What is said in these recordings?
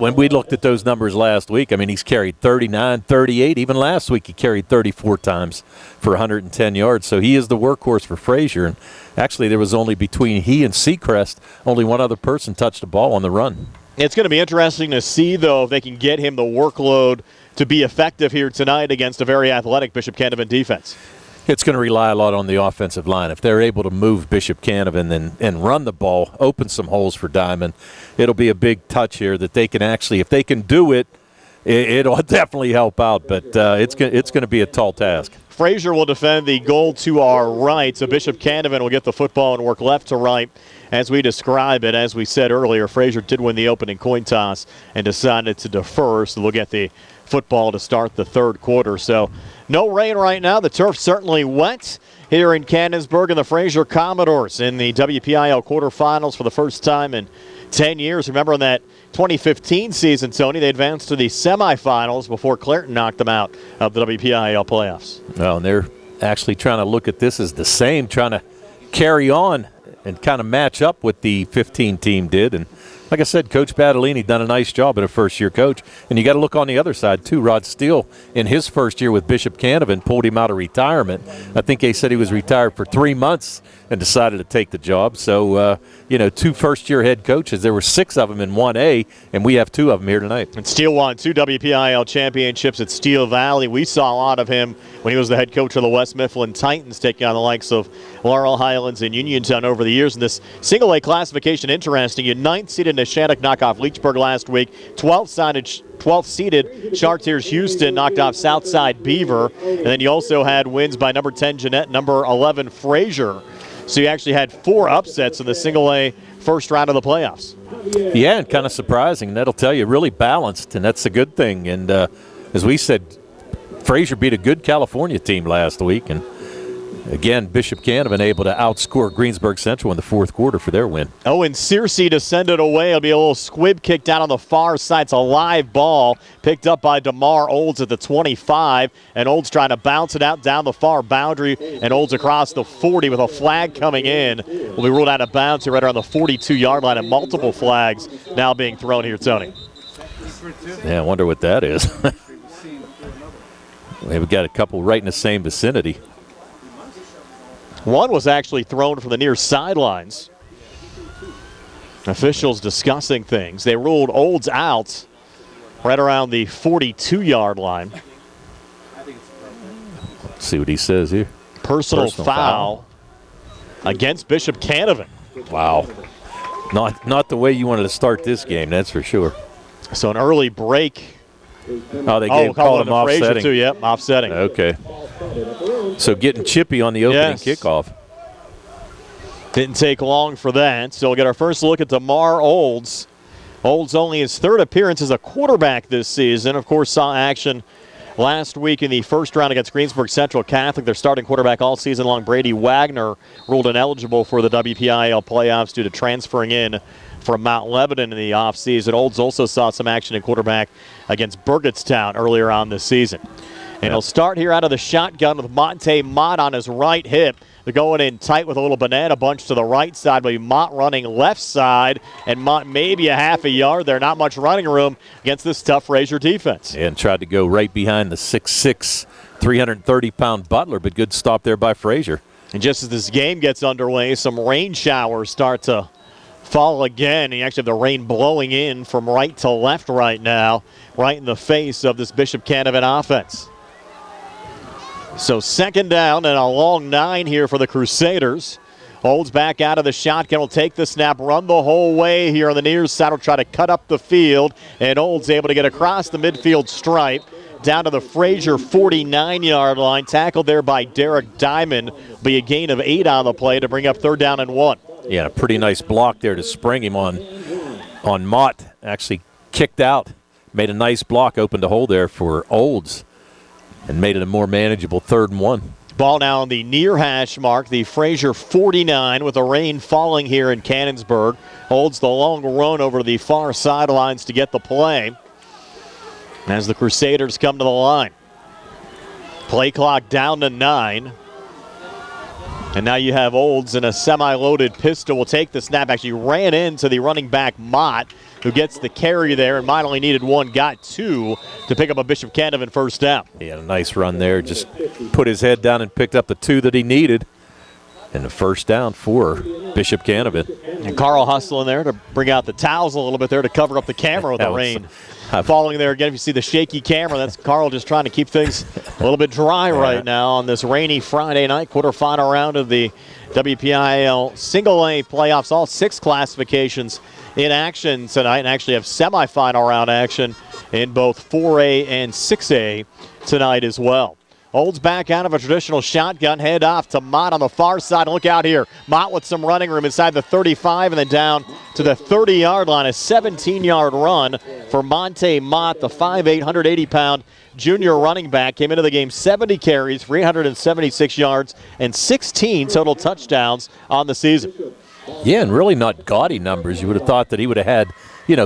when we looked at those numbers last week, I mean, he's carried 39, 38. Even last week he carried 34 times for 110 yards. So he is the workhorse for Frazier. And actually, there was only between he and Seacrest, only one other person touched the ball on the run. It's going to be interesting to see, though, if they can get him the workload to be effective here tonight against a very athletic Bishop Canevin defense. It's going to rely a lot on the offensive line. If they're able to move Bishop Canevin and run the ball, open some holes for Diamond, it'll be a big touch here that they can actually, if they can do it, it'll definitely help out. But it's going to be a tall task. Frazier will defend the goal to our right, so Bishop Canevin will get the football and work left to right as we describe it. As we said earlier, Frazier did win the opening coin toss and decided to defer, so they'll get the football to start the third quarter. So no rain right now. The turf certainly wet here in Canonsburg, and the Frazier Commodores in the WPIAL quarterfinals for the first time in 10 years. Remember in that 2015 season, Tony, they advanced to the semifinals before Clairton knocked them out of the WPIAL playoffs. Well, and they're actually trying to look at this as the same, trying to carry on and kind of match up what the 15 team did. And like I said, Coach Battolini done a nice job as a first-year coach. And you got to look on the other side, too. Rod Steele, in his first year with Bishop Canevin, pulled him out of retirement. I think they said he was retired for 3 months and decided to take the job. So, two first-year head coaches. There were 6 of them in 1A, and we have 2 of them here tonight. And Steele won 2 WPIAL championships at Steel Valley. We saw a lot of him when he was the head coach of the West Mifflin Titans, taking on the likes of Laurel Highlands and Uniontown over the years. And this single-A classification, interesting. You 9th seeded Neshannock knock off Leechburg last week. 12th seeded Chartiers Houston knocked off Southside Beaver. And then you also had wins by number 10 Jeanette, number 11 Frazier. So you actually had 4 upsets in the single-A first round of the playoffs. Yeah, and kind of surprising. That'll tell you really balanced, and that's a good thing. And as we said, Frazier beat a good California team last week. And again, Bishop Canevin able to outscore Greensburg Central in the fourth quarter for their win. Oh, and Searcy to send it away. It'll be a little squib kick down on the far side. It's a live ball picked up by DeMar Olds at the 25. And Olds trying to bounce it out down the far boundary. And Olds across the 40 with a flag coming in. Will be ruled out of bounds here right around the 42-yard line. And multiple flags now being thrown here, Tony. Yeah, I wonder what that is. We've got a couple right in the same vicinity. One was actually thrown from the near sidelines. Officials discussing things. They ruled Olds out right around the 42-yard line. Let's see what he says here. Personal foul against Bishop Canevin. Wow. Not the way you wanted to start this game, that's for sure. So an early break. They called him offsetting. Too. Yep, offsetting. Okay. So getting chippy on the opening kickoff. Didn't take long for that. So we'll get our first look at DeMar Olds. Olds only his 3rd appearance as a quarterback this season. Of course, saw action last week in the first round against Greensburg Central Catholic. Their starting quarterback all season long, Brady Wagner, ruled ineligible for the WPIAL playoffs due to transferring in from Mount Lebanon in the offseason. Olds also saw some action in quarterback against Burgettstown earlier on this season. And he'll start here out of the shotgun with Monte Mott on his right hip. They're going in tight with a little banana bunch to the right side, but Mott running left side, and Mott maybe a half a yard there. Not much running room against this tough Frazier defense. And tried to go right behind the 6'6", 330-pound Butler, but good stop there by Frazier. And just as this game gets underway, some rain showers start to fall again. You actually have the rain blowing in from right to left right now, right in the face of this Bishop Canevin offense. So second down and a long 9 here for the Crusaders. Olds back out of the shotgun, will take the snap, run the whole way here on the near side, will try to cut up the field, and Olds able to get across the midfield stripe down to the Frazier 49-yard line. Tackled there by Derek Diamond. Be a gain of 8 on the play to bring up 3rd down and 1. Yeah, a pretty nice block there to spring him on Mott. Actually kicked out, made a nice block, opened a hole there for Olds, and made it a more manageable 3rd and 1. Ball now on the near hash mark, the Frazier 49, with the rain falling here in Canonsburg. Holds the long run over to the far sidelines to get the play as the Crusaders come to the line. Play clock down to 9. And now you have Olds in a semi-loaded pistol. Will take the snap. Actually ran into the running back Mott, who gets the carry there. And Mott only needed one, got two to pick up a Bishop Canevin first down. He had a nice run there. Just put his head down and picked up the two that he needed. And the first down for Bishop Canevin. And Carl hustling there to bring out the towels a little bit there to cover up the camera with the rain. Falling there again, if you see the shaky camera, that's Carl just trying to keep things a little bit dry right now on this rainy Friday night quarterfinal round of the WPIAL Single A playoffs. All 6 classifications in action tonight, and actually have semifinal round action in both 4A and 6A tonight as well. Olds back out of a traditional shotgun, head off to Mott on the far side. Look out here. Mott with some running room inside the 35 and then down to the 30-yard line. A 17-yard run for Monte Mott, the 5'8", 180-pound junior running back. Came into the game 70 carries, 376 yards, and 16 total touchdowns on the season. Yeah, and really not gaudy numbers. You would have thought that he would have had,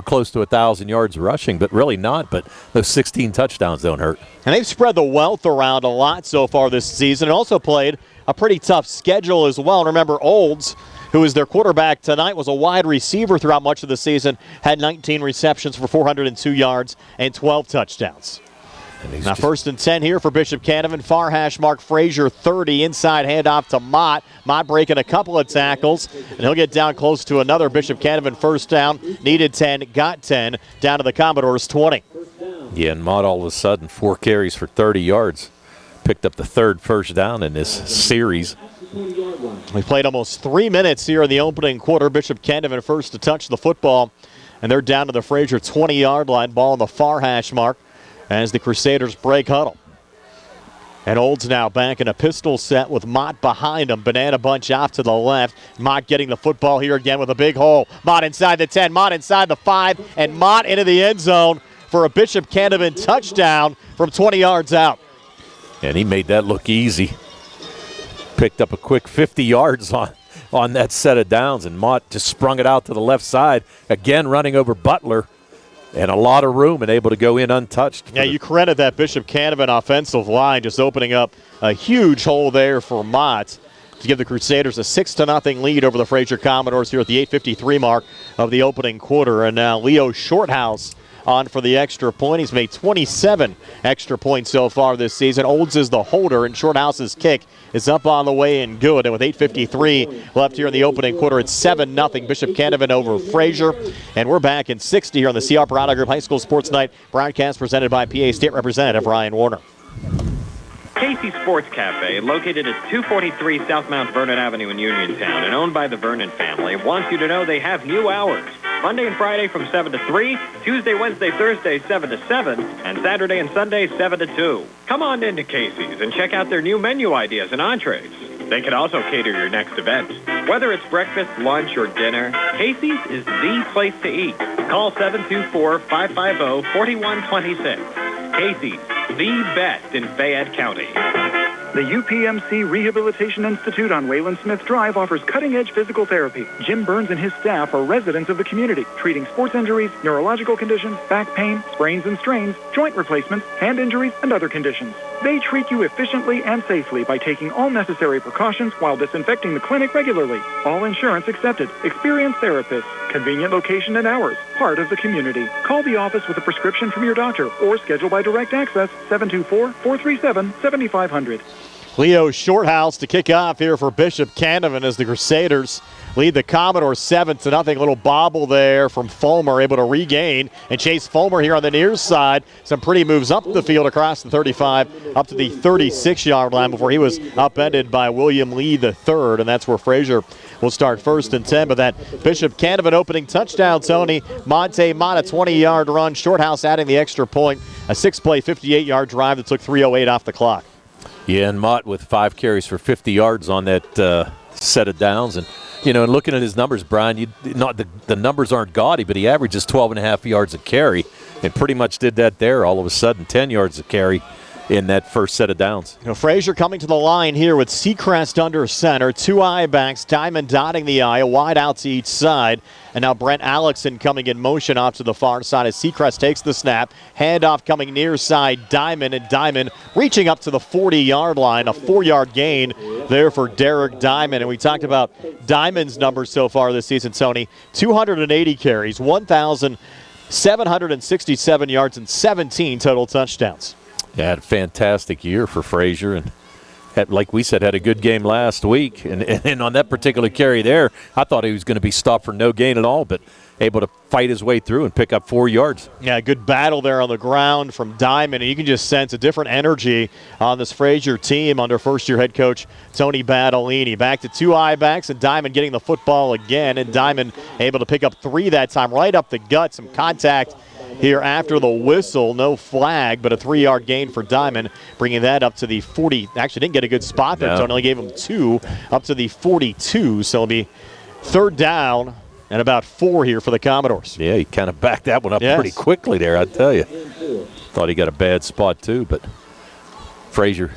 close to 1,000 yards rushing, but really not. But those 16 touchdowns don't hurt. And they've spread the wealth around a lot so far this season, and also played a pretty tough schedule as well. And remember, Olds, who is their quarterback tonight, was a wide receiver throughout much of the season, had 19 receptions for 402 yards and 12 touchdowns. Now first and 10 here for Bishop Canevin. Far hash mark Frazier 30. Inside handoff to Mott. Mott breaking a couple of tackles, and he'll get down close to another Bishop Canevin first down. Needed 10, got 10, down to the Commodores 20. Yeah, and Mott all of a sudden 4 carries for 30 yards. Picked up the 3rd first down in this series. We played almost 3 minutes here in the opening quarter. Bishop Canevin first to touch the football, and they're down to the Frazier 20-yard line. Ball on the far hash mark as the Crusaders break huddle. And Olds now back in a pistol set with Mott behind him. Banana bunch off to the left. Mott getting the football here again with a big hole. Mott inside the 10, Mott inside the 5, and Mott into the end zone for a Bishop Canevin touchdown from 20 yards out. And he made that look easy. Picked up a quick 50 yards on that set of downs, and Mott just sprung it out to the left side, again running over Butler. And a lot of room and able to go in untouched. Yeah, you credit that Bishop Canevin offensive line just opening up a huge hole there for Mott to give the Crusaders a 6-0 lead over the Frazier Commodores here at the 8:53 mark of the opening quarter. And now Leo Shorthouse on for the extra point. He's made 27 extra points so far this season. Olds is the holder, and Shorthouse's kick is up on the way and good. And with 8:53 left here in the opening quarter, it's 7-0 Bishop Canevin over Frazier. And we're back in 60 here on the CR Parada Group High School Sports Night broadcast presented by PA State Representative Ryan Warner. Casey's Sports Cafe, located at 243 South Mount Vernon Avenue in Uniontown and owned by the Vernon family, wants you to know they have new hours. Monday and Friday from 7 to 3, Tuesday, Wednesday, Thursday 7 to 7, and Saturday and Sunday 7 to 2. Come on into Casey's and check out their new menu ideas and entrees. They can also cater your next event. Whether it's breakfast, lunch, or dinner, Casey's is the place to eat. Call 724-550-4126. Casey's, the best in Fayette County. The UPMC Rehabilitation Institute on Wayland Smith Drive offers cutting-edge physical therapy. Jim Burns and his staff are residents of the community, treating sports injuries, neurological conditions, back pain, sprains and strains, joint replacements, hand injuries, and other conditions. They treat you efficiently and safely by taking all necessary precautions while disinfecting the clinic regularly. All insurance accepted. Experienced therapists. Convenient location and hours. Part of the community. Call the office with a prescription from your doctor or schedule by direct access 724-437-7500. Leo Shorthouse to kick off here for Bishop Canevin as the Crusaders lead the Commodores 7-0. Little bobble there from Fulmer, able to regain and chase Fulmer here on the near side. Some pretty moves up the field across the 35 up to the 36-yard line before he was upended by William Lee III, and that's where Frazier will start first and 10. But that Bishop Canevin opening touchdown, Tony. Monte Mott, a 20-yard run. Shorthouse adding the extra point. A 6-play, 58-yard drive that took 3:08 off the clock. Yeah, and Mott with 5 carries for 50 yards on that set of downs. And, and looking at his numbers, Brian, the numbers aren't gaudy, but he averages 12.5 yards a carry and pretty much did that there. All of a sudden, 10 yards a carry in that first set of downs. Frazier coming to the line here with Seacrest under center. 2 I-backs, Diamond dotting the I, a wide out to each side. And now Brent Alexson coming in motion off to the far side as Seacrest takes the snap. Handoff coming near side, Diamond, and Diamond reaching up to the 40-yard line. A 4-yard gain there for Derek Diamond. And we talked about Diamond's numbers so far this season, Tony. 280 carries, 1,767 yards, and 17 total touchdowns. Yeah, had a fantastic year for Frazier, and like we said, had a good game last week. And on that particular carry there, I thought he was going to be stopped for no gain at all, but able to fight his way through and pick up 4 yards. Yeah, good battle there on the ground from Diamond, and you can just sense a different energy on this Frazier team under first-year head coach Tony Battolini. Back to 2 I-backs, and Diamond getting the football again, and Diamond able to pick up 3 that time, right up the gut. Some contact here after the whistle, no flag, but a 3-yard gain for Diamond, bringing that up to the 40. Actually didn't get a good spot there. Tony only gave him 2 up to the 42, so it'll be 3rd down and about 4 here for the Commodores. Yeah, he kind of backed that one up pretty quickly there, I tell you. Thought he got a bad spot too, but Frazier,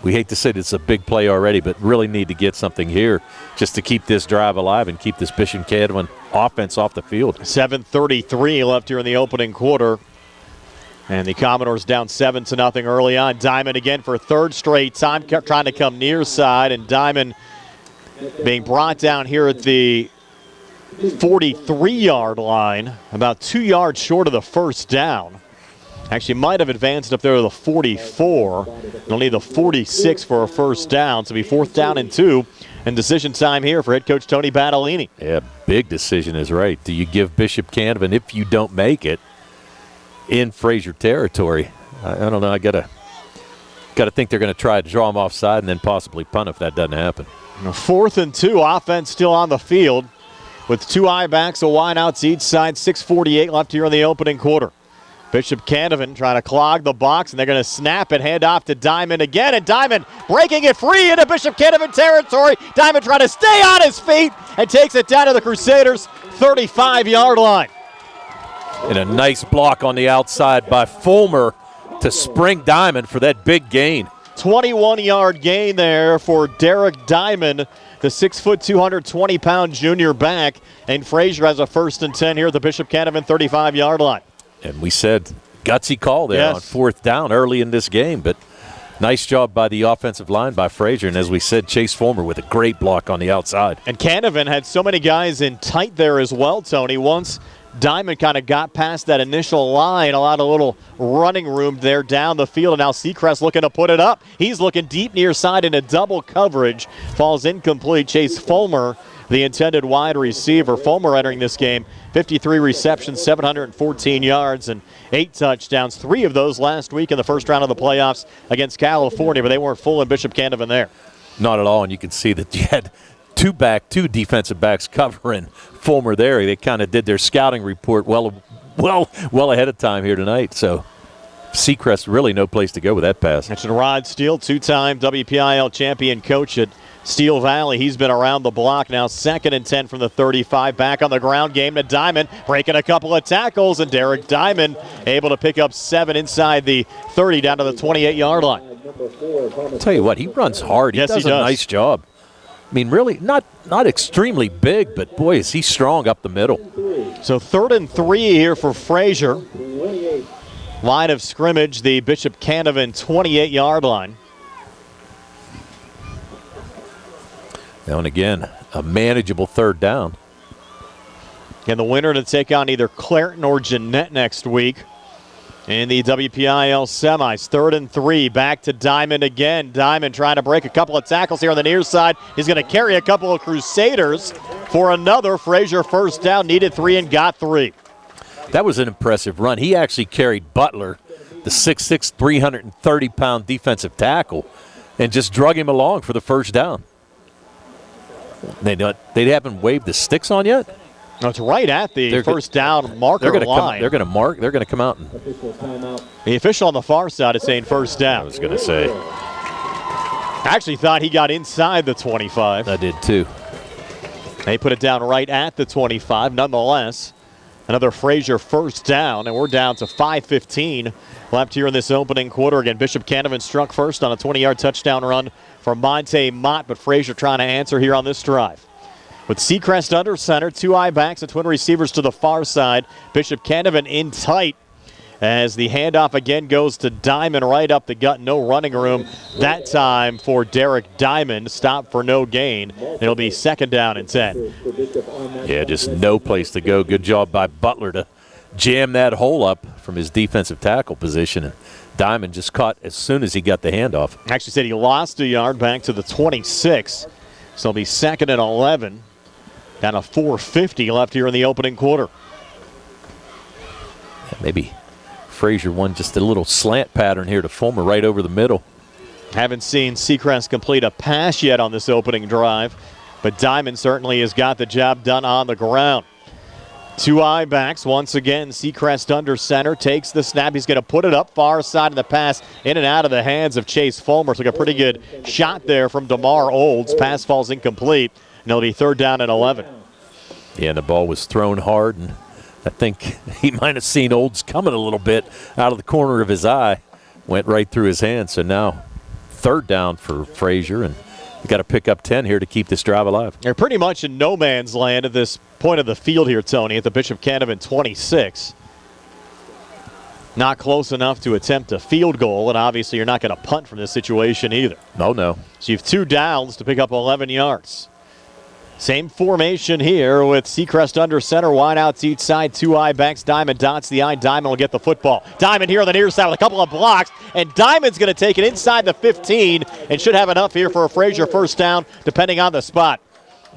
we hate to say it's a big play already, but really need to get something here just to keep this drive alive and keep this Bishop Canevin offense off the field. 7:33 left here in the opening quarter. And the Commodores down 7-0 early on. Diamond again for a 3rd straight time, trying to come near side, and Diamond being brought down here at the 43-yard line, about 2 yards short of the first down. Actually might have advanced up there to the 44. They'll need the 46 for a first down. So it'll be 4th down and 2. And decision time here for head coach Tony Battolini. Yeah, big decision is right. Do you give Bishop Canevin, if you don't make it, in Frazier territory? I don't know. I gotta think they're going to try to draw him offside and then possibly punt if that doesn't happen. 4th and 2. Offense still on the field with 2 I-backs, a wide out to each side. 6:48 left here in the opening quarter. Bishop Canevin trying to clog the box, and they're going to snap it, hand off to Diamond again, and Diamond breaking it free into Bishop Canevin territory. Diamond trying to stay on his feet and takes it down to the Crusaders' 35-yard line. And a nice block on the outside by Fulmer to spring Diamond for that big gain. 21-yard gain there for Derek Diamond, the 6', 220-pound junior back, and Frazier has a 1st and 10 here at the Bishop Canevin 35-yard line. And we said gutsy call there on 4th down early in this game, but nice job by the offensive line by Frazier. And as we said, Chase Fulmer with a great block on the outside. And Canevin had so many guys in tight there as well, Tony. Once Diamond kind of got past that initial line, a lot of little running room there down the field, and now Seacrest looking to put it up. He's looking deep near side into double coverage. Falls incomplete. Chase Fulmer, the intended wide receiver. Fulmer entering this game, 53 receptions, 714 yards, and 8 touchdowns. 3 of those last week in the first round of the playoffs against California, but they weren't full in Bishop Canevin there. Not at all, and you can see that you had two defensive backs covering Fulmer there. They kind of did their scouting report well ahead of time here tonight. So Seacrest really no place to go with that pass. Mentioned Rod Steele, 2-time WPIAL champion coach at Steel Valley. He's been around the block now. 2nd and 10 from the 35. Back on the ground game to Diamond, breaking a couple of tackles, and Derek Diamond able to pick up 7 inside the 30 down to the 28-yard line. I'll tell you what, he runs hard. He does a nice job. I mean, really, not extremely big, but boy, is he strong up the middle. So 3rd and 3 here for Frazier. Line of scrimmage, the Bishop Canevin 28-yard line. Now and again, a manageable 3rd down. And the winner to take on either Clareton or Jeanette next week in the WPIAL semis. 3rd and 3, back to Diamond again. Diamond trying to break a couple of tackles here on the near side. He's going to carry a couple of Crusaders for another Frazier 1st down. Needed 3 and got 3. That was an impressive run. He actually carried Butler, the 6'6", 330-pound defensive tackle, and just drug him along for the 1st down. They haven't waved the sticks on yet? No, it's right at the 1st down marker line. They're going to come out. And the official on the far side is saying 1st down. I was going to say. I actually thought he got inside the 25. I did too. They put it down right at the 25. Nonetheless, Another Frazier first down, and we're down to 5:15 left here in this opening quarter. Again, Bishop Canevin struck first on a 20-yard touchdown run from Monte Mott, but Frazier trying to answer here on this drive. With Seacrest under center, 2 eye backs and twin receivers to the far side. Bishop Canevin in tight as the handoff again goes to Diamond right up the gut. No running room that time for Derek Diamond. Stop for no gain. It'll be 2nd down and 10. Yeah, just no place to go. Good job by Butler to jam that hole up from his defensive tackle position. And Diamond just caught as soon as he got the handoff. Actually said he lost a yard back to the 26. So it'll be 2nd and 11. Down to 4:50 left here in the opening quarter. Yeah, maybe Frazier won just a little slant pattern here to Fulmer right over the middle. Haven't seen Seacrest complete a pass yet on this opening drive, but Diamond certainly has got the job done on the ground. 2 eye backs once again. Seacrest under center, takes the snap. He's going to put it up far side of the pass, in and out of the hands of Chase Fulmer. So a pretty good shot there from DeMar Olds. Pass falls incomplete, and it'll be 3rd down and 11. Yeah, and the ball was thrown hard, and I think he might have seen Olds coming a little bit out of the corner of his eye. Went right through his hand. So now 3rd down for Frazier, and you got to pick up 10 here to keep this drive alive. They're pretty much in no man's land at this point of the field here, Tony, at the Bishop Canevin 26. Not close enough to attempt a field goal, and obviously you're not going to punt from this situation either. No. So you have 2 downs to pick up 11 yards. Same formation here with Seacrest under center, wide out to each side, 2 eye backs. Diamond dots the eye. Diamond will get the football. Diamond here on the near side with a couple of blocks, and Diamond's going to take it inside the 15 and should have enough here for a Frazier first down, depending on the spot.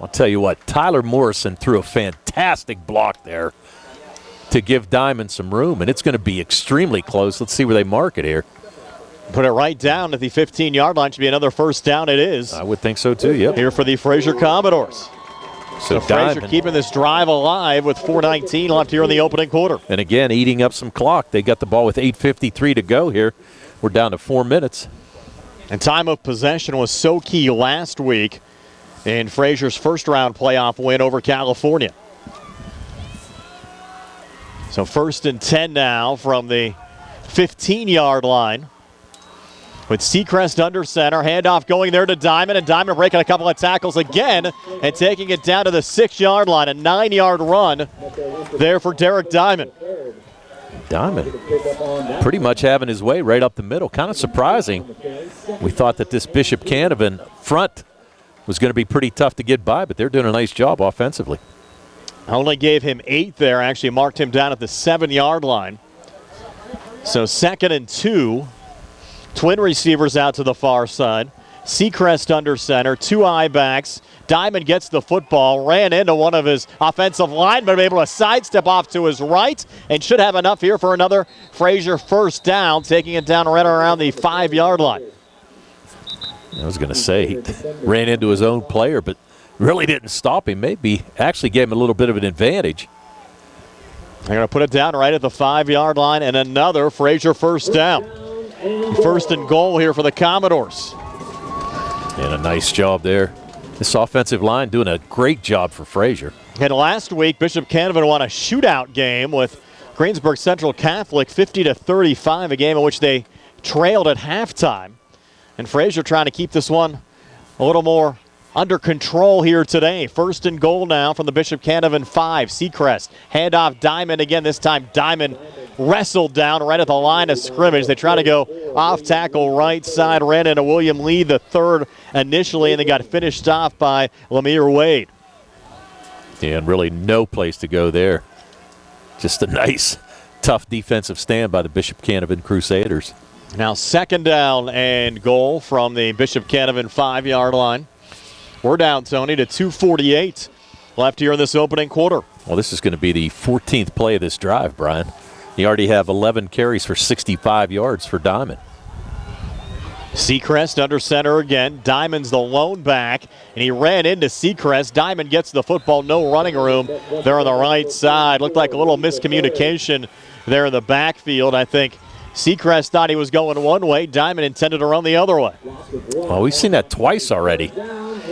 I'll tell you what, Tyler Morrison threw a fantastic block there to give Diamond some room, and it's going to be extremely close. Let's see where they mark it here. Put it right down at the 15-yard line. Should be another first down. It is. I would think so too, yep. Here for the Frazier Commodores. So Frazier keeping this drive alive with 4:19 left here in the opening quarter. And again, eating up some clock. They got the ball with 8:53 to go here. We're down to 4 minutes. And time of possession was so key last week in Frazier's first-round playoff win over California. So 1st and 10 now from the 15-yard line. With Seacrest under center, handoff going there to Diamond, and Diamond breaking a couple of tackles again and taking it down to the 6-yard line. A 9-yard run there for Derek Diamond. Diamond pretty much having his way right up the middle. Kind of surprising. We thought that this Bishop Canevin front was going to be pretty tough to get by, but they're doing a nice job offensively. Only gave him 8 there, actually marked him down at the 7-yard line. So 2nd and 2. Twin receivers out to the far side. Seacrest under center, 2 eye backs. Diamond gets the football, ran into one of his offensive linemen, able to sidestep off to his right, and should have enough here for another Frazier first down, taking it down right around the 5-yard line. I was going to say, he ran into his own player, but really didn't stop him. Maybe actually gave him a little bit of an advantage. They're going to put it down right at the 5-yard line, and another Frazier first down. 1st and goal here for the Commodores. And a nice job there. This offensive line doing a great job for Frazier. And last week, Bishop Canevin won a shootout game with Greensburg Central Catholic, 50-35, a game in which they trailed at halftime. And Frazier trying to keep this one a little more under control here today. 1st and goal now from the Bishop Canevin 5. Seacrest, handoff Diamond again. This time Diamond wrestled down right at the line of scrimmage. They try to go off tackle right side. Ran into William Lee the 3rd initially, and they got finished off by Lemire Wade. Yeah, and really no place to go there. Just a nice, tough defensive stand by the Bishop Canevin Crusaders. Now 2nd down and goal from the Bishop Canevin 5-yard line. We're down, Tony, to 2:48 left here in this opening quarter. Well, this is going to be the 14th play of this drive, Brian. You already have 11 carries for 65 yards for Diamond. Seacrest under center again. Diamond's the lone back, and he ran into Seacrest. Diamond gets the football, no running room there on the right side. Looked like a little miscommunication there in the backfield. I think Seacrest thought he was going one way. Diamond intended to run the other way. Well, we've seen that twice already.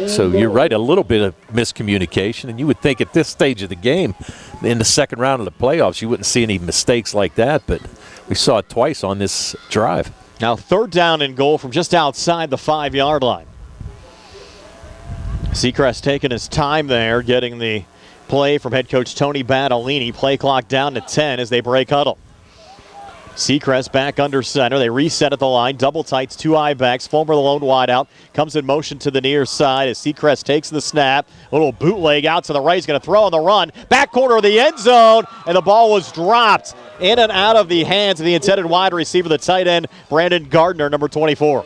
So you're right, a little bit of miscommunication, and you would think at this stage of the game in the second round of the playoffs, you wouldn't see any mistakes like that, but we saw it twice on this drive. Now 3rd down and goal from just outside the 5-yard line. Seacrest taking his time there, getting the play from head coach Tony Battolini. Play clock down to 10 as they break huddle. Seacrest back under center. They reset at the line. Double tights, 2 eye backs. Fulmer, the lone wideout, comes in motion to the near side as Seacrest takes the snap. A little bootleg out to the right. He's going to throw on the run. Back corner of the end zone, and the ball was dropped in and out of the hands of the intended wide receiver, the tight end, Brandon Gardner, number 24.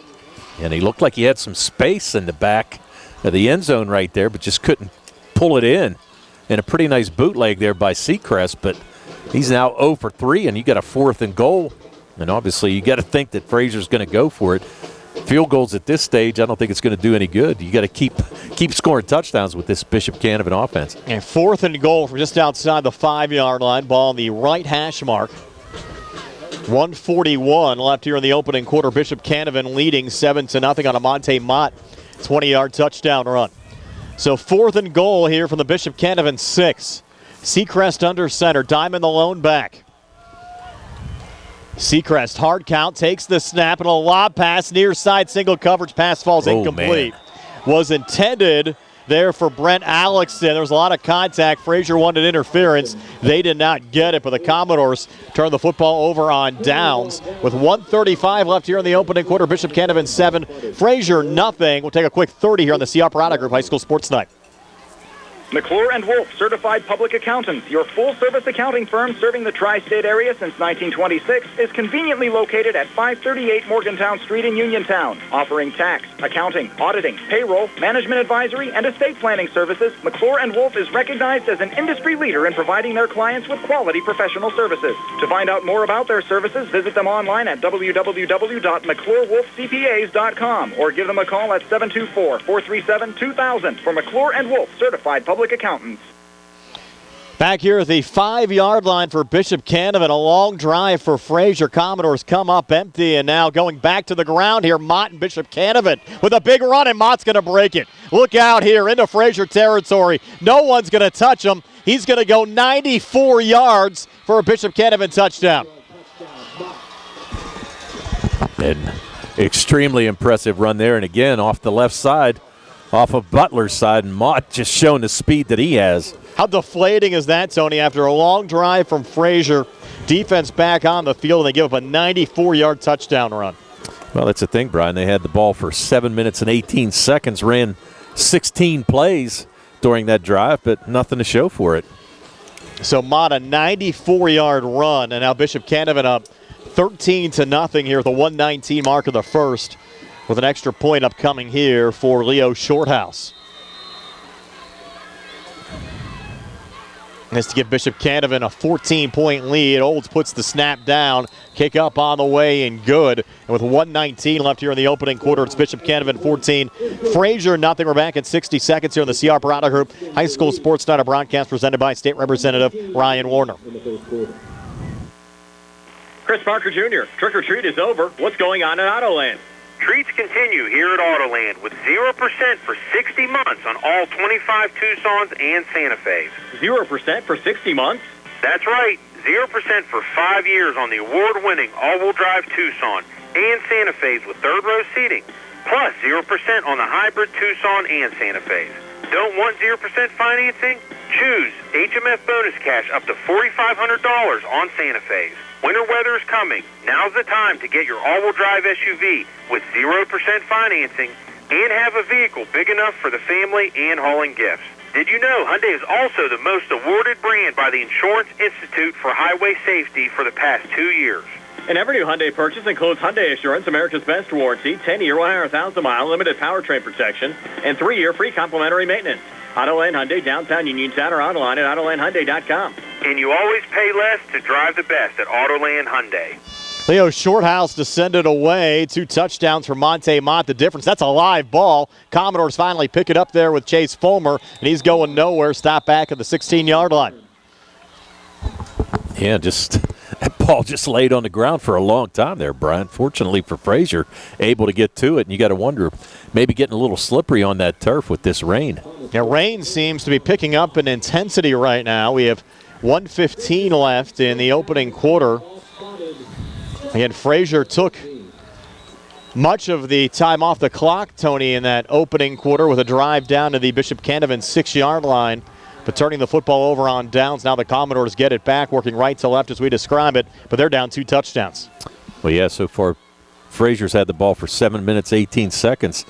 And he looked like he had some space in the back of the end zone right there, but just couldn't pull it in. And a pretty nice bootleg there by Seacrest, but he's now 0 for 3, and you got a 4th and goal. And obviously you got to think that Frazier's going to go for it. Field goals at this stage, I don't think it's going to do any good. You got to keep scoring touchdowns with this Bishop Canevin offense. And 4th and goal from just outside the 5-yard line. Ball on the right hash mark. 1:41 left here in the opening quarter. Bishop Canevin leading 7-0 on a Monte Mott 20-yard touchdown run. So 4th and goal here from the Bishop Canevin 6. Seacrest under center. Diamond the lone back. Seacrest, hard count, takes the snap, and a lob pass, near side, single coverage pass falls incomplete. Was intended there for Brent Alexson. There was a lot of contact. Frazier wanted interference. They did not get it, but the Commodores turned the football over on downs. With 1:35 left here in the opening quarter, Bishop Canevin 7, Frazier nothing. We'll take a quick 30 here on the CR Parada Group High School Sports Night. McClure & Wolf, certified public accountants, your full-service accounting firm serving the tri-state area since 1926, is conveniently located at 538 Morgantown Street in Uniontown. Offering tax, accounting, auditing, payroll, management advisory, and estate planning services, McClure & Wolf is recognized as an industry leader in providing their clients with quality professional services. To find out more about their services, visit them online at www.mcclurewolfcpas.com or give them a call at 724-437-2000 for McClure & Wolf, certified public accountants. Back here at the 5-yard line for Bishop Canevin, a long drive for Frazier. Commodores come up empty, and now going back to the ground here, Mott and Bishop Canevin with a big run, and Mott's going to break it. Look out here into Frazier territory. No one's going to touch him. He's going to go 94 yards for a Bishop Canevin touchdown. An extremely impressive run there, and again off the left side, off of Butler's side, and Mott just showing the speed that he has. How deflating is that, Tony? After a long drive from Frazier, defense back on the field, and they give up a 94-yard touchdown run. Well, that's the thing, Brian. They had the ball for 7 minutes and 18 seconds, ran 16 plays during that drive, but nothing to show for it. So Mott, a 94-yard run, and now Bishop Canevin up 13-0 here at the 1:19 mark of the first, with an extra point upcoming here for Leo Shorthouse. This to give Bishop Canevin a 14-point lead. Olds puts the snap down. Kick up on the way and good. And with 1:19 left here in the opening quarter, it's Bishop Canevin 14. Frazier nothing. We're back in 60 seconds here in the CR Parada Group High School Sports Night, a broadcast presented by State Representative Ryan Warner. Chris Parker Jr., trick or treat is over. What's going on at Autoland? Treats continue here at Autoland with 0% for 60 months on all 25 Tucsons and Santa Fe's. 0% for 60 months? That's right, 0% for 5 years on the award-winning all-wheel drive Tucson and Santa Fe's with third-row seating, plus 0% on the hybrid Tucson and Santa Fe's. Don't want 0% financing? Choose HMF Bonus Cash up to $4,500 on Santa Fe's. Winter weather is coming. Now's the time to get your all-wheel drive SUV with 0% financing and have a vehicle big enough for the family and hauling gifts. Did you know Hyundai is also the most awarded brand by the Insurance Institute for Highway Safety for the past 2 years? And every new Hyundai purchase includes Hyundai Assurance, America's best warranty, 10-year, 100,000-mile limited powertrain protection, and 3-year free complimentary maintenance. Autoland Hyundai, downtown Uniontown, or online at AutolandHyundai.com. And you always pay less to drive the best at Autoland Hyundai. Leo Shorthouse descended away. 2 touchdowns for Monte Mott. The difference, that's a live ball. Commodores finally pick it up there with Chase Fulmer, and he's going nowhere. Stop back at the 16-yard line. Yeah, just that ball just laid on the ground for a long time there, Brian. Fortunately for Frazier, able to get to it, and you got to wonder, maybe getting a little slippery on that turf with this rain. Yeah, rain seems to be picking up in intensity right now. We have 1:15 left in the opening quarter. Again, Frazier took much of the time off the clock, Tony, in that opening quarter with a drive down to the Bishop Canevin 6-yard line. But turning the football over on downs, now the Commodores get it back, working right to left as we describe it, but they're down 2 touchdowns. Well, yeah, so far Frazier's had the ball for 7 minutes, 18 seconds.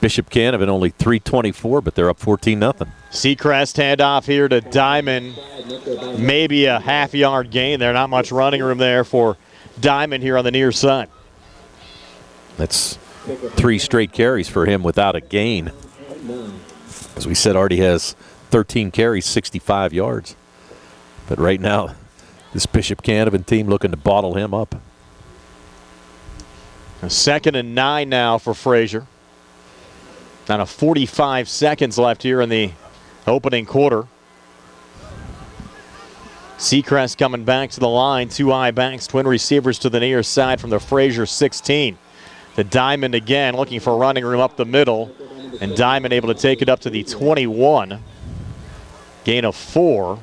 Bishop Canevin only 3:24, but they're up 14-0. Seacrest handoff here to Diamond. Maybe a half-yard gain there. Not much running room there for Diamond here on the near side. That's 3 straight carries for him without a gain. As we said, already has 13 carries, 65 yards. But right now, this Bishop Canevin team looking to bottle him up. A 2nd and 9 now for Frazier. Down to 45 seconds left here in the opening quarter. Seacrest coming back to the line. 2 eye backs, twin receivers to the near side from the Frazier 16. The Diamond again looking for running room up the middle. And Diamond able to take it up to the 21. Gain of 4.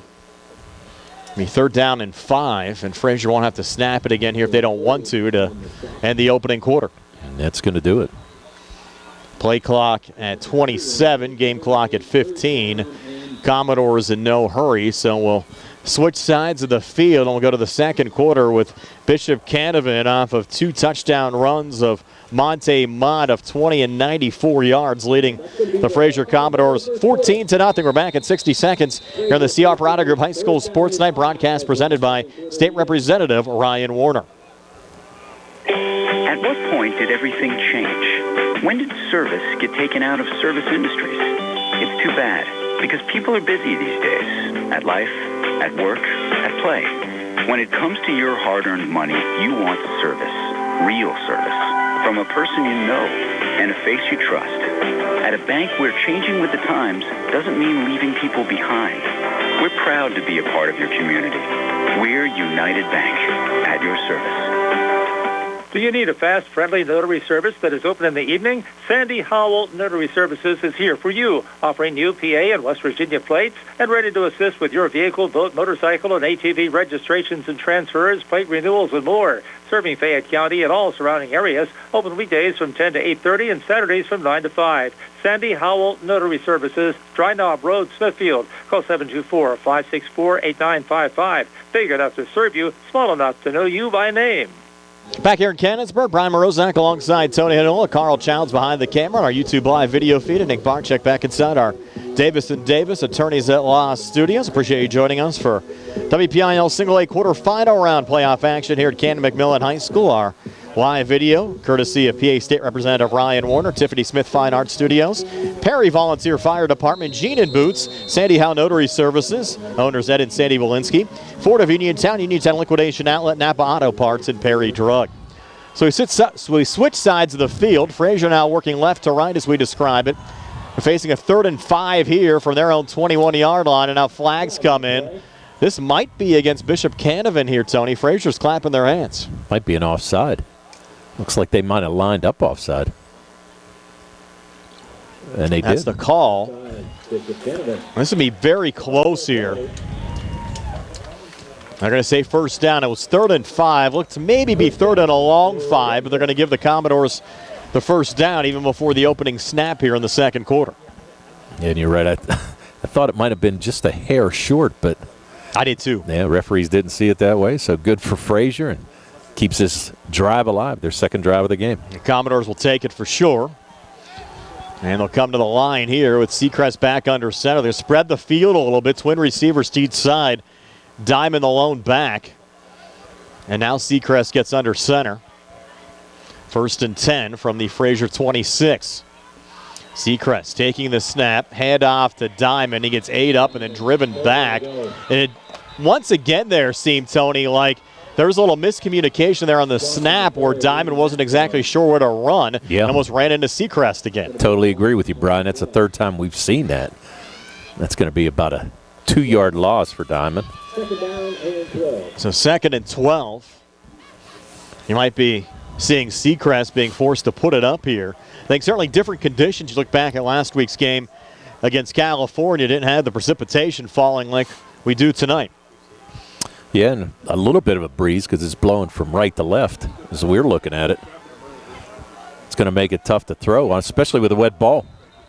Be 3rd down and 5. And Frazier won't have to snap it again here if they don't want to end the opening quarter. And that's going to do it. Play clock at 27, game clock at 15. Commodores in no hurry, so we'll switch sides of the field and we'll go to the second quarter with Bishop Canevin off of 2 touchdown runs of Monte Mott of 20 and 94 yards, leading the Frazier Commodores 14-0. We're back in 60 seconds here on the CR Parada Group High School Sports Night broadcast presented by State Representative Ryan Warner. At what point did everything change? When did service get taken out of service industries? It's too bad, because people are busy these days. At life, at work, at play. When it comes to your hard-earned money, you want service. Real service. From a person you know and a face you trust. At a bank where changing with the times doesn't mean leaving people behind. We're proud to be a part of your community. We're United Bank, at your service. Do you need a fast, friendly notary service that is open in the evening? Sandy Howell Notary Services is here for you, offering new PA and West Virginia plates and ready to assist with your vehicle, boat, motorcycle, and ATV registrations and transfers, plate renewals, and more. Serving Fayette County and all surrounding areas, open weekdays from 10 to 8:30 and Saturdays from 9 to 5. Sandy Howell Notary Services, Dry Knob Road, Smithfield. Call 724-564-8955. Big enough to serve you, small enough to know you by name. Back here in Canonsburg, Brian Morozak alongside Tony Hanola. Carl Childs behind the camera on our YouTube live video feed. And Nick Barczyk back inside our Davis & Davis Attorneys at Law studios. Appreciate you joining us for WPIAL Single A quarterfinal round playoff action here at Canton McMillan High School. Our live video, courtesy of PA State Representative Ryan Warner, Tiffany Smith Fine Arts Studios, Perry Volunteer Fire Department, Jean and Boots, Sandy Howe Notary Services, owners Ed and Sandy Wolinski, Ford of Uniontown, Uniontown Liquidation Outlet, NAPA Auto Parts, and Perry Drug. So we switch sides of the field. Frazier now working left to right as we describe it. They're facing a 3rd and 5 here from their own 21-yard line, and now flags come in. This might be against Bishop Canevin here, Tony. Frazier's clapping their hands. Might be an offside. Looks like they might have lined up offside. And they did. That's the call. This will be very close here. They're going to say first down. It was 3rd and 5. Looked to maybe be 3rd and a long 5, but they're going to give the Commodores the first down even before the opening snap here in the second quarter. Yeah, and you're right. I thought it might have been just a hair short, but I did too. Yeah, referees didn't see it that way, so good for Frazier and keeps this drive alive, their second drive of the game. The Commodores will take it for sure. And they'll come to the line here with Seacrest back under center. They spread the field a little bit. Twin receivers to each side. Diamond the lone back. And now Seacrest gets under center. 1st and 10 from the Frazier 26. Seacrest taking the snap. Hand off to Diamond. He gets 8 up and then driven back. And it once again there seemed, Tony, like there was a little miscommunication there on the snap where Diamond wasn't exactly sure where to run. Yeah. And almost ran into Seacrest again. Totally agree with you, Brian. That's the 3rd time we've seen that. That's going to be about a 2-yard loss for Diamond. So 2nd and 12. You might be seeing Seacrest being forced to put it up here. I think certainly different conditions. You look back at last week's game against California, didn't have the precipitation falling like we do tonight. Yeah, and a little bit of a breeze because it's blowing from right to left as we're looking at it. It's going to make it tough to throw, especially with a wet ball.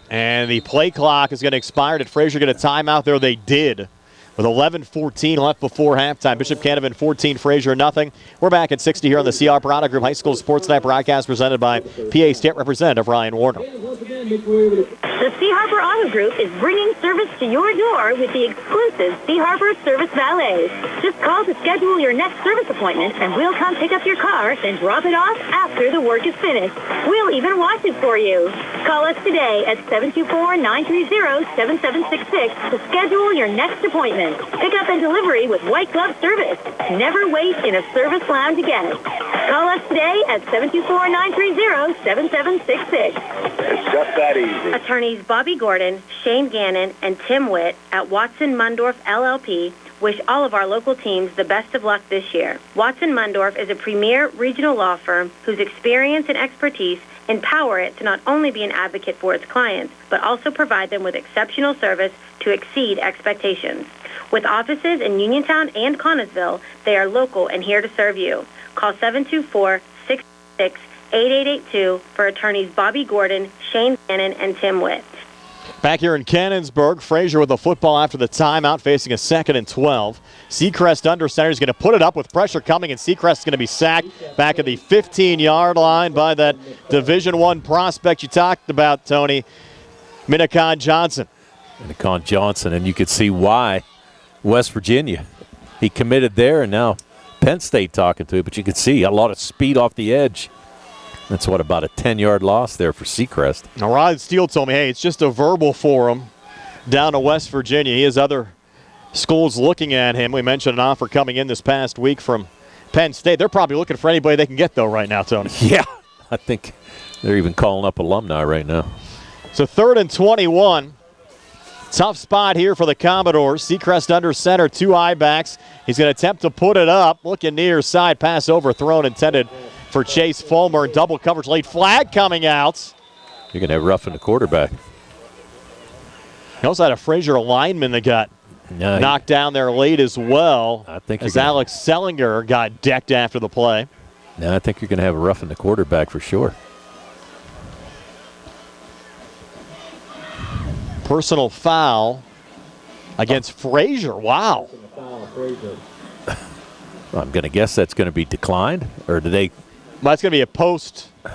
And the play clock is going to expire. Did Frazier get a timeout there? They did. With 11:14 left before halftime. Bishop Canevin 14, Frazier nothing. We're back at 60 here on the CR Product Group High School Sports Night broadcast presented by PA State Representative Ryan Warner. The Sea Harbor Auto Group is bringing service to your door with the exclusive Sea Harbor Service Valet. Just call to schedule your next service appointment, and we'll come pick up your car, then drop it off after the work is finished. We'll even wash it for you. Call us today at 724-930-7766 to schedule your next appointment. Pickup and delivery with white glove service. Never wait in a service lounge again. Call us today at 724-930-7766. It's just that easy. Attorneys Bobby Gordon, Shane Gannon, and Tim Witt at Watson Mundorf LLP wish all of our local teams the best of luck this year. Watson Mundorf is a premier regional law firm whose experience and expertise empower it to not only be an advocate for its clients, but also provide them with exceptional service to exceed expectations. With offices in Uniontown and Connellsville, they are local and here to serve you. Call 724-666-8882 for attorneys Bobby Gordon, Shane Gannon, and Tim Witt. Back here in Cannonsburg, Frazier with the football after the timeout, facing a 2nd and 12. Seacrest under center is going to put it up with pressure coming, and Seacrest is going to be sacked back at the 15-yard line by that Division I prospect you talked about, Tony, Minnicon Johnson. Minnicon Johnson, and you could see why West Virginia. He committed there, and now Penn State talking to him, but you could see a lot of speed off the edge. That's what, about a 10-yard loss there for Seacrest. Now, Rod Steele told me, hey, it's just a verbal for him down to West Virginia. He has other schools looking at him. We mentioned an offer coming in this past week from Penn State. They're probably looking for anybody they can get, though, right now, Tony. Yeah, I think they're even calling up alumni right now. So 3rd and 21. Tough spot here for the Commodores. Seacrest under center, 2 I-backs. He's going to attempt to put it up. Looking near side, pass overthrown, intended for Chase Fulmer. Double coverage, late flag coming out. You're going to have roughing the quarterback. He also had a Frazier lineman that got knocked down there late as well. I think as Alex Sellinger got decked after the play. Now I think you're going to have a roughing the quarterback for sure. Personal foul against Frazier. Wow. I'm going to guess that's going to be declined, or do they? Well, that's going to be a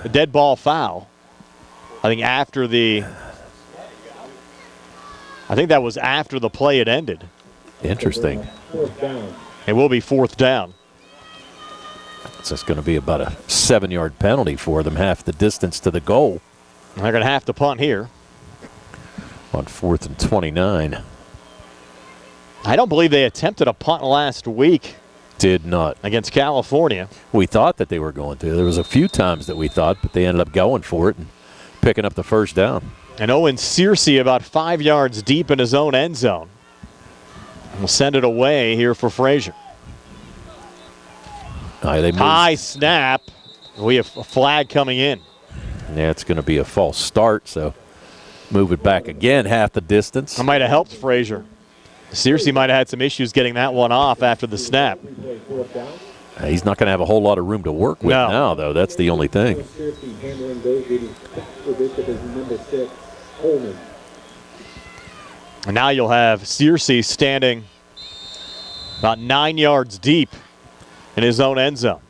dead ball foul. I think that was after the play had ended. Interesting. It will be 4th down. So it's going to be about a 7-yard penalty for them, half the distance to the goal. They're going to have to punt here. On 4th and 29. I don't believe they attempted a punt last week. Did not. Against California. We thought that they were going to. There was a few times that we thought, but they ended up going for it and picking up the first down. And Owen Searcy about 5 yards deep in his own end zone. We'll send it away here for Frazier. High snap. We have a flag coming in. Yeah, it's going to be a false start, so move it back again half the distance. That might have helped Frazier. Searcy might have had some issues getting that one off after the snap. He's not going to have a whole lot of room to work with now, though. That's the only thing. And now you'll have Searcy standing about 9 yards deep in his own end zone.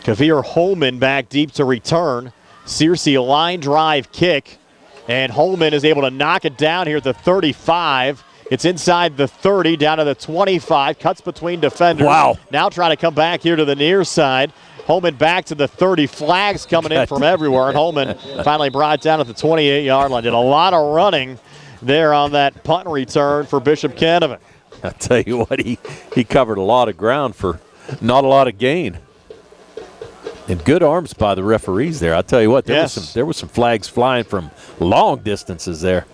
Kavir Holman back deep to return. Searcy a line drive kick, and Holman is able to knock it down here at the 35. It's inside the 30, down to the 25, cuts between defenders. Wow. Now trying to come back here to the near side. Holman back to the 30, flags coming in from everywhere, and Holman finally brought it down at the 28-yard line. Did a lot of running there on that punt return for Bishop Canevin. I'll tell you what, he covered a lot of ground for not a lot of gain. And good arms by the referees there. I'll tell you what, there was some flags flying from long distances there.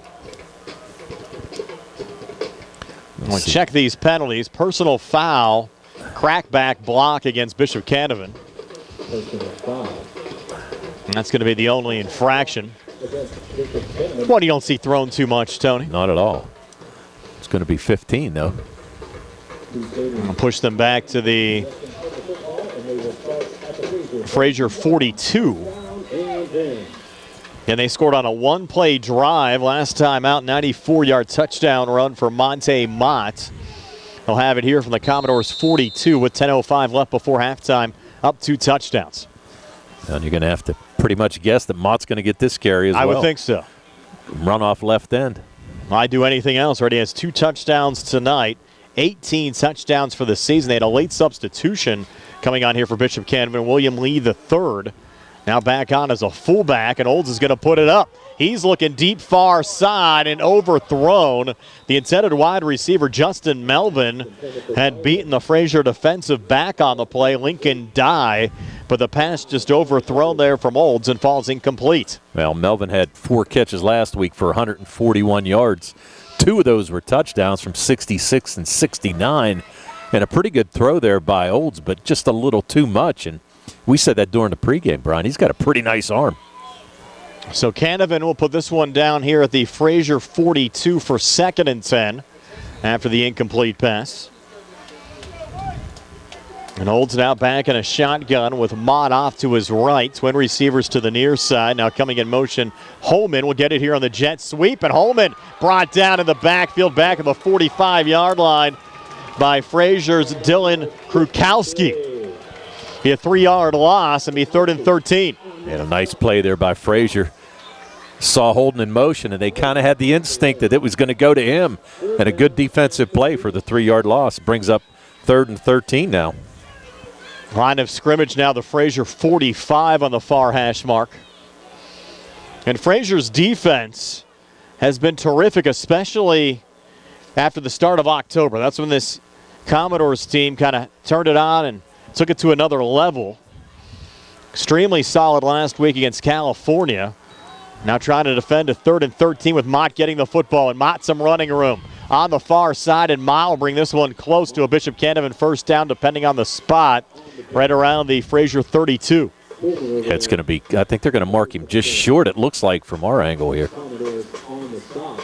We'll check these penalties. Personal foul, crackback block against Bishop Canevin. And that's going to be the only infraction. One you don't see thrown too much, Tony. Not at all. It's going to be 15, though. I'll push them back to the Frazier 42. And they scored on a one-play drive last time out, 94-yard touchdown run for Monte Mott. They'll have it here from the Commodores 42 with 10:05 left before halftime, up 2 touchdowns. And you're going to have to pretty much guess that Mott's going to get this carry as well. I would think so. Run off left end. I'd do anything else. Already has 2 touchdowns tonight, 18 touchdowns for the season. They had a late substitution coming on here for Bishop Canevin. William Lee III now back on as a fullback, and Olds is going to put it up. He's looking deep far side and overthrown. The intended wide receiver, Justin Melvin, had beaten the Frazier defensive back on the play, Lincoln Dye, but the pass just overthrown there from Olds and falls incomplete. Well, Melvin had 4 catches last week for 141 yards. 2 of those were touchdowns from 66 and 69. And a pretty good throw there by Olds, but just a little too much. And we said that during the pregame, Brian. He's got a pretty nice arm. So Canevin will put this one down here at the Frazier 42 for 2nd and 10 after the incomplete pass. And Olds now back in a shotgun with Mott off to his right. Twin receivers to the near side. Now coming in motion, Holman will get it here on the jet sweep. And Holman brought down in the backfield back at the 45-yard line by Frazier's Dylan Krukowski. Be a 3-yard loss and be 3rd and 13. And a nice play there by Frazier. Saw Holden in motion, and they kind of had the instinct that it was going to go to him. And a good defensive play for the 3-yard loss. Brings up 3rd and 13 now. Line of scrimmage now, the Frazier 45 on the far hash mark. And Frazier's defense has been terrific, especially after the start of October. That's when this Commodores team kind of turned it on and took it to another level. Extremely solid last week against California. Now trying to defend a 3rd and 13 with Mott getting the football, and Mott some running room on the far side, and Mott will bring this one close to a Bishop Canevin first down depending on the spot, right around the Frazier 32. It's going to be, I think they're going to mark him just short, it looks like, from our angle here.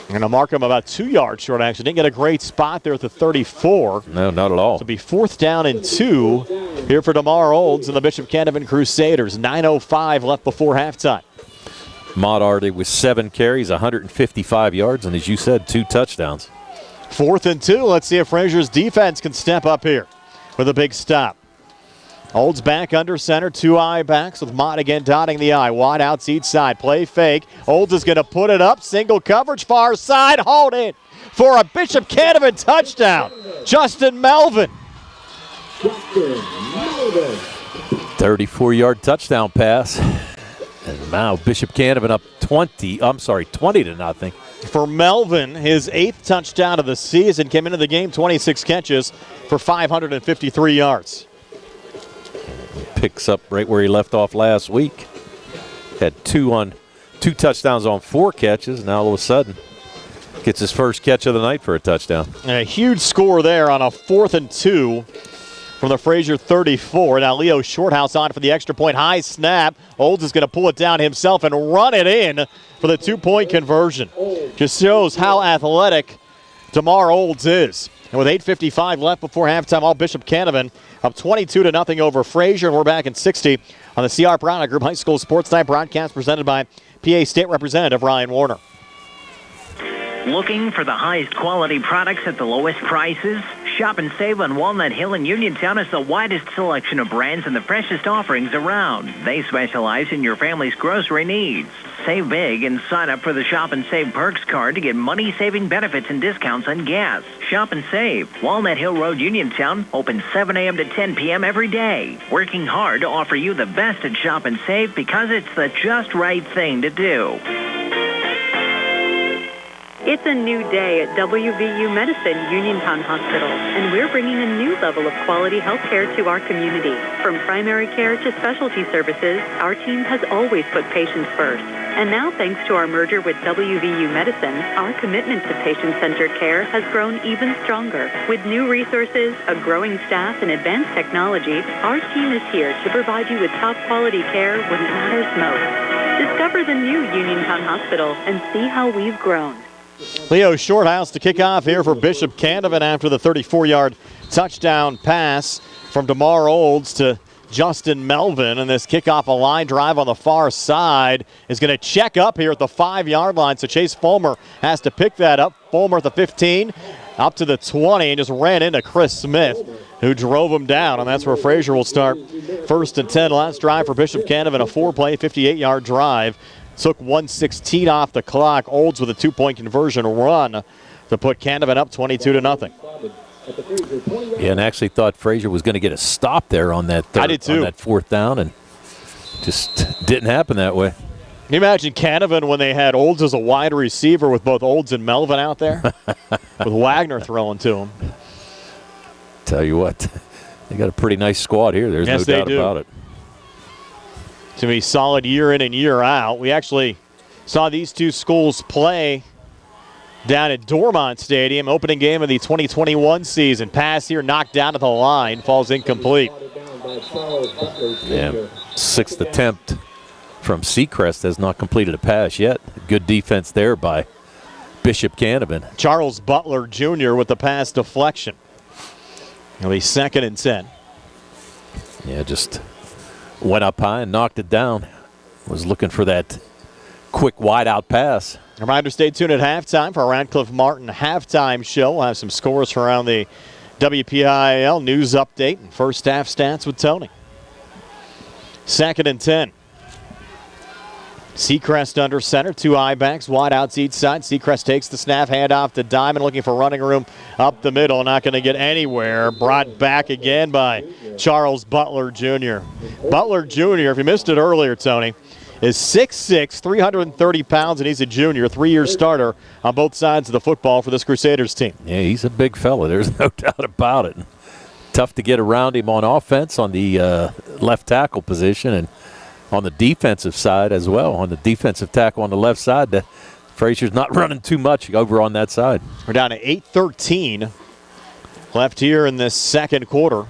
Going to mark him about 2 yards short, actually. Didn't get a great spot there at the 34. No, not at all. So it'll be 4th down and 2 here for DeMar Olds and the Bishop Canevin Crusaders. 9:05 left before halftime. Mott already with 7 carries, 155 yards, and as you said, 2 touchdowns. 4th and 2. Let's see if Frazier's defense can step up here with a big stop. Olds back under center, 2 eye backs with Mott again dotting the eye. Wide outs each side, play fake. Olds is going to put it up, single coverage, far side, hold it for a Bishop Canevin touchdown. Justin Melvin. 34-yard touchdown pass. And now Bishop Canevin up 20 to nothing. For Melvin, his 8th touchdown of the season, came into the game 26 catches for 553 yards. Picks up right where he left off last week. Had 2 touchdowns on 4 catches. Now all of a sudden gets his first catch of the night for a touchdown. And a huge score there on a 4th and 2 from the Frazier 34. Now Leo Shorthouse on for the extra point. High snap. Olds is going to pull it down himself and run it in for the 2-point conversion. Just shows how athletic DeMar Olds is. And with 8:55 left before halftime, all Bishop Canevin up 22 to nothing over Frazier. And we're back in 60 on the C.R. Brown Group High School Sports Night broadcast presented by PA State Representative Ryan Warner. Looking for the highest quality products at the lowest prices? Shop and save on Walnut Hill and Uniontown has the widest selection of brands and the freshest offerings around. They specialize in your family's grocery needs. Save big and sign up for the Shop and Save Perks card to get money-saving benefits and discounts on gas. Shop and save. Walnut Hill Road, Uniontown, open 7 a.m. to 10 p.m. every day. Working hard to offer you the best at Shop and Save because it's the just right thing to do. It's a new day at WVU Medicine Uniontown Hospital, and we're bringing a new level of quality health care to our community. From primary care to specialty services, our team has always put patients first. And now, thanks to our merger with WVU Medicine, our commitment to patient-centered care has grown even stronger. With new resources, a growing staff, and advanced technology, our team is here to provide you with top-quality care when it matters most. Discover the new Uniontown Hospital and see how we've grown. Leo Shorthouse to kick off here for Bishop Canevin after the 34-yard touchdown pass from DeMar Olds to Justin Melvin, and this kickoff a line drive on the far side is going to check up here at the 5-yard line, so Chase Fulmer has to pick that up. Fulmer at the 15, up to the 20, and just ran into Chris Smith, who drove him down, and that's where Frazier will start 1st and 10. Last drive for Bishop Canevin, a 4-play, 58-yard drive. Took 1:16 off the clock. Olds with a 2-point conversion run to put Canevin up 22-0. Yeah, and actually thought Frazier was going to get a stop there on that I did too. On that 4th down, and just didn't happen that way. Can you imagine Canevin when they had Olds as a wide receiver with both Olds and Melvin out there? With Wagner throwing to him. Tell you what, they got a pretty nice squad here. There's no doubt about it. To be solid year in and year out. We actually saw these two schools play down at Dormont Stadium, opening game of the 2021 season. Pass here knocked down at the line, falls incomplete. Yeah, 6th attempt from Seacrest, has not completed a pass yet. Good defense there by Bishop Canevin. Charles Butler Jr. with the pass deflection. It'll be 2nd and 10. Yeah, just went up high and knocked it down. Was looking for that quick wide-out pass. A reminder, stay tuned at halftime for our Radcliffe Martin halftime show. We'll have some scores around the WPIAL news update and first half stats with Tony. 2nd and 10. Seacrest under center, 2 I-backs, wide outs each side. Seacrest takes the snap, hand off to Diamond, looking for running room up the middle, not going to get anywhere. Brought back again by Charles Butler Jr. Butler Jr., if you missed it earlier, Tony, is 6'6", 330 pounds, and he's a junior, 3-year starter on both sides of the football for this Crusaders team. Yeah, he's a big fella. There's no doubt about it. Tough to get around him on offense on the left tackle position, and on the defensive side as well. On the defensive tackle on the left side, Frazier's not running too much over on that side. We're down to 8:13 left here in this second quarter.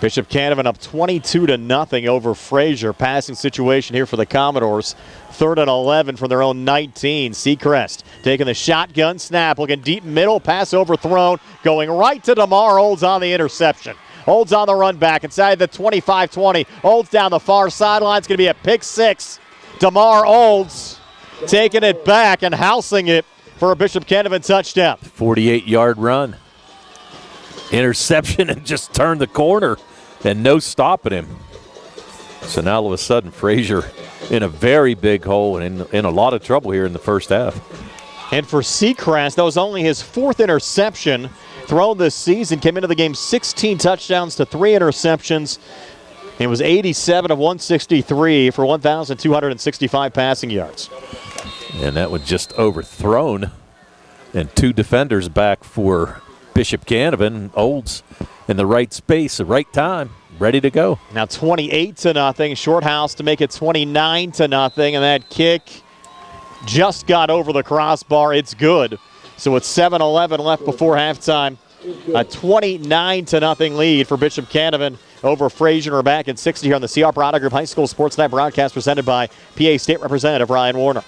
Bishop Canevin up 22-0 over Frazier. Passing situation here for the Commodores. 3rd and 11 from their own 19. Seacrest taking the shotgun snap, looking deep middle, pass overthrown, going right to DeMar Olds on the interception. Olds on the run back inside the 25-20. Olds down the far sideline. It's going to be a pick 6. DeMar Olds taking it back and housing it for a Bishop Canevin touchdown. 48-yard run. Interception and just turned the corner and no stopping him. So now all of a sudden Frazier in a very big hole and in a lot of trouble here in the first half. And for Seacrest, that was only his 4th interception thrown this season. Came into the game 16 touchdowns to 3 interceptions. It was 87 of 163 for 1,265 passing yards. And that was just overthrown. And 2 defenders back for Bishop Canevin. Olds in the right space, the right time, ready to go. Now 28-0. Shorthouse to make it 29-0. And that kick just got over the crossbar. It's good. So with 7:11 left before halftime, a 29-0 lead for Bishop Canevin over Frazier. We're back at 60 here on the CR Product Group High School Sports Night broadcast presented by PA State Representative Ryan Warner.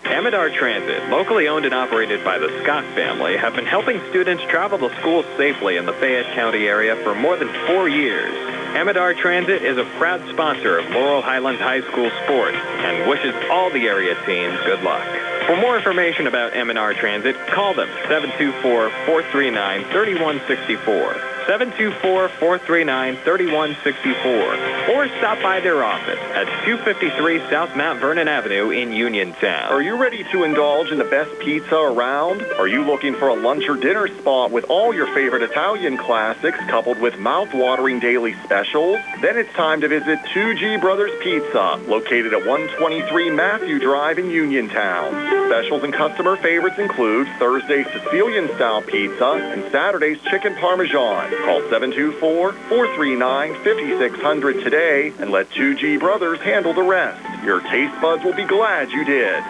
Amador Transit, locally owned and operated by the Scott family, have been helping students travel to school safely in the Fayette County area for more than 4 years. Amador Transit is a proud sponsor of Laurel Highlands High School sports and wishes all the area teams good luck. For more information about Amador Transit, call them 724-439-3164. 724-439-3164, or stop by their office at 253 South Mount Vernon Avenue in Uniontown. Are you ready to indulge in the best pizza around? Are you looking for a lunch or dinner spot with all your favorite Italian classics coupled with mouth-watering daily specials? Then it's time to visit 2G Brothers Pizza, located at 123 Matthew Drive in Uniontown. Specials and customer favorites include Thursday's Sicilian-style pizza and Saturday's chicken parmesan. Call 724-439-5600 today and let 2G Brothers handle the rest. Your taste buds will be glad you did.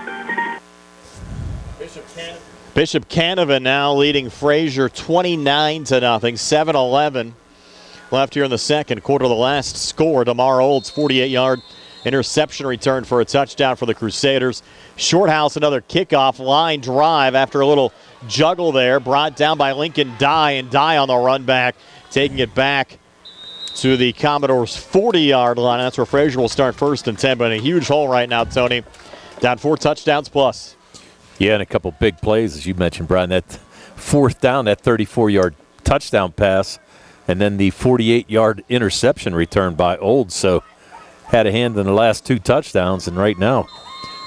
Bishop Canevin now leading Frazier 29-0. 7:11 left here in the second quarter. The last score, DeMar Olds, 48-yard interception return for a touchdown for the Crusaders. Shorthouse, another kickoff line drive after a little juggle there, brought down by Lincoln Dye, and Dye on the run back, taking it back to the Commodores' 40-yard line. That's where Frazier will start 1st and 10, but in a huge hole right now, Tony. Down 4 touchdowns plus. Yeah, and a couple big plays, as you mentioned, Brian. That 4th down, that 34-yard touchdown pass, and then the 48-yard interception return by Olds. So had a hand in the last 2 touchdowns, and right now,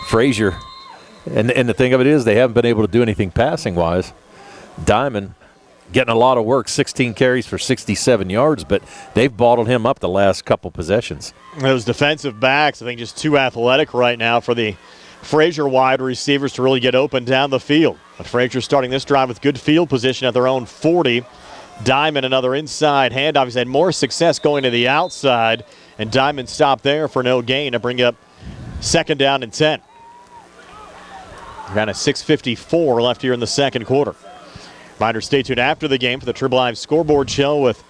Frazier, and the thing of it is they haven't been able to do anything passing-wise. Diamond getting a lot of work, 16 carries for 67 yards, but they've bottled him up the last couple possessions. Those defensive backs, I think, just too athletic right now for the Frazier wide receivers to really get open down the field. But Frazier starting this drive with good field position at their own 40. Diamond, another inside handoff. He's had more success going to the outside, and Diamond stopped there for no gain to bring up 2nd down and 10. Got a 6:54 left here in the second quarter. Reminder, stay tuned after the game for the Trib Live scoreboard show with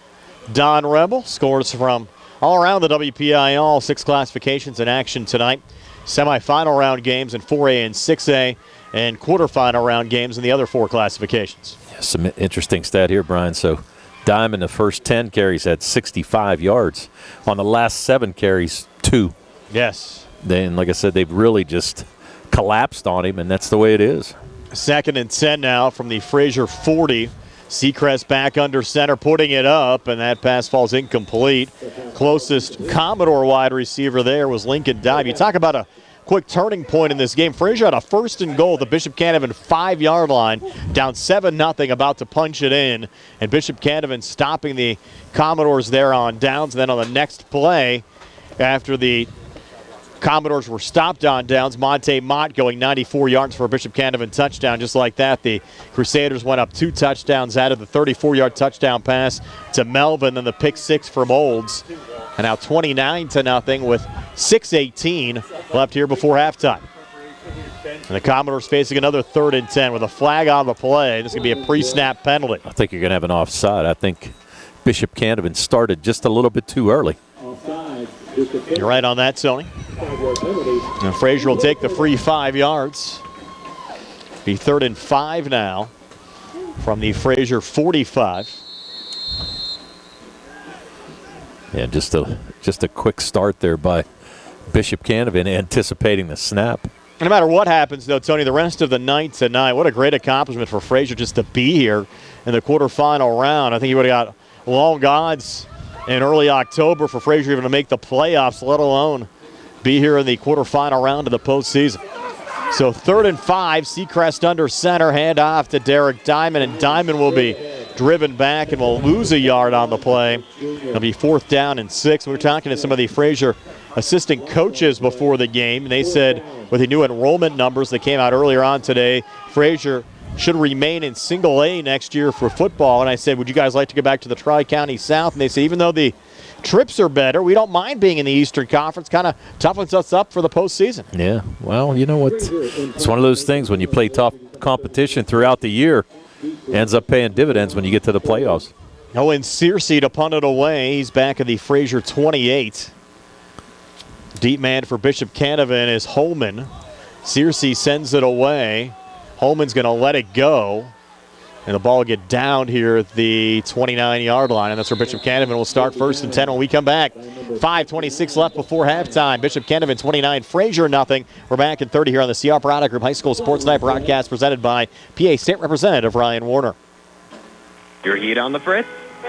Don Rebel. Scores from all around the WPIAL, 6 classifications in action tonight. Semifinal round games in 4A and 6A, and quarterfinal round games in the other 4 classifications. Yeah, some interesting stat here, Brian. So Diamond, the first 10 carries, had 65 yards. On the last 7 carries, 2. Yes. Then, like I said, they've really just collapsed on him, and that's the way it is. 2nd and 10 now from the Frazier 40. Seacrest back under center, putting it up, and that pass falls incomplete. Closest Commodore wide receiver there was Lincoln Dye. You talk about a quick turning point in this game. Frazier had a 1st and goal, the Bishop Canevin 5-yard line, down 7-0, about to punch it in, and Bishop Canevin stopping the Commodores there on downs. And then on the next play, after the Commodores were stopped on downs, Monte Mott going 94 yards for a Bishop Canevin touchdown. Just like that, the Crusaders went up 2 touchdowns, added the 34-yard touchdown pass to Melvin, and the pick 6 from Olds. And now 29-0 with 6:18 left here before halftime. And the Commodores facing another 3rd and 10 with a flag on the play. This is going to be a pre-snap penalty. I think you're going to have an offside. I think Bishop Canevin started just a little bit too early. You're right on that, Tony. And Frazier will take the free 5 yards. Be 3rd and 5 now from the Frazier 45. Yeah, just a quick start there by Bishop Canevin, anticipating the snap. No matter what happens, though, Tony, the rest of the night tonight, what a great accomplishment for Frazier just to be here in the quarterfinal round. I think he would have got long odds in early October for Frazier even to make the playoffs, let alone be here in the quarterfinal round of the postseason. So 3rd and 5, Seacrest under center, hand off to Derek Diamond, and Diamond will be driven back and will lose a yard on the play. It'll be 4th down and 6. We were talking to some of the Frazier assistant coaches before the game, and they said with the new enrollment numbers that came out earlier on today, Frazier should remain in single A next year for football. And I said, would you guys like to go back to the Tri-County South? And they said, even though the trips are better, we don't mind being in the Eastern Conference. Kind of toughens us up for the postseason. Yeah, well, you know what? It's one of those things when you play tough competition throughout the year, ends up paying dividends when you get to the playoffs. Owen Searcy to punt it away. He's back at the Frazier 28. Deep man for Bishop Canevin is Holman. Searcy sends it away. Holman's going to let it go. And the ball will get down here at the 29-yard line. And that's where Bishop Canevin will start 1st and 10 when we come back. 5:26 left before halftime. Bishop Canevin 29, Frazier nothing. We're back in 30 here on the CR Product Group High School Sports Night broadcast presented by PA State Representative Ryan Warner. Your heat on the fritz?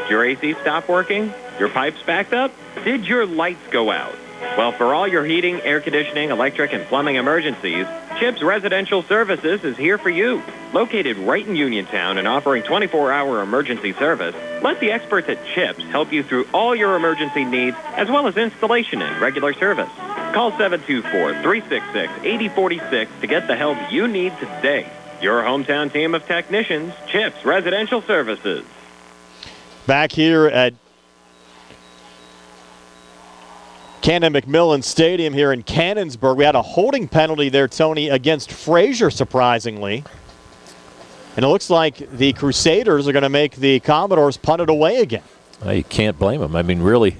Your AC stop working? Your pipes backed up? Did your lights go out? Well, for all your heating, air conditioning, electric, and plumbing emergencies, CHIPS Residential Services is here for you. Located right in Uniontown and offering 24-hour emergency service, let the experts at CHIPS help you through all your emergency needs, as well as installation and regular service. Call 724-366-8046 to get the help you need today. Your hometown team of technicians, CHIPS Residential Services. Back here at Canon McMillan Stadium here in Cannonsburg. We had a holding penalty there, Tony, against Frazier, surprisingly. And it looks like the Crusaders are going to make the Commodores punt it away again. Well, you can't blame them. I mean, really,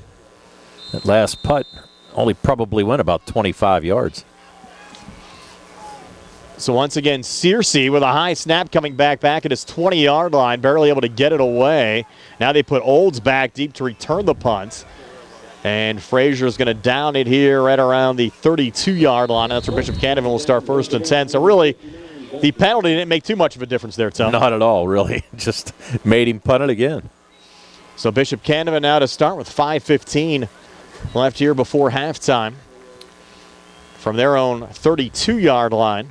that last putt only probably went about 25 yards. So once again, Searcy with a high snap coming back at his 20-yard line, barely able to get it away. Now they put Olds back deep to return the punt. And Frazier's going to down it here right around the 32-yard line. That's where Bishop Canevin will start 1st and 10. So really, the penalty didn't make too much of a difference there, Tom. Not at all, really. Just made him punt it again. So Bishop Canevin now to start with 5:15 left here before halftime from their own 32-yard line.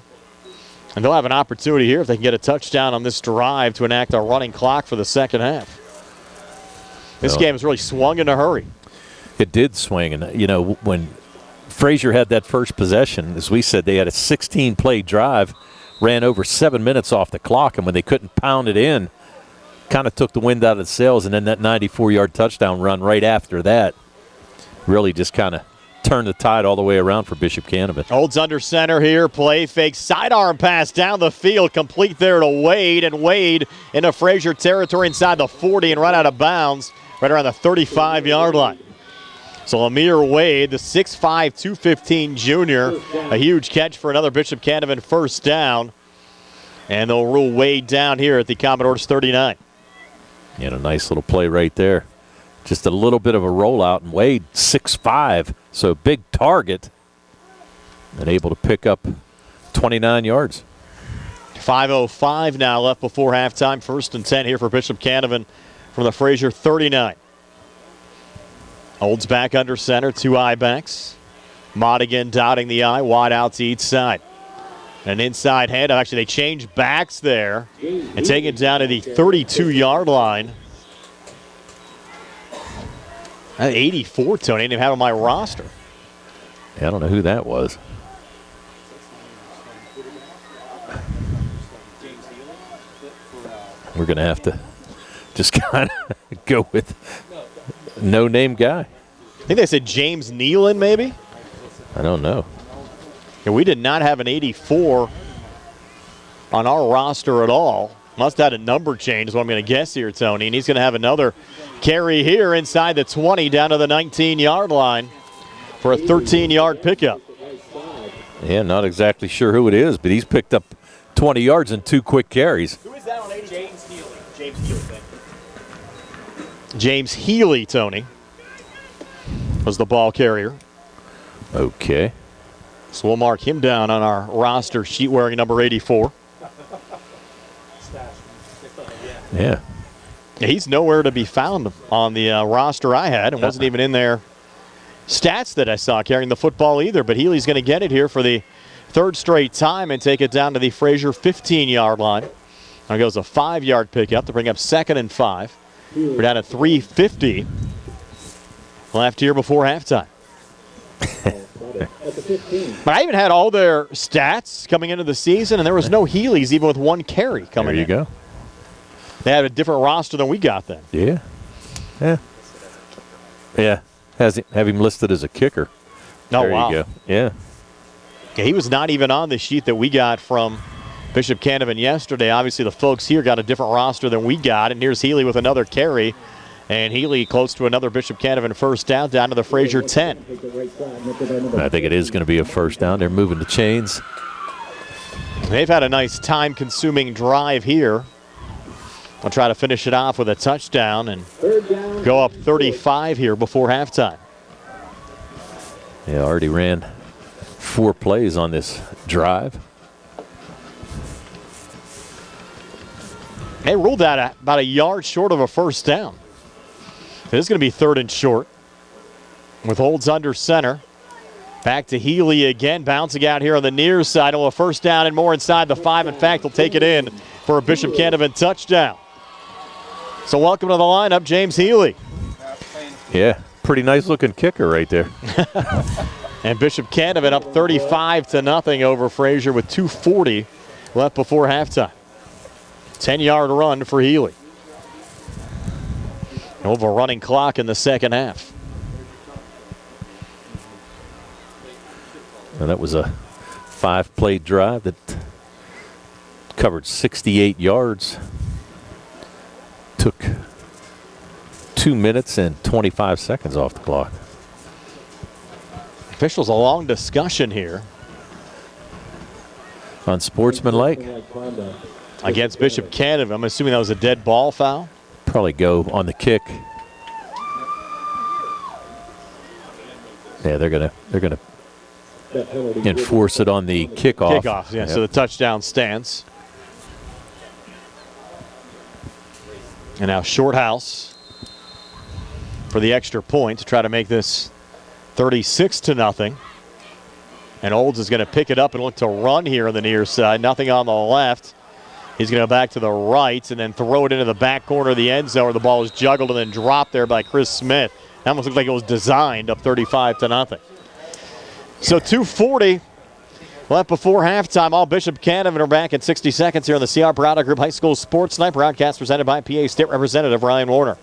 And they'll have an opportunity here if they can get a touchdown on this drive to enact a running clock for the second half. This game has really swung in a hurry. It did swing. And, you know, when Frazier had that first possession, as we said, they had a 16-play drive, ran over 7 minutes off the clock, and when they couldn't pound it in, kind of took the wind out of the sails, and then that 94-yard touchdown run right after that really just kind of turned the tide all the way around for Bishop Canevin. Olds under center here, play fake, sidearm pass down the field, complete there to Wade, and Wade into Frazier territory inside the 40 and run out of bounds right around the 35-yard line. So Amir Wade, the 6'5", 215 junior, a huge catch for another Bishop Canevin first down. And they'll rule Wade down here at the Commodores 39. And a nice little play right there. Just a little bit of a rollout, and Wade 6'5", so big target, and able to pick up 29 yards. 5:05 now left before halftime. 1st and 10 here for Bishop Canevin from the Frazier 39. Olds back under center, 2 eye backs. Modigan dotting the eye, wide out to each side. An inside hand. Actually, they change backs there and take it down to the 32-yard line. 84, Tony. I didn't even have on my roster. Yeah, I don't know who that was. We're going to have to just kind of go with no-name guy. I think they said James Nealon, maybe? I don't know. Yeah, we did not have an 84 on our roster at all. Must have had a number change is what I'm going to guess here, Tony. And he's going to have another carry here inside the 20 down to the 19-yard line for a 13-yard pickup. Yeah, not exactly sure who it is, but he's picked up 20 yards in 2 quick carries. Who is that on 80? James Healy. James Healy. James Healy, Tony, was the ball carrier. Okay. So we'll mark him down on our roster sheet wearing number 84. Yeah. He's nowhere to be found on the roster I had, and wasn't even in their stats that I saw carrying the football either. But Healy's going to get it here for the 3rd straight time and take it down to the Frazier 15-yard line. Now goes a 5-yard pickup to bring up 2nd and 5. We're down at 3:50 left here before halftime. But I even had all their stats coming into the season, and there was no Healy's even with 1 carry coming in. There you go. They had a different roster than we got then. Yeah. Yeah. Yeah. Have him listed as a kicker. Oh, there wow. you go. Yeah. Yeah. He was not even on the sheet that we got from Bishop Canevin yesterday. Obviously, the folks here got a different roster than we got, and here's Healy with another carry. And Healy close to another Bishop Canevin first down to the Frazier 10. I think it is going to be a first down. They're moving the chains. They've had a nice time-consuming drive here. I'll try to finish it off with a touchdown and go up 35 here before halftime. Yeah, already ran 4 plays on this drive. They ruled that about a yard short of a first down. This is going to be 3rd and short with Olds under center. Back to Healy again, bouncing out here on the near side. A first down and more inside the 5. In fact, they'll take it in for a Bishop Canevin touchdown. So welcome to the lineup, James Healy. Yeah, pretty nice looking kicker right there. And Bishop Canevin up 35-0 over Frazier with 2:40 left before halftime. 10-yard run for Healy. We'll have a running clock in the second half. And that was a 5-play drive that covered 68 yards. Took 2 minutes and 25 seconds off the clock. Officials, a long discussion here. Unsportsmanlike. Against Bishop Canevin. I'm assuming that was a dead ball foul. Probably go on the kick. Yeah, they're gonna enforce it on the kickoff. Kickoff, yeah. Yep. So the touchdown stands. And now Shorthouse for the extra point to try to make this 36-0. And Olds is going to pick it up and look to run here on the near side. Nothing on the left. He's going to go back to the right and then throw it into the back corner of the end zone where the ball is juggled and then dropped there by Chris Smith. That almost looked like it was designed, up 35-0. So 2:40 left before halftime. All Bishop Canevin are back in 60 seconds here on the CR Parada Group High School Sports Night. Broadcast presented by PA State Representative Ryan Warner.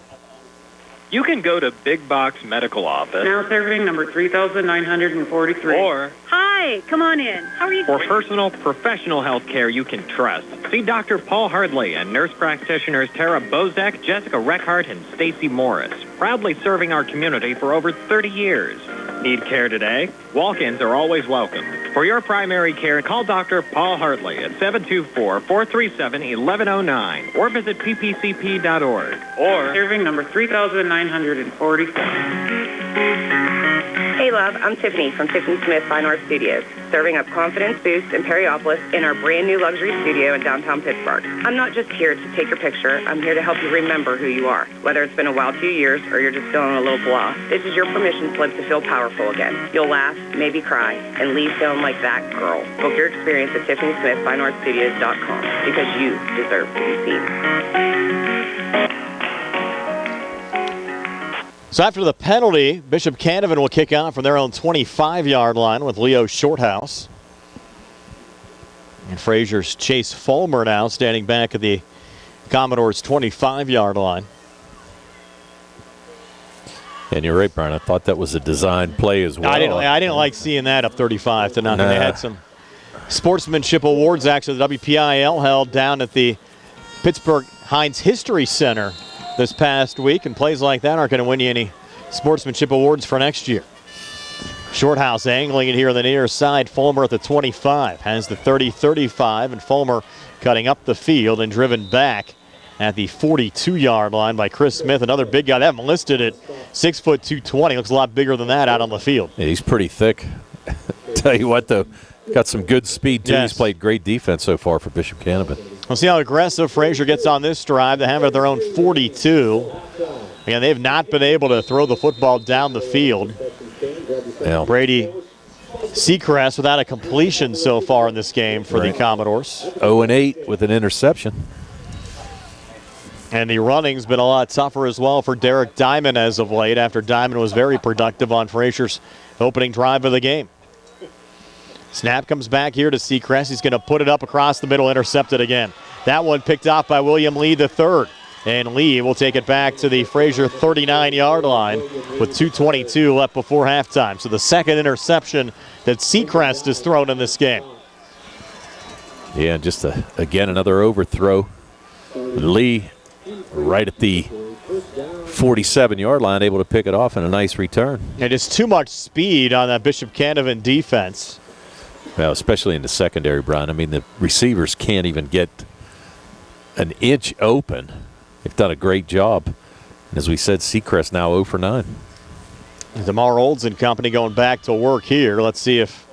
You can go to Big Box Medical Office. Now serving number 3,943. Or Hi, come on in. How are you? For personal, professional health care you can trust. See Dr. Paul Hardley and nurse practitioners Tara Bozak, Jessica Reckhart, and Stacy Morris. Proudly serving our community for over 30 years. Need care today? Walk-ins are always welcome. For your primary care, call Dr. Paul Hartley at 724-437-1109 or visit ppcp.org. Or serving number 3,947. Hey, love, I'm Tiffany from Tiffany Smith Fine Art Studios, serving up confidence boost in Perryopolis in our brand new luxury studio in downtown Pittsburgh. I'm not just here to take your picture. I'm here to help you remember who you are. Whether it's been a wild 2 years or you're just feeling a little blah, this is your permission slip to feel powerful again. You'll laugh, maybe cry, and leave feeling like that girl. Book your experience at TiffanySmithFineArtStudios.com because you deserve to be seen. So after the penalty, Bishop Canevin will kick out from their own 25-yard line with Leo Shorthouse. And Frazier's Chase Fulmer now standing back at the Commodores' 25-yard line. And you're right, Brian. I thought that was a designed play as well. I didn't like seeing that up 35-0. Nah. They had some sportsmanship awards, actually, the WPIAL held down at the Pittsburgh Heinz History Center this past week, and plays like that aren't going to win you any sportsmanship awards for next year. Shorthouse angling it here on the near side. Fulmer at the 25 has the 30-35, and Fulmer cutting up the field and driven back at the 42-yard line by Chris Smith, another big guy. They haven't listed it. 6 foot 220, looks a lot bigger than that out on the field. Yeah, he's pretty thick. Tell you what, though, got some good speed too. Yes. He's played great defense so far for Bishop Canevin. We'll see how aggressive Frazier gets on this drive. They have it at their own 42. Again, they've not been able to throw the football down the field. Yeah. Brady Seacrest without a completion so far in this game for the Commodores. 0-8 with an interception. And the running's been a lot tougher as well for Derek Diamond as of late, after Diamond was very productive on Frazier's opening drive of the game. Snap comes back here to Seacrest. He's going to put it up across the middle, intercepted again. That one picked off by William Lee III. And Lee will take it back to the Frazier 39-yard line with 2:22 left before halftime. So the second interception that Seacrest has thrown in this game. Yeah, just again another overthrow. Lee right at the 47-yard line, able to pick it off and a nice return. And just too much speed on that Bishop Canevin defense. Well, especially in the secondary, Brian. I mean, the receivers can't even get an inch open. They've done a great job. And as we said, Seacrest now 0 for 9. DeMar Olds and company going back to work here. Let's see if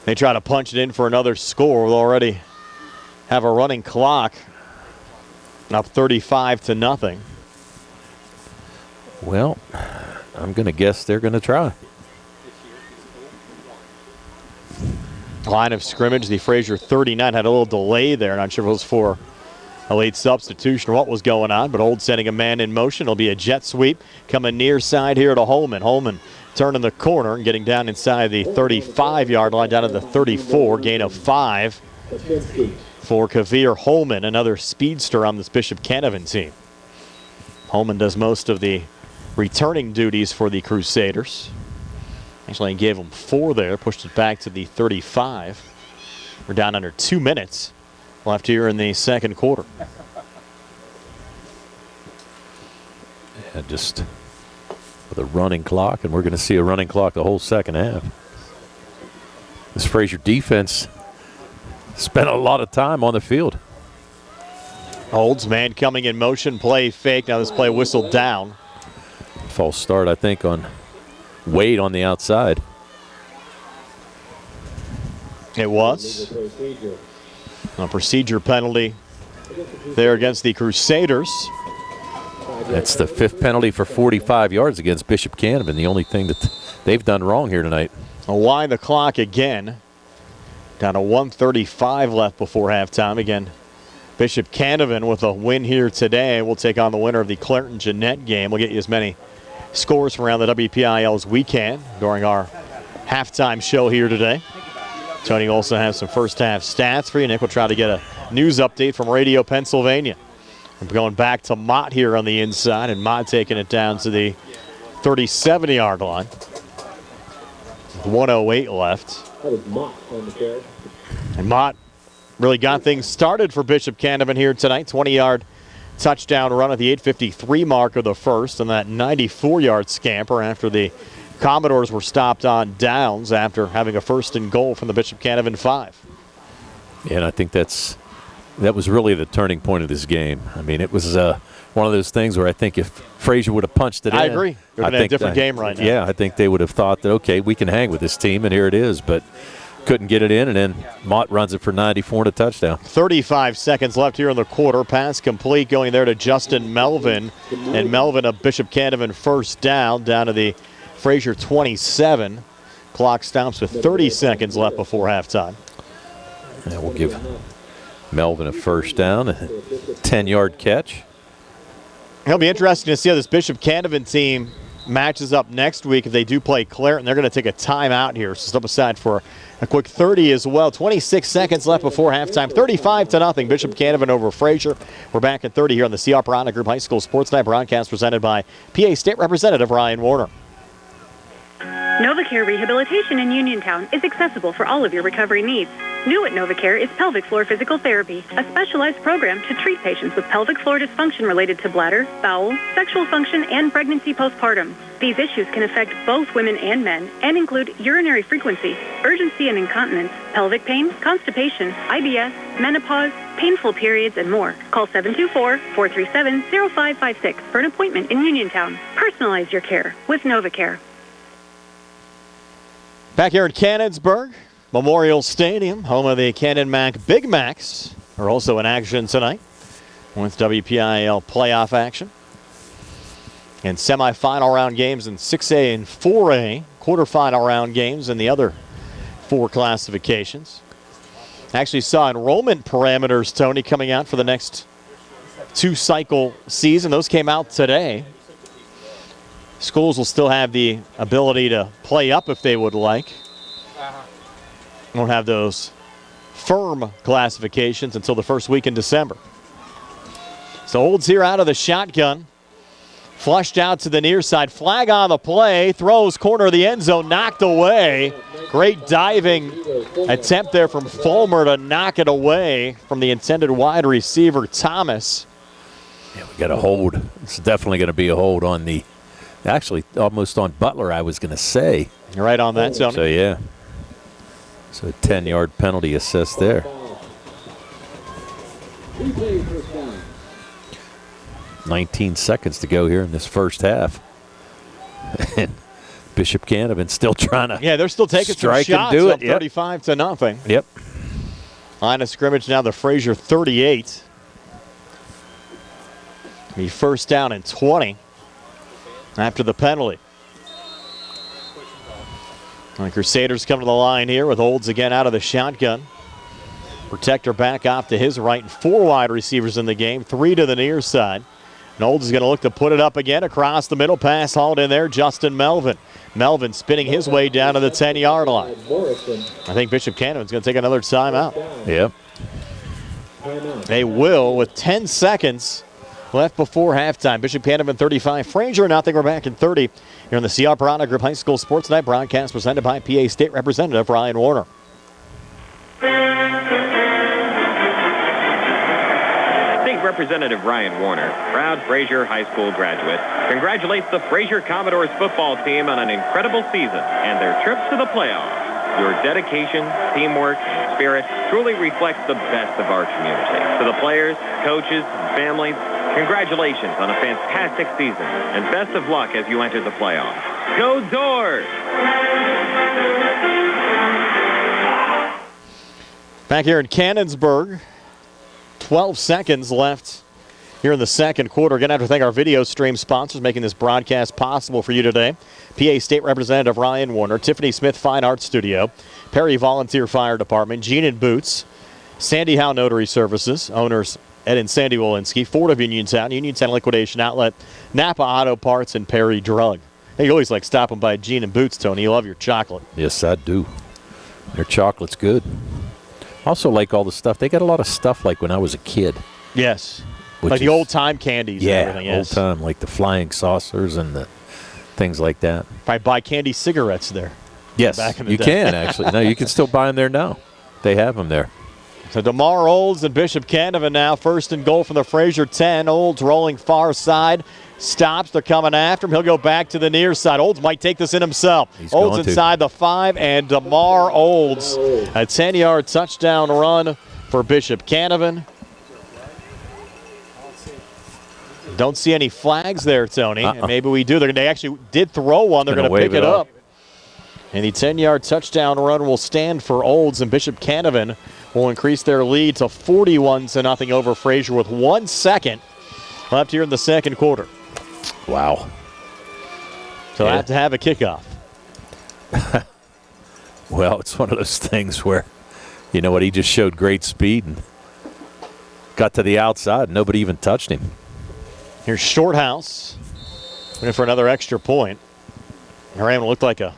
they try to punch it in for another score. We'll already have a running clock. Up 35-0. Well, I'm going to guess they're going to try. Line of scrimmage, the Frazier 39 had a little delay there. Not sure if it was for a late substitution or what was going on, but Old sending a man in motion. It'll be a jet sweep coming near side here to Holman. Holman turning the corner and getting down inside the 35-yard line, down to the 34, gain of 5 for Kavir Holman, another speedster on this Bishop Canevin team. Holman does most of the returning duties for the Crusaders. Actually, gave him 4 there, pushed it back to the 35. We're down under 2 minutes left here in the second quarter. Yeah, just with a running clock, and we're going to see a running clock the whole second half. This Frazier defense spent a lot of time on the field. Olds man coming in motion, play fake. Now this play whistled down. False start, I think, on Wade on the outside. It was. A procedure penalty there against the Crusaders. That's the 5th penalty for 45 yards against Bishop Canevin, the only thing that they've done wrong here tonight. I'll wind the clock again. Down to 1:35 left before halftime. Again, Bishop Canevin with a win here today will take on the winner of the Clairton-Jeanette game. We'll get you as many scores from around the WPIAL as we can during our halftime show here today. Tony also has some first half stats for you. Nick will try to get a news update from Radio Pennsylvania. We're going back to Mott here on the inside, and Mott taking it down to the 37-yard line. 1:08 left. That was Mott on the carry. And Mott really got things started for Bishop Canevin here tonight. 20-yard touchdown run at the 8:53 mark of the first, and that 94-yard scamper after the Commodores were stopped on downs after having a 1st and goal from the Bishop Canevin 5. Yeah, and I think that was really the turning point of this game. I mean, it was one of those things where I think if Frazier would have punched it in. I agree. It would have been a different game right now. Yeah, I think they would have thought that, okay, we can hang with this team, and here it is. But couldn't get it in, and then Mott runs it for 94 and a touchdown. 35 seconds left here in the quarter. Pass complete going there to Justin Melvin. And Melvin, a Bishop Canevin 1st down to the Frazier 27. Clock stops with 30 seconds left before halftime. And we'll give Melvin a 1st down, a 10-yard catch. It'll be interesting to see how this Bishop Canevin team matches up next week if they do play Clairton. They're going to take a timeout here, so step aside for a quick 30 as well. 26 seconds left before halftime. 35-0. Bishop Canevin over Frazier. We're back at 30 here on the C.R. Piranha Group High School Sports Night broadcast presented by PA State Representative Ryan Warner. NovaCare Rehabilitation in Uniontown is accessible for all of your recovery needs. New at NovaCare is pelvic floor physical therapy, a specialized program to treat patients with pelvic floor dysfunction related to bladder, bowel, sexual function, and pregnancy postpartum. These issues can affect both women and men and include urinary frequency, urgency and incontinence, pelvic pain, constipation, IBS, menopause, painful periods, and more. Call 724-437-0556 for an appointment in Uniontown. Personalize your care with NovaCare. Back here at Canonsburg, Memorial Stadium, home of the Cannon Mac Big Macs, are also in action tonight with WPIAL playoff action. And semifinal round games in 6A and 4A, quarterfinal round games in the other 4 classifications. Actually saw enrollment parameters, Tony, coming out for the next 2-cycle season. Those came out today. Schools will still have the ability to play up if they would like. Won't have those firm classifications until the first week in December. So Olds here out of the shotgun. Flushed out to the near side. Flag on the play. Throws corner of the end zone. Knocked away. Great diving attempt there from Fulmer to knock it away from the intended wide receiver, Thomas. Yeah, we got a hold. It's definitely going to be a hold on the, actually almost on Butler, I was going to say. You're right on that, Tony. So, yeah. So a 10-yard penalty assessed there. 19 seconds to go here in this first half. And Bishop Canevin still trying to they're still taking some shots up 35-0. Yep. Line of scrimmage now the Frazier 38. Be 1st down and 20 after the penalty. The Crusaders come to the line here with Olds again out of the shotgun. Protector back off to his right, and 4 wide receivers in the game, 3 to the near side. And Olds is going to look to put it up again across the middle. Pass hauled in there, Justin Melvin. Melvin spinning his way down to the 10-yard line. I think Bishop Canovin's going to take another timeout. Yep. They will with 10 seconds left before halftime. Bishop Canevin 35, Frazier nothing. We're back in 30 here on the C.R. Piranha Group High School Sports Night broadcast presented by PA State Representative Ryan Warner. State Representative Ryan Warner, proud Frazier High School graduate, congratulates the Frazier Commodores football team on an incredible season and their trip to the playoffs. Your dedication, teamwork, and spirit truly reflects the best of our community. To the players, coaches, and families, congratulations on a fantastic season, and best of luck as you enter the playoffs. Go Doors! Back here in Cannonsburg, 12 seconds left here in the second quarter. Again, I have to thank our video stream sponsors making this broadcast possible for you today. PA State Representative Ryan Warner, Tiffany Smith Fine Arts Studio, Perry Volunteer Fire Department, Gene and Boots, Sandy Howell Notary Services, owners Ed and Sandy Wolinski, Ford of Uniontown, Uniontown Liquidation Outlet, Napa Auto Parts, and Perry Drug. Hey, you always like stopping by Gene and Boots, Tony. You love your chocolate. Yes, I do. Their chocolate's good. Also like all the stuff. They got a lot of stuff like when I was a kid. Yes. Like the old-time candies and everything. Yes. Old-time, like the flying saucers and the things like that. Probably buy candy cigarettes there. Yes, back in the you day. can, actually. No, you can still buy them there now. They have them there. So DeMar Olds and Bishop Canevin now first and goal from the Frazier 10. Olds rolling far side. Stops. They're coming after him. He'll go back to the near side. Olds might take this in himself. Olds inside the 5, and DeMar Olds, a 10-yard touchdown run for Bishop Canevin. Don't see any flags there, Tony. And maybe we do. They actually did throw one. They're going to pick it up. And the 10-yard touchdown run will stand for Olds, and Bishop Canevin will increase their lead to 41-0 over Frazier with 1 second left here in the second quarter. Wow. So I have to have a kickoff. Well, it's one of those things where, you know what, he just showed great speed and got to the outside. Nobody even touched him. Here's Shorthouse looking for another extra point. Ram looked like a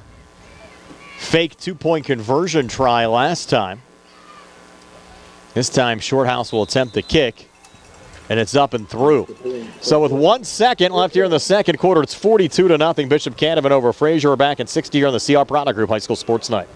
fake 2-point conversion try last time. This time Shorthouse will attempt the kick, and it's up and through. So with 1 second left here in the second quarter, it's 42-0. Bishop Canevin over Frazier. We're back in 60 here on the CR Product Group High School Sports Night.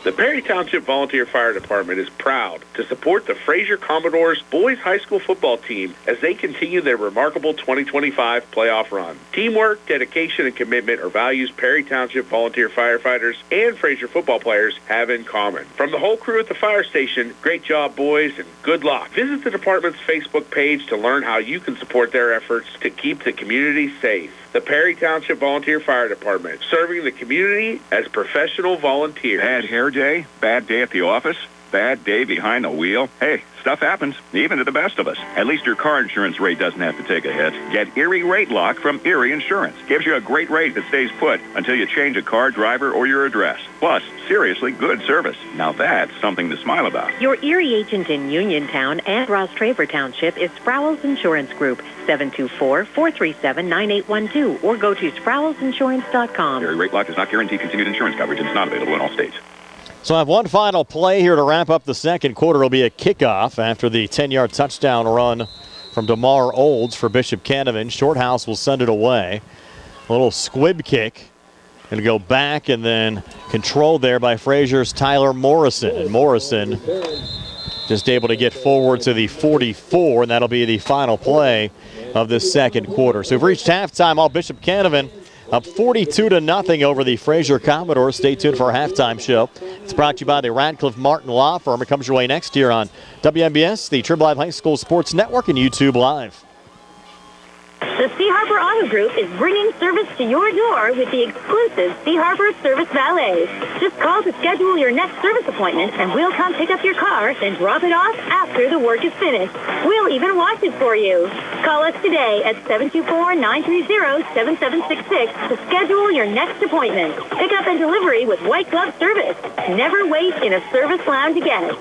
The Perry Township Volunteer Fire Department is proud to support the Frazier Commodores boys high school football team as they continue their remarkable 2025 playoff run. Teamwork, dedication, and commitment are values Perry Township volunteer firefighters and Frazier football players have in common. From the whole crew at the fire station, great job, boys, and good luck. Visit the department's Facebook page to learn how you can support their efforts to keep the community safe. The Perry Township Volunteer Fire Department, serving the community as professional volunteers. Bad hair day, bad day at the office, bad day behind the wheel. Hey, stuff happens, even to the best of us. At least your car insurance rate doesn't have to take a hit. Get Erie Rate Lock from Erie Insurance. Gives you a great rate that stays put until you change a car, driver, or your address. Plus, seriously good service. Now that's something to smile about. Your Erie agent in Uniontown and Ross Traver Township is Sproul's Insurance Group, 724-437-9812, or go to SproulsInsurance.com. Erie Rate Lock does not guarantee continued insurance coverage and is not available in all states. So I have one final play here to wrap up the second quarter. It'll be a kickoff after the 10-yard touchdown run from DeMar Olds for Bishop Canevin. Shorthouse will send it away. A little squib kick. Going to go back and then controlled there by Frazier's Tyler Morrison. And Morrison just able to get forward to the 44, and that'll be the final play of this second quarter. So we've reached halftime. All Bishop Canevin up 42-0 over the Frazier Commodores. Stay tuned for our halftime show. It's brought to you by the Radcliffe Martin Law Firm. It comes your way next year on WMBS, the Trib Live High School Sports Network, and YouTube Live. The Sea Harbor Auto Group is bringing service to your door with the exclusive Sea Harbor Service Valet. Just call to schedule your next service appointment, and we'll come pick up your car, then drop it off after the work is finished. We'll even wash it for you. Call us today at 724-930-7766 to schedule your next appointment. Pickup and delivery with white glove service. Never wait in a service lounge again.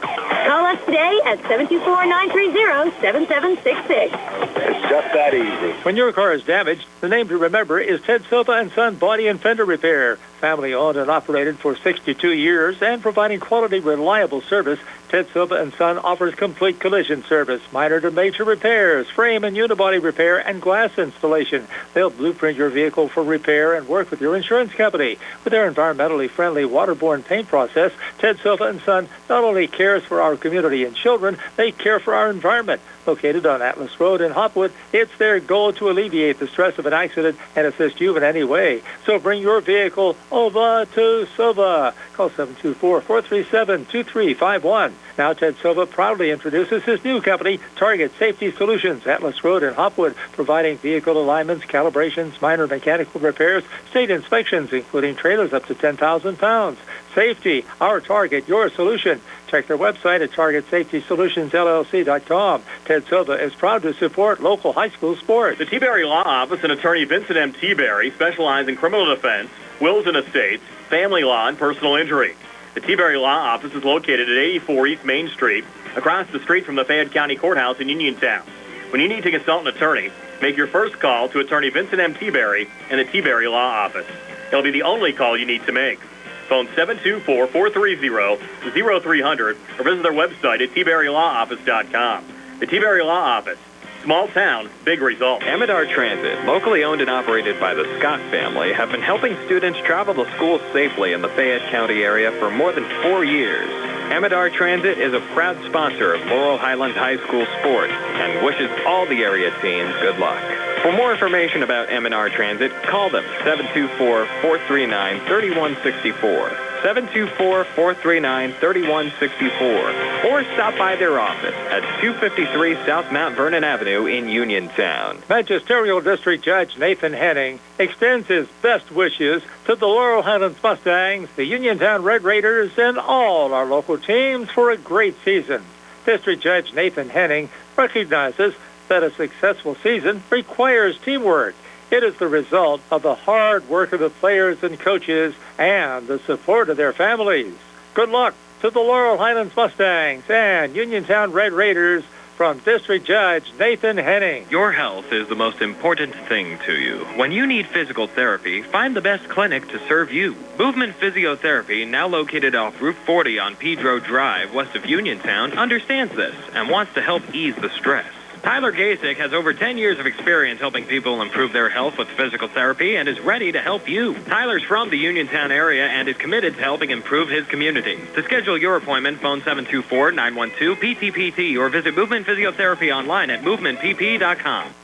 Call us today at 724-930-7766. It's just that easy. When your car is damaged, the name to remember is Ted Silva & Son Body and Fender Repair. Family owned and operated for 62 years and providing quality, reliable service, Ted Silva & Son offers complete collision service, minor to major repairs, frame and unibody repair, and glass installation. They'll blueprint your vehicle for repair and work with your insurance company. With their environmentally friendly waterborne paint process, Ted Silva & Son not only cares for our community and children, they care for our environment. located on Atlas Road in Hopwood. It's their goal to alleviate the stress of an accident and assist you in any way. So bring your vehicle over to Silva. Call 724-437-2351. Now Ted Silva proudly introduces his new company, Target Safety Solutions, Atlas Road in Hopwood, providing vehicle alignments, calibrations, minor mechanical repairs, state inspections, including trailers up to 10,000 pounds. Safety, our target, your solution. Check their website at targetsafetysolutionsllc.com. Ted Silva is proud to support local high school sports. The T-Berry Law Office and attorney Vincent M. T-Berry specialize in criminal defense, wills and estates, family law, and personal injury. The T-Berry Law Office is located at 84 East Main Street, across the street from the Fayette County Courthouse in Uniontown. When you need to consult an attorney, make your first call to attorney Vincent M. T-Berry and the T-Berry Law Office. It'll be the only call you need to make. Phone 724-430-0300 or visit their website at tberrylawoffice.com. The T-Berry Law Office. Small town, big result. Amador Transit, locally owned and operated by the Scott family, have been helping students travel to school safely in the Fayette County area for more than 4 years. Amador Transit is a proud sponsor of Laurel Highlands High School sports and wishes all the area teams good luck. For more information about Amador Transit, call them 724-439-3164. 724-439-3164, or stop by their office at 253 South Mount Vernon Avenue in Uniontown. Magisterial District Judge Nathan Henning extends his best wishes to the Laurel Highlands Mustangs, the Uniontown Red Raiders, and all our local teams for a great season. District Judge Nathan Henning recognizes that a successful season requires teamwork. It is the result of the hard work of the players and coaches and the support of their families. Good luck to the Laurel Highlands Mustangs and Uniontown Red Raiders from District Judge Nathan Henning. Your health is the most important thing to you. When you need physical therapy, find the best clinic to serve you. Movement Physiotherapy, now located off Route 40 on Pedro Drive, west of Uniontown, understands this and wants to help ease the stress. Tyler Gasek has over 10 years of experience helping people improve their health with physical therapy and is ready to help you. Tyler's from the Uniontown area and is committed to helping improve his community. To schedule your appointment, phone 724-912-PTPT or visit Movement Physiotherapy online at movementpp.com.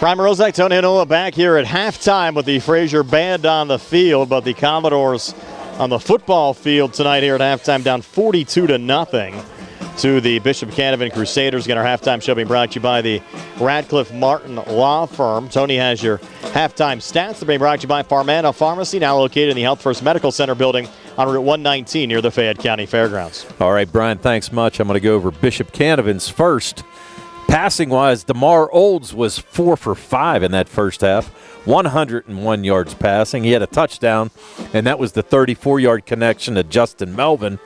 Brian Mrozek, Tony Hanola back here at halftime with the Frazier Band on the field, but the Commodores on the football field tonight here at halftime down 42-0. To the Bishop Canevin Crusaders. Again, our halftime show being brought to you by the Radcliffe Martin Law Firm. Tony has your halftime stats. They're being brought to you by Farmana Pharmacy, now located in the Health First Medical Center building on Route 119 near the Fayette County Fairgrounds. All right, Brian, thanks much. I'm going to go over Bishop Canevin's first. Passing-wise, DeMar Olds was 4 for 5 in that first half, 101 yards passing. He had a touchdown, and that was the 34-yard connection to Justin Melvin.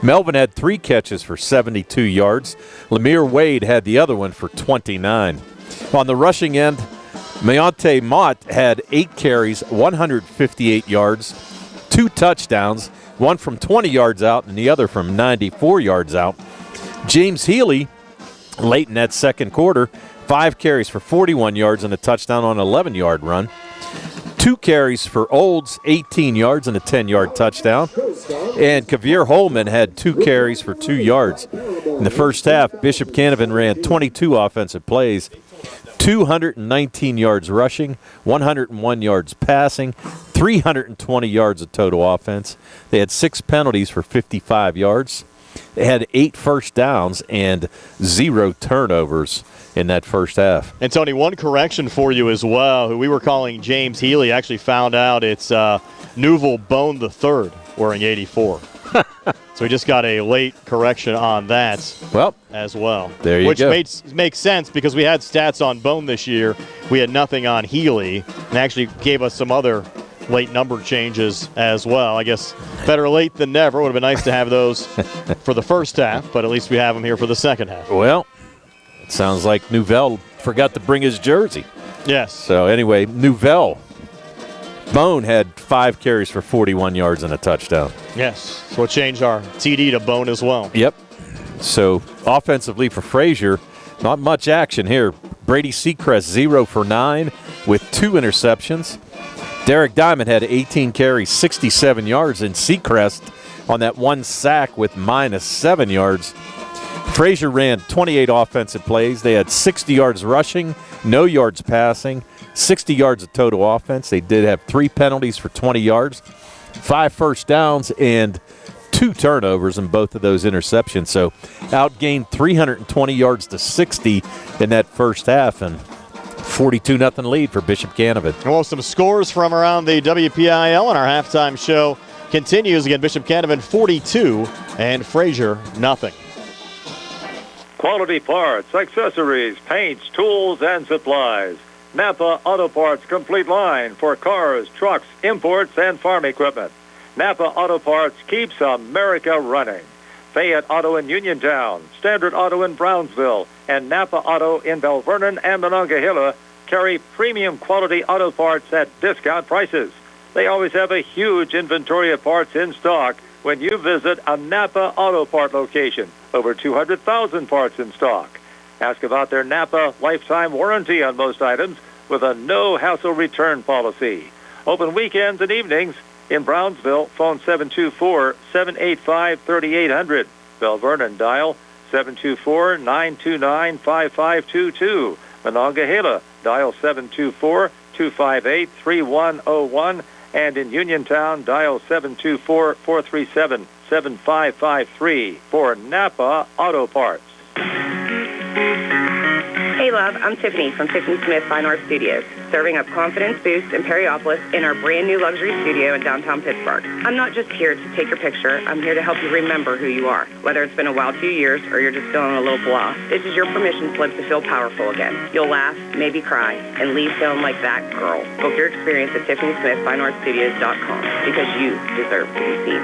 Melvin had 3 catches for 72 yards. Lemire Wade had the other one for 29. On the rushing end, Mayonte Mott had 8 carries, 158 yards, 2 touchdowns, one from 20 yards out and the other from 94 yards out. James Healy, late in that second quarter, 5 carries for 41 yards and a touchdown on an 11-yard run. 2 carries for Olds, 18 yards and a 10-yard touchdown. And Kavir Holman had 2 carries for 2 yards. In the first half, Bishop Canevin ran 22 offensive plays, 219 yards rushing, 101 yards passing, 320 yards of total offense. They had 6 penalties for 55 yards. They had 8 first downs and 0 turnovers in that first half. And, Tony, one correction for you as well. Who we were calling James Healy actually found out it's Newville Bone III wearing 84. So we just got a late correction on that as well. There you go. Which makes sense because we had stats on Bone this year. We had nothing on Healy and actually gave us some other late number changes as well. I guess better late than never. Would have been nice to have those for the first half, but at least we have them here for the second half. Well, it sounds like Nouvelle forgot to bring his jersey. Yes. So anyway, Nouvelle. Bone had 5 carries for 41 yards and a touchdown. Yes. So we'll change our TD to Bone as well. Yep. So offensively for Frazier, not much action here. Brady Seacrest 0 for 9 with 2 interceptions. Derek Diamond had 18 carries, 67 yards, and Seacrest on that 1 sack with -7 yards. Frazier ran 28 offensive plays. They had 60 yards rushing, no yards passing, 60 yards of total offense. They did have 3 penalties for 20 yards, 5 first downs, and 2 turnovers in both of those interceptions. So outgained 320 yards to 60 in that first half, and 42-0 lead for Bishop Canevin. Well, some scores from around the WPIAL, and our halftime show continues. Again, Bishop Canevin 42 and Frazier nothing. Quality parts, accessories, paints, tools, and supplies. NAPA Auto Parts complete line for cars, trucks, imports, and farm equipment. NAPA Auto Parts keeps America running. Fayette Auto in Uniontown, Standard Auto in Brownsville, and NAPA Auto in Bell Vernon and Monongahela carry premium quality auto parts at discount prices. They always have a huge inventory of parts in stock when you visit a NAPA Auto Part location. Over 200,000 parts in stock. Ask about their NAPA lifetime warranty on most items with a no-hassle return policy. Open weekends and evenings. In Brownsville, phone 724-785-3800. Bell Vernon, dial 724-929-5522. Monongahela, dial 724-258-3101. And in Uniontown, dial 724-437-7553 for NAPA Auto Parts. Hey, love, I'm Tiffany from Tiffany Smith Fine Art Studios, serving up confidence boost in Perryopolis in our brand new luxury studio in downtown Pittsburgh. I'm not just here to take your picture. I'm here to help you remember who you are. Whether it's been a wild few years or you're just feeling a little blah, this is your permission slip to feel powerful again. You'll laugh, maybe cry, and leave feeling like that girl. Book your experience at TiffanySmithFineArtStudios.com because you deserve to be seen.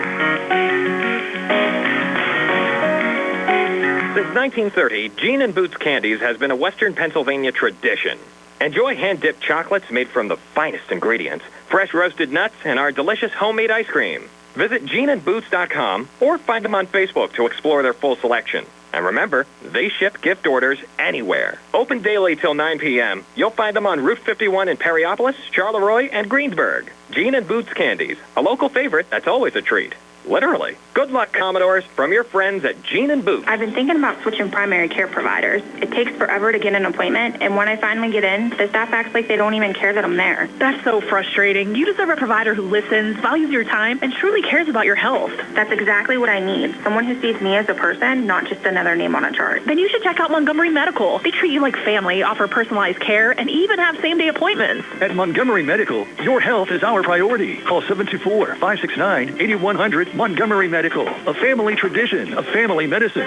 Since 1930, Jean and Boots Candies has been a Western Pennsylvania tradition. Enjoy hand-dipped chocolates made from the finest ingredients, fresh roasted nuts, and our delicious homemade ice cream. Visit jeanandboots.com or find them on Facebook to explore their full selection. And remember, they ship gift orders anywhere. Open daily till 9 p.m. You'll find them on Route 51 in Perryopolis, Charleroi, and Greensburg. Jean and Boots Candies, a local favorite that's always a treat. Literally. Good luck, Commodores, from your friends at Jean and Boots. I've been thinking about switching primary care providers. It takes forever to get an appointment, and when I finally get in, the staff acts like they don't even care that I'm there. That's so frustrating. You deserve a provider who listens, values your time, and truly cares about your health. That's exactly what I need. Someone who sees me as a person, not just another name on a chart. Then you should check out Montgomery Medical. They treat you like family, offer personalized care, and even have same-day appointments. At Montgomery Medical, your health is our priority. Call 724-569-8100 Montgomery Medical, a family tradition of family medicine.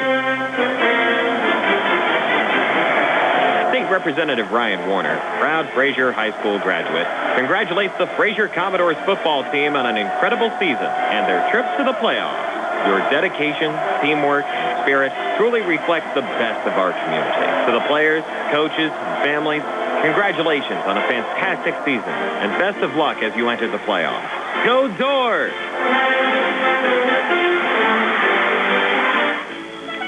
State Representative Ryan Warner, proud Frazier High School graduate, congratulates the Frazier Commodores football team on an incredible season and their trips to the playoffs. Your dedication, teamwork, and spirit truly reflects the best of our community. To the players, coaches, and families, congratulations on a fantastic season and best of luck as you enter the playoffs. Go Doors!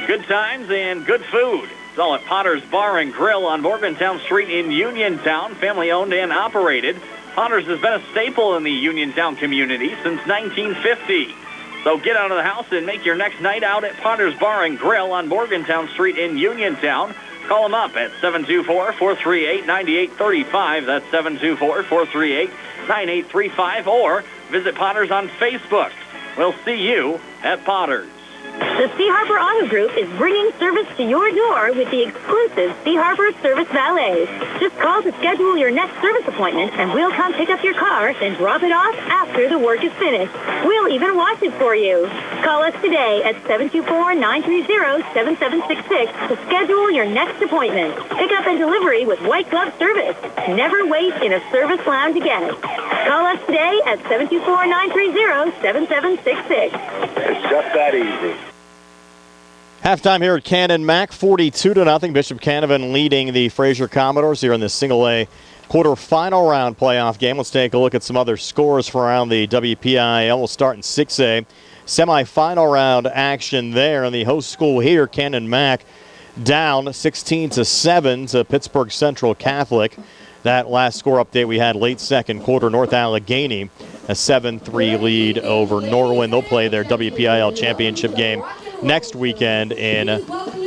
Good times and good food. It's all at Potter's Bar and Grill on Morgantown Street in Uniontown, family owned and operated. Potter's has been a staple in the Uniontown community since 1950. So get out of the house and make your next night out at Potter's Bar and Grill on Morgantown Street in Uniontown. Call them up at 724-438-9835. That's 724-438-9835. Or visit Potter's on Facebook. We'll see you at Potter's. The Sea Harbor Auto Group is bringing service to your door with the exclusive Sea Harbor Service Valets. Just call to schedule your next service appointment, and we'll come pick up your car and drop it off after the work is finished. We'll even wash it for you. Call us today at 724-930-7766 to schedule your next appointment. Pickup and delivery with white glove service. Never wait in a service lounge again. Call us today at 724-930-7766. It's just that easy. Halftime here at Cannon Mac, 42-0. Bishop Canevin leading the Frazier Commodores here in the Single A quarterfinal round playoff game. Let's take a look at some other scores from around the WPIAL. We'll start in 6A. Semifinal round action there in the host school here, Cannon Mac, down 16-7 to Pittsburgh Central Catholic. That last score update we had late second quarter. North Allegheny a 7-3 lead over Norwin. They'll play their WPIAL championship game next weekend in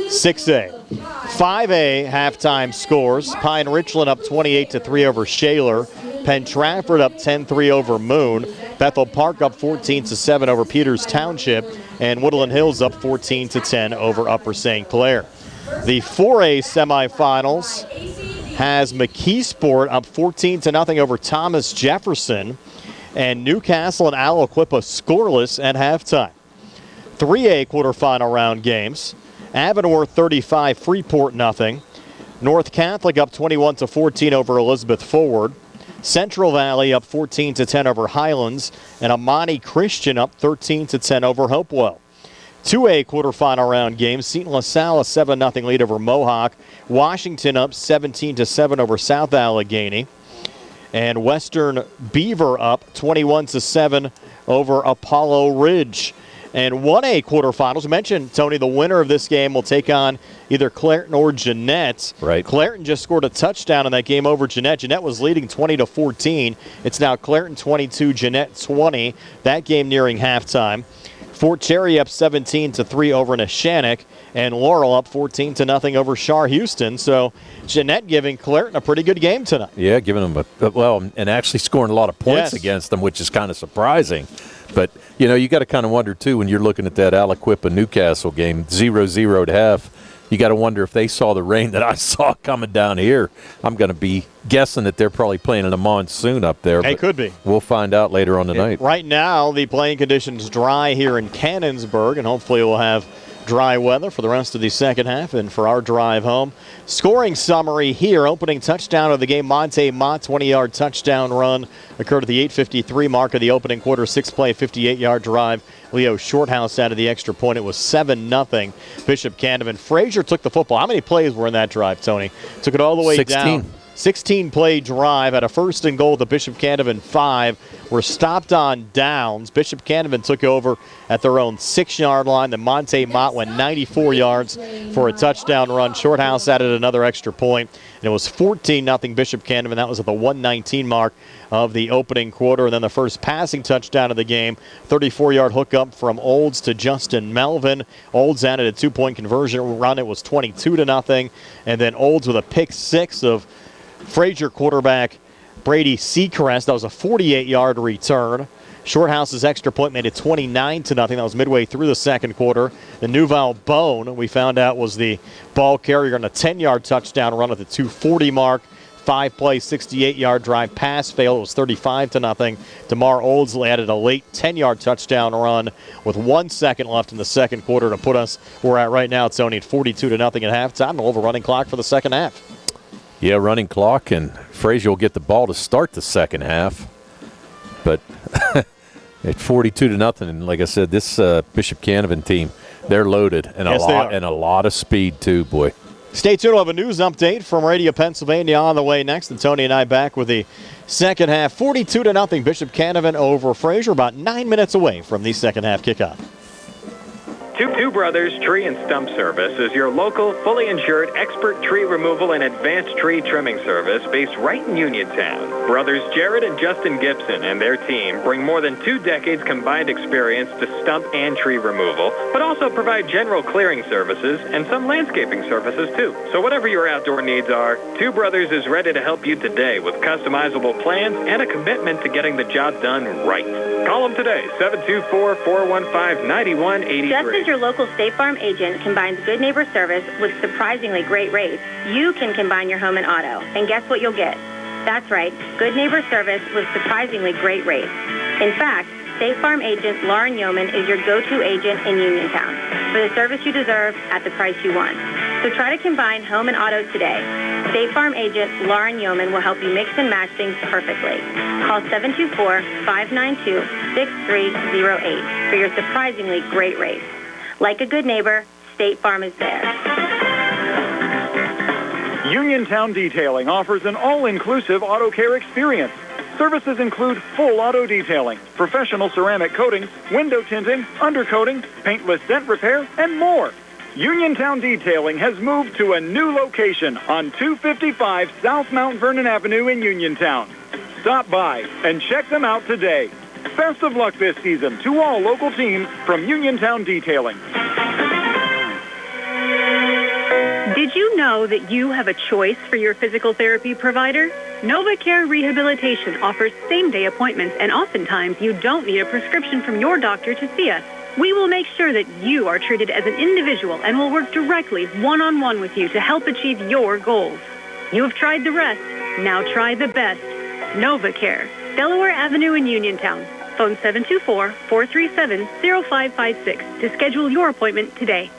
6A. 5A halftime scores. Pine Richland up 28-3 over Shaler. Penn Trafford up 10-3 over Moon. Bethel Park up 14-7 over Peters Township. And Woodland Hills up 14-10 over Upper St. Clair. The 4A semifinals has McKeesport up 14-0 over Thomas Jefferson. And Newcastle and Aliquippa scoreless at halftime. 3A quarterfinal round games. Avonworth 35, Freeport nothing. North Catholic up 21-14 over Elizabeth Forward. Central Valley up 14-10 over Highlands. And Amani Christian up 13-10 over Hopewell. 2A quarterfinal round games. Seton LaSalle a 7-0 lead over Mohawk. Washington up 17-7 over South Allegheny. And Western Beaver up 21-7 over Apollo Ridge. And 1A quarterfinals. I mentioned, Tony, the winner of this game will take on either Clairton or Jeanette. Right. Clairton just scored a touchdown in that game over Jeanette. Jeanette was leading 20-14. It's now Clairton 22, Jeanette 20. That game nearing halftime. Fort Cherry up 17-3 over Neshannock. And Laurel up 14-0 over Shar Houston. So Jeanette giving Clairton a pretty good game tonight. Yeah, giving them and actually scoring a lot of points against them, which is kind of surprising. But, you got to kind of wonder, too, when you're looking at that Aliquippa-Newcastle game, 0-0 at half, you got to wonder if they saw the rain that I saw coming down here. I'm going to be guessing that they're probably playing in a monsoon up there. It could be. We'll find out later on tonight. Right now, the playing conditions dry here in Cannonsburg, and hopefully we'll have dry weather for the rest of the second half and for our drive home. Scoring summary here. Opening touchdown of the game, Monte Mott, 20-yard touchdown run occurred at the 8:53 mark of the opening quarter. 6-play, 58-yard drive. Leo Shorthouse added the extra point. It was 7-0. Bishop Canevin. Frazier took the football. How many plays were in that drive, Tony? Took it all the way 16. down. 16-play drive, had a first and goal at the Bishop Canevin 5. Were stopped on downs. Bishop Canevin took over at their own 6-yard line. Then Monte Mott went 94 yards for a touchdown run. Shorthouse added another extra point. And it was 14-0 Bishop Canevin. That was at the 1:19 mark of the opening quarter. And then the first passing touchdown of the game, 34-yard hookup from Olds to Justin Melvin. Olds added a 2-point conversion run. It was 22-0. And then Olds with a pick 6 of Frazier quarterback Brady Seacrest. That was a 48-yard return. Shorthouse's extra point made it 29-0. That was midway through the second quarter. The Newval Bone, we found out, was the ball carrier on a 10-yard touchdown run at the 2:40 mark. 5-play, 68-yard drive pass failed. It was 35-0. DeMar Olds added a late 10-yard touchdown run with 1 second left in the second quarter to put us where we're at right now. It's only at 42-0 at halftime. We'll have a running clock for the second half. Yeah, running clock, and Frazier will get the ball to start the second half. But at 42-0, and like I said, this Bishop Canevin team, they're loaded and a lot of speed too, boy. Stay tuned. We'll have a news update from Radio Pennsylvania on the way next. And Tony and I back with the second half. 42-0 Bishop Canevin over Frazier, about 9 minutes away from the second half kickoff. Two Brothers Tree and Stump Service is your local, fully insured, expert tree removal and advanced tree trimming service based right in Uniontown. Brothers Jared and Justin Gibson and their team bring more than 2 decades combined experience to stump and tree removal, but also provide general clearing services and some landscaping services too. So whatever your outdoor needs are, Two Brothers is ready to help you today with customizable plans and a commitment to getting the job done right. Call them today, 724-415-9183. Just as your local State Farm agent combines good neighbor service with surprisingly great rates, you can combine your home and auto. And guess what you'll get? That's right, good neighbor service with surprisingly great rates. In fact, State Farm agent Lauren Yeoman is your go-to agent in Uniontown for the service you deserve at the price you want. So try to combine home and auto today. State Farm agent Lauren Yeoman will help you mix and match things perfectly. Call 724-592-6308 for your surprisingly great rates. Like a good neighbor, State Farm is there. Uniontown Detailing offers an all-inclusive auto care experience. Services include full auto detailing, professional ceramic coatings, window tinting, undercoating, paintless dent repair, and more. Uniontown Detailing has moved to a new location on 255 South Mount Vernon Avenue in Uniontown. Stop by and check them out today. Best of luck this season to all local teams from Uniontown Detailing. Did you know that you have a choice for your physical therapy provider? NovaCare Rehabilitation offers same-day appointments, and oftentimes you don't need a prescription from your doctor to see us. We will make sure that you are treated as an individual and will work directly one-on-one with you to help achieve your goals. You have tried the rest. Now try the best. NovaCare, Delaware Avenue in Uniontown. Phone 724-437-0556 to schedule your appointment today.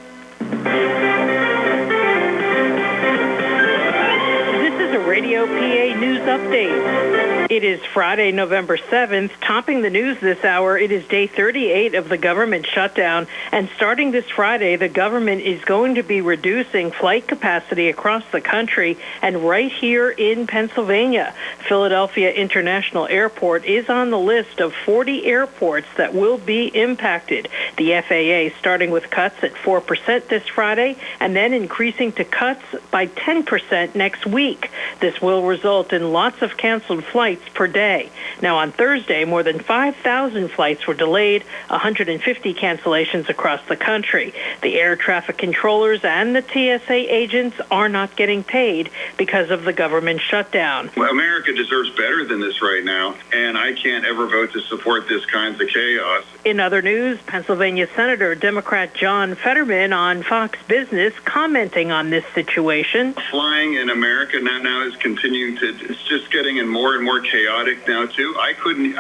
This is a Radio PA News Update. It is Friday, November 7th. Topping the news this hour, it is day 38 of the government shutdown. And starting this Friday, the government is going to be reducing flight capacity across the country and right here in Pennsylvania. Philadelphia International Airport is on the list of 40 airports that will be impacted. The FAA starting with cuts at 4% this Friday and then increasing to cuts by 10% next week. This will result in lots of canceled flights per day. Now, on Thursday, more than 5,000 flights were delayed, 150 cancellations across the country. The air traffic controllers and the TSA agents are not getting paid because of the government shutdown. Well, America deserves better than this right now, and I can't ever vote to support this kinds of chaos. In other news, Pennsylvania Senator Democrat John Fetterman on Fox Business commenting on this situation. Flying in America now is continuing to, it's just getting in more and more chaotic now too. I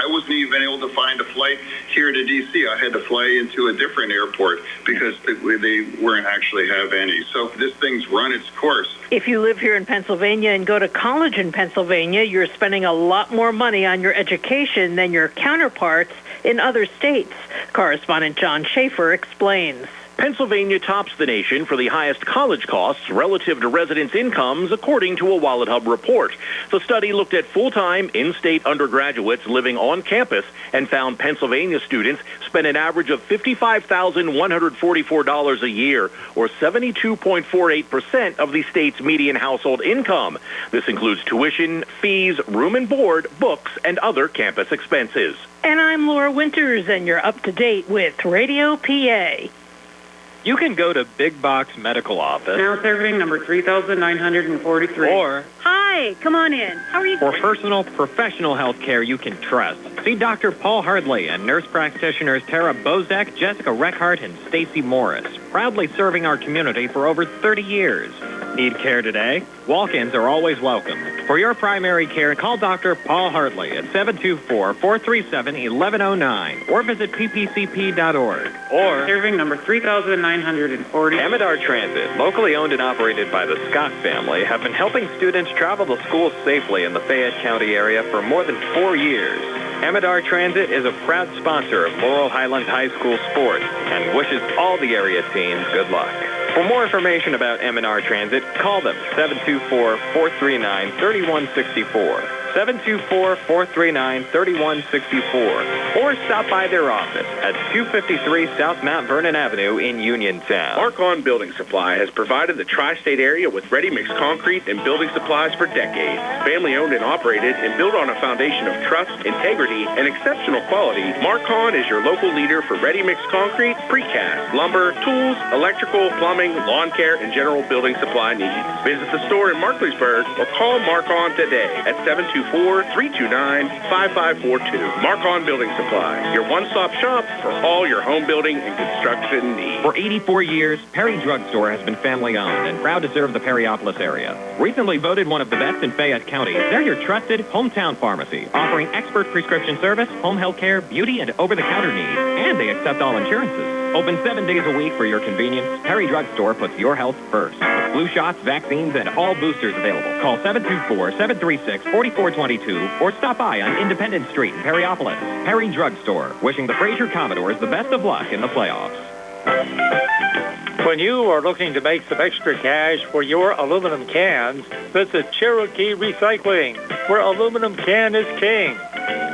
wasn't even able to find a flight here to D.C. I had to fly into a different airport because they weren't actually have any. So this thing's run its course. If you live here in Pennsylvania and go to college in Pennsylvania, you're spending a lot more money on your education than your counterparts in other states. Correspondent John Schaefer explains. Pennsylvania tops the nation for the highest college costs relative to residents' incomes, according to a Wallet Hub report. The study looked at full-time, in-state undergraduates living on campus and found Pennsylvania students spend an average of $55,144 a year, or 72.48% of the state's median household income. This includes tuition, fees, room and board, books, and other campus expenses. And I'm Laura Winters, and you're up to date with Radio PA. You can go to Big Box Medical Office. Now serving number 3,943. Or Hi, come on in. How are you? For personal, professional health care you can trust. See Dr. Paul Hardley and nurse practitioners Tara Bozak, Jessica Reckhart, and Stacy Morris, proudly serving our community for over 30 years. Need care today? Walk-ins are always welcome. For your primary care, call Dr. Paul Hartley at 724-437-1109 or visit ppcp.org. Or serving number 3,940. Amidar Transit, locally owned and operated by the Scott family, have been helping students travel to school safely in the Fayette County area for more than 4 years. Amidar Transit is a proud sponsor of Laurel Highlands High School sports and wishes all the area teams good luck. For more information about M&R Transit, call them 724-439-3164. 724-439-3164. Or stop by their office at 253 South Mount Vernon Avenue in Uniontown. Mark-On Building Supply has provided the tri-state area with ready-mix concrete and building supplies for decades. Family-owned and operated and built on a foundation of trust, integrity, and exceptional quality, Mark-On is your local leader for ready-mix concrete, precast, lumber, tools, electrical, plumbing, lawn care, and general building supply needs. Visit the store in Markleysburg or call Mark-On today at 724-329-5542. Mark-On Building Supply, your one-stop shop for all your home building and construction needs. For 84 years, Perry Drug Store has been family-owned and proud to serve the Perryopolis area. Recently voted one of the best in Fayette County, they're your trusted hometown pharmacy, offering expert prescription service, home health care, beauty, and over-the-counter needs. And they accept all insurances. Open 7 days a week for your convenience. Perry Drug Store puts your health first. With flu shots, vaccines, and all boosters available. Call 724-736-4422 or stop by on Independence Street in Perryopolis. Perry Drug Store, wishing the Frazier Commodores the best of luck in the playoffs. When you are looking to make some extra cash for your aluminum cans, visit Cherokee Recycling, where aluminum can is king.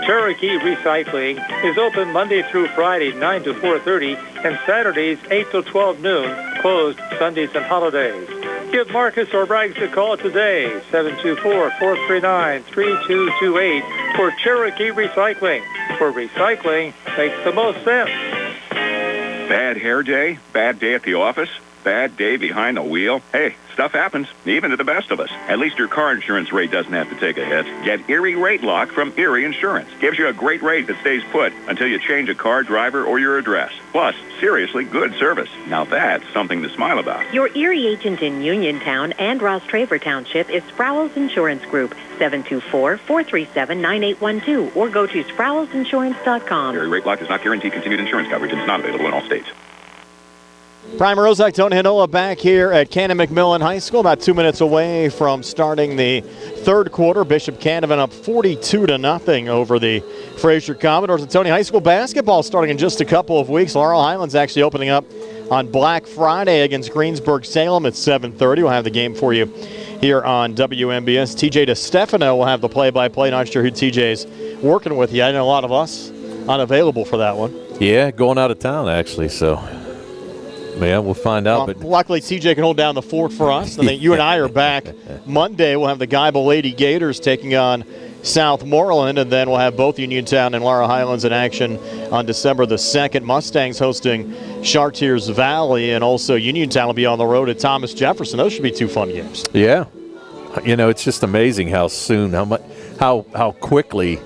Cherokee Recycling is open Monday through Friday, 9 to 4:30, and Saturdays, 8 to 12 noon, closed Sundays and holidays. Give Marcus or Braggs a call today, 724-439-3228, for Cherokee Recycling, where recycling makes the most sense. Bad hair day? Bad day at the office? Bad day behind the wheel? Hey, stuff happens, even to the best of us. At least your car insurance rate doesn't have to take a hit. Get Erie Rate Lock from Erie Insurance. Gives you a great rate that stays put until you change a car, driver, or your address. Plus, seriously good service. Now that's something to smile about. Your Erie agent in Uniontown and Ross Traver Township is Sproul's Insurance Group, 724-437-9812, or go to sproulsinsurance.com. Erie Rate Lock does not guarantee continued insurance coverage and is not available in all states. Primer Ozark, Tony Hinola back here at Canon McMillan High School, about 2 minutes away from starting the third quarter. Bishop Canevin up 42-0 over the Frazier Commodores. And Tony, high school basketball starting in just a couple of weeks. Laurel Highlands actually opening up on Black Friday against Greensburg-Salem at 7:30. We'll have the game for you here on WMBS. TJ DeStefano will have the play-by-play. Not sure who TJ's working with yet. I know a lot of us unavailable for that one. Yeah, going out of town, actually, so... Yeah, we'll find out. But luckily, TJ can hold down the fort for us. And then you and I are back Monday. We'll have the Geibel Lady Gators taking on Southmoreland, and then we'll have both Uniontown and Laurel Highlands in action on December the 2nd. Mustangs hosting Chartiers Valley, and also Uniontown will be on the road at Thomas Jefferson. Those should be two fun games. Yeah. You know, it's just amazing how soon, how quickly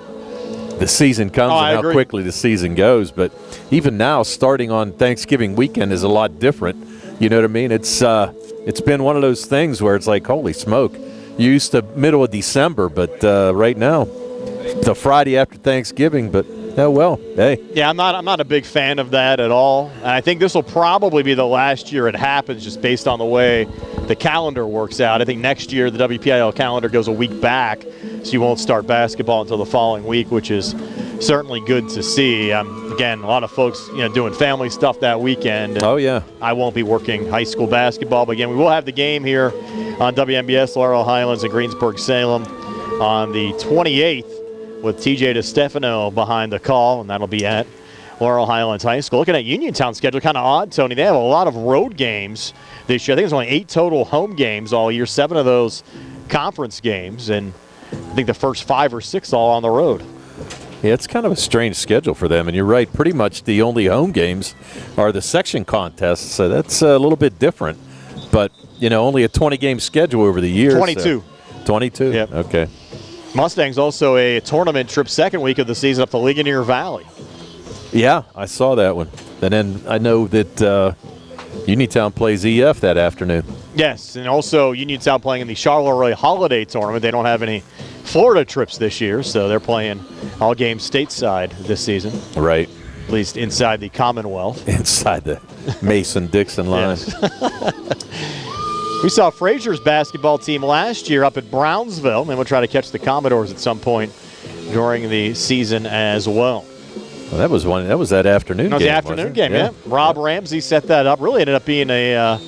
the season comes and how quickly the season goes. But even now, starting on Thanksgiving weekend is a lot different. You know what I mean? It's been one of those things where it's like, holy smoke. You used to middle of December, but right now, the Friday after Thanksgiving, but oh well, hey. Yeah, I'm not a big fan of that at all. And I think this will probably be the last year it happens just based on the way the calendar works out. I think next year the WPIAL calendar goes a week back, so you won't start basketball until the following week, which is certainly good to see. Again, a lot of folks doing family stuff that weekend. Oh, yeah. I won't be working high school basketball, but again, we will have the game here on WMBS, Laurel Highlands and Greensburg-Salem on the 28th with TJ DeStefano behind the call, and that'll be at Laurel Highlands High School. Looking at Uniontown's schedule, kind of odd, Tony. They have a lot of road games this year. I think there's only 8 total home games all year, 7 of those conference games, and I think the first 5 or 6 all on the road. Yeah, it's kind of a strange schedule for them, and you're right. Pretty much the only home games are the section contests, so that's a little bit different. But, only a 20-game schedule over the years. 22. So 22? Yep. Okay. Mustangs also a tournament trip second week of the season up to Ligonier Valley. Yeah, I saw that one. And then I know that Uniontown plays EF that afternoon. Yes, and also Uniontown playing in the Charleroi Holiday Tournament. They don't have any Florida trips this year, so they're playing all games stateside this season. Right. At least inside the Commonwealth. Inside the Mason-Dixon line. We saw Frazier's basketball team last year up at Brownsville, and we'll try to catch the Commodores at some point during the season as well. Well, that was that afternoon game. That was the afternoon game, yeah. Rob Ramsey set that up. Really ended up being a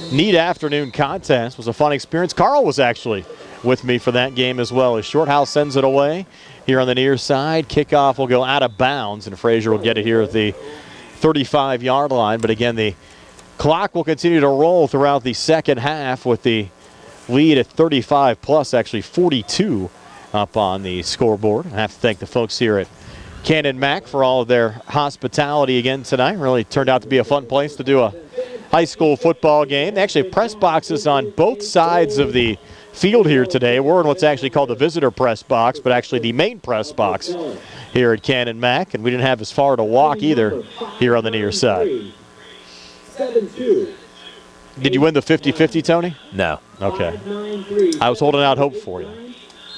neat afternoon contest. It was a fun experience. Carl was actually with me for that game as well. As Shorthouse sends it away here on the near side. Kickoff will go out of bounds, and Frazier will get it here at the 35-yard line. But again, the clock will continue to roll throughout the second half with the lead at 35 plus, actually 42 up on the scoreboard. I have to thank the folks here at Canon Mac for all of their hospitality again tonight. Really turned out to be a fun place to do a high school football game. They actually have press boxes on both sides of the field here today. We're in what's actually called the visitor press box, but actually the main press box here at Canon Mac, and we didn't have as far to walk either here on the near side. 7-2. Did you win the 50-50, Tony? No. Okay. I was holding out hope for you.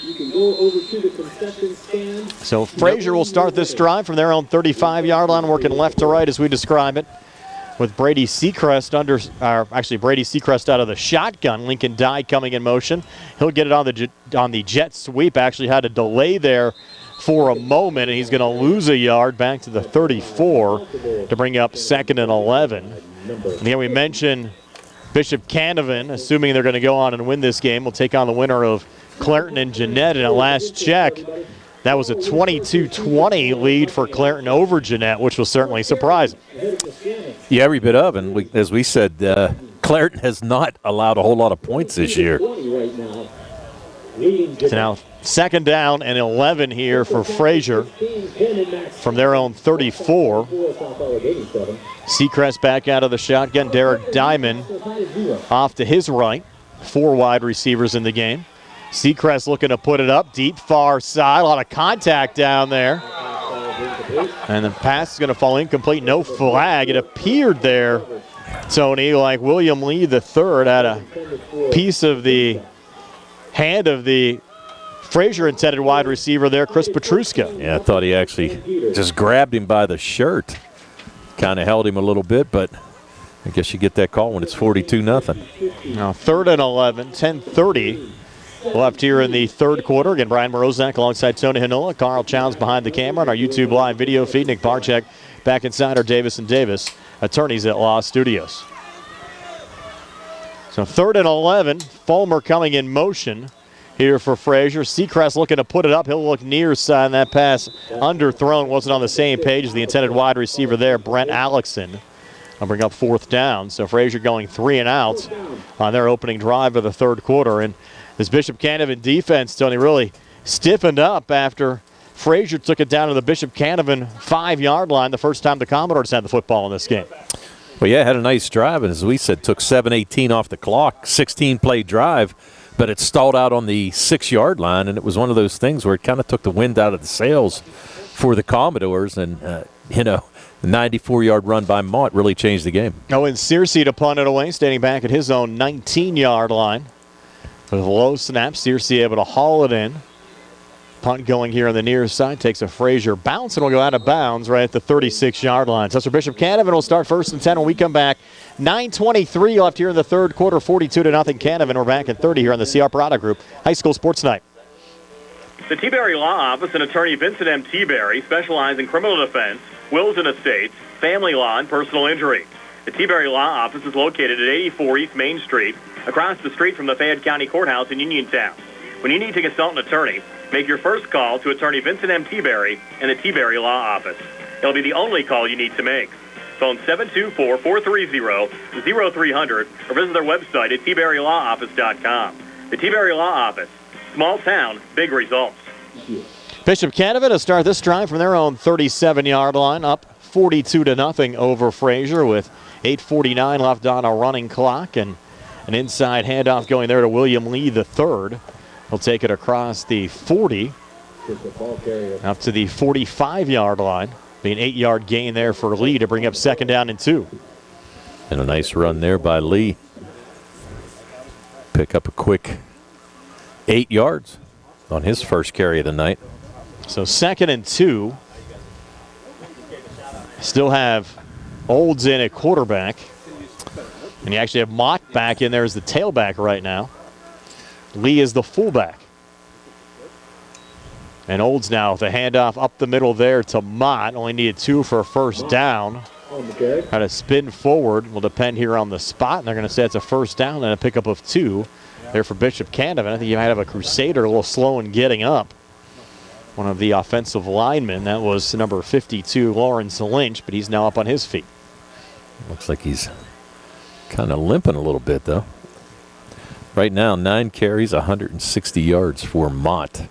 You can go over to the concession stand. So Frazier will start this drive from their own 35-yard line, working left to right as we describe it, with Brady Seacrest Brady Seacrest out of the shotgun. Lincoln Dye coming in motion. He'll get it on the jet sweep. Actually had a delay there for a moment, and he's going to lose a yard back to the 34 to bring up 2nd and 11. And again, we mentioned Bishop Canevin, assuming they're going to go on and win this game, will take on the winner of Clairton and Jeanette. And at last check, that was a 22-20 lead for Clairton over Jeanette, which was certainly surprising. Yeah, every bit of. And as we said, Clairton has not allowed a whole lot of points this year. So now Second down and 11 here for Frazier from their own 34. Seacrest back out of the shotgun. Derek Diamond off to his right. 4 wide receivers in the game. Seacrest looking to put it up deep far side. A lot of contact down there. And the pass is going to fall incomplete. No flag. It appeared there, Tony, like William Lee III had a piece of the hand of the Frazier intended wide receiver there, Chris Petruska. Yeah, I thought he actually just grabbed him by the shirt. Kind of held him a little bit, but I guess you get that call when it's 42-0. Now 3rd and 11, 10:30 left here in the third quarter. Again, Brian Morozak alongside Tony Hanola, Carl Chowns behind the camera on our YouTube live video feed. Nick Barczyk back inside our Davis & Davis Attorneys at Law Studios. So 3rd and 11, Fulmer coming in motion here for Frazier. Seacrest looking to put it up. He'll look near side. That pass underthrown. Wasn't on the same page as the intended wide receiver there, Brent Alexson. I'll bring up 4th down. So Frazier going 3 and out on their opening drive of the third quarter. And this Bishop Canevin defense, Tony, really stiffened up after Frazier took it down to the Bishop Canevin 5-yard line the first time the Commodores had the football in this game. Well, yeah, had a nice drive, and as we said, took 7:18 off the clock, 16-play drive, but it stalled out on the 6-yard line, and it was one of those things where it kind of took the wind out of the sails for the Commodores, and, the 94-yard run by Mott really changed the game. Owen Searcy to punt it away, standing back at his own 19-yard line. With a low snap, Searcy able to haul it in. Punt going here on the near side, takes a Frazier bounce and will go out of bounds right at the 36-yard line. So Bishop Canevin will start 1st and 10 when we come back. 9:23 left here in the third quarter, 42-0 Canevin. We're back at 30 here on the CR Parada Group High School Sports Night. The T-Berry Law Office and attorney Vincent M. T-Berry specialize in criminal defense, wills and estates, family law, and personal injury. The T-Berry Law Office is located at 84 East Main Street, across the street from the Fayette County Courthouse in Uniontown. When you need to consult an attorney, make your first call to attorney Vincent M. T-Berry and the T-Berry Law Office. It'll be the only call you need to make. Phone 724-430-0300 or visit their website at tberrylawoffice.com. The T-Berry Law Office. Small town, big results. Bishop Canevin to start this drive from their own 37-yard line, up 42-0 over Frazier with 8:49 left on a running clock, and an inside handoff going there to William Lee III. He'll take it across the 40 up to the 45-yard line. Be an 8-yard gain there for Lee to bring up 2nd down and 2. And a nice run there by Lee. Pick up a quick 8 yards on his first carry of the night. So 2nd and 2. Still have Olds in at quarterback. And you actually have Mott back in there as the tailback right now. Lee is the fullback. And Olds now with a handoff up the middle there to Mott. Only needed 2 for a first down. Got to spin forward. Will depend here on the spot. And they're going to say it's a first down and a pickup of 2 there for Bishop Canevin. I think you might have a Crusader a little slow in getting up. One of the offensive linemen. That was number 52, Lawrence Lynch, but he's now up on his feet. Looks like he's kind of limping a little bit, though. Right now, 9 carries, 160 yards for Mott,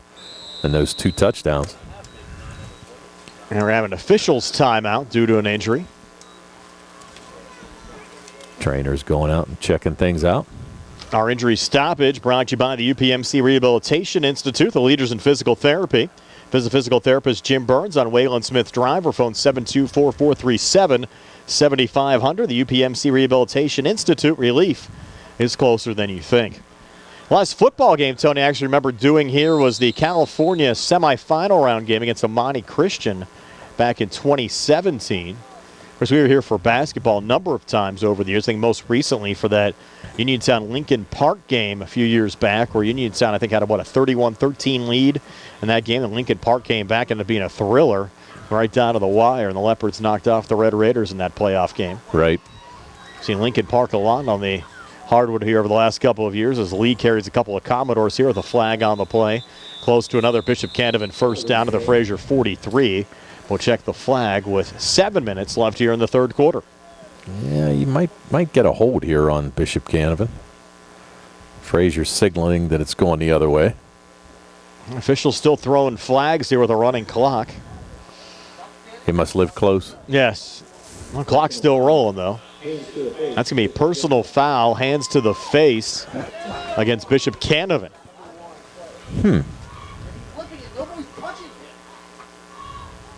and those 2 touchdowns. And we're having officials timeout due to an injury. Trainers going out and checking things out. Our injury stoppage brought to you by the UPMC Rehabilitation Institute, the leaders in physical therapy. Visit physical therapist Jim Burns on Wayland Smith Drive or phone 724-437-7500. The UPMC Rehabilitation Institute. Relief is closer than you think. Last football game Tony actually remember doing here was the California semifinal round game against Amani Christian back in 2017. Of course, we were here for basketball a number of times over the years. I think most recently for that Uniontown Lincoln Park game a few years back, where Uniontown, I think, had a 31-13 lead in that game. And Lincoln Park came back into being a thriller right down to the wire, and the Leopards knocked off the Red Raiders in that playoff game. Right. Seen Lincoln Park a lot on the hardwood here over the last couple of years as Lee carries a couple of Commodores here with a flag on the play. Close to another Bishop Canevin first down to the Frazier 43. We'll check the flag with 7 minutes left here in the third quarter. Yeah, you might get a hold here on Bishop Canevin. Frazier signaling that it's going the other way. Officials still throwing flags here with a running clock. He must live close. Yes. The clock's still rolling, though. That's going to be a personal foul, hands to the face against Bishop Canevin.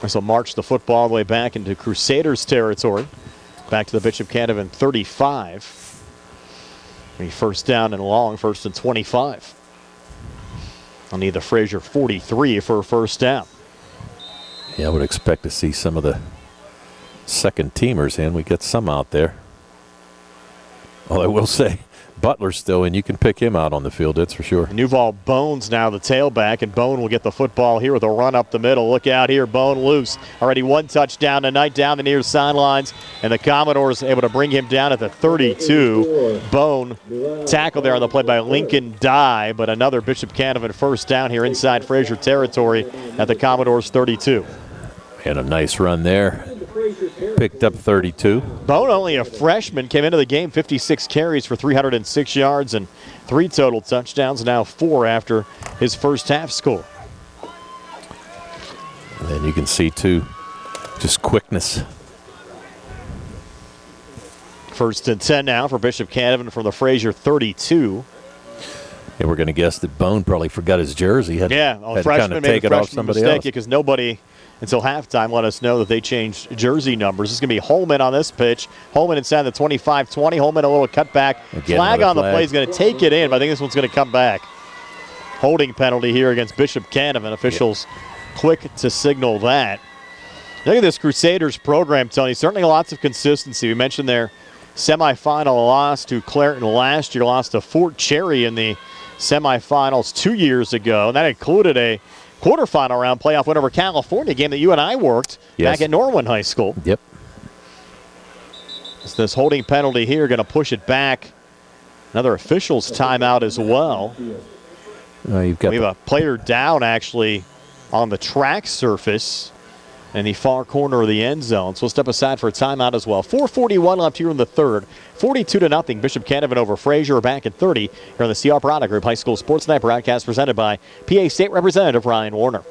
This will march the football all the way back into Crusaders territory. Back to the Bishop Canevin 35. First down and long, first and 25. I'll need the Frazier 43 for a first down. Yeah, I would expect to see some of the second teamers in. We get some out there. Well, I will say, Butler's still in. You can pick him out on the field, that's for sure. Nuval Bones now the tailback, and Bone will get the football here with a run up the middle. Look out here, Bone loose. Already one touchdown tonight down the near sidelines, and the Commodores able to bring him down at the 32. Bone tackled there on the play by Lincoln Dye, but another Bishop Canevin first down here inside Frazier territory at the Commodores 32. And a nice run there. Picked up 32. Bone, only a freshman, came into the game 56 carries for 306 yards and 3 total touchdowns, now 4 after his first half score. And then you can see, too, just quickness. First and 10 now for Bishop Canevin from the Frazier 32. And we're going to guess that Bone probably forgot his jersey. Had freshman to kind of made take a it off freshman somebody mistake else. because nobody until halftime let us know that they changed jersey numbers. This is going to be Holman on this pitch. Holman inside the 25-20. Holman a little cutback. Flag on the play is going to take it in, but I think this one's going to come back. Holding penalty here against Bishop Canevin. Officials quick to signal that. Look at this Crusaders program, Tony. Certainly lots of consistency. We mentioned their semifinal loss to Clareton last year, lost to Fort Cherry in the semifinals 2 years ago. And that included a quarterfinal round playoff win over California, game that you and I worked back at Norwin High School. Yep. So this holding penalty here going to push it back. Another official's timeout as well. We have a player down actually on the track surface in the far corner of the end zone. So we'll step aside for a timeout as well. 4:41 left here in the third. 42-0. Bishop Canevin over Frazier back at 30 here on the CR Product Group High School Sports Night broadcast presented by PA State Representative Ryan Warner.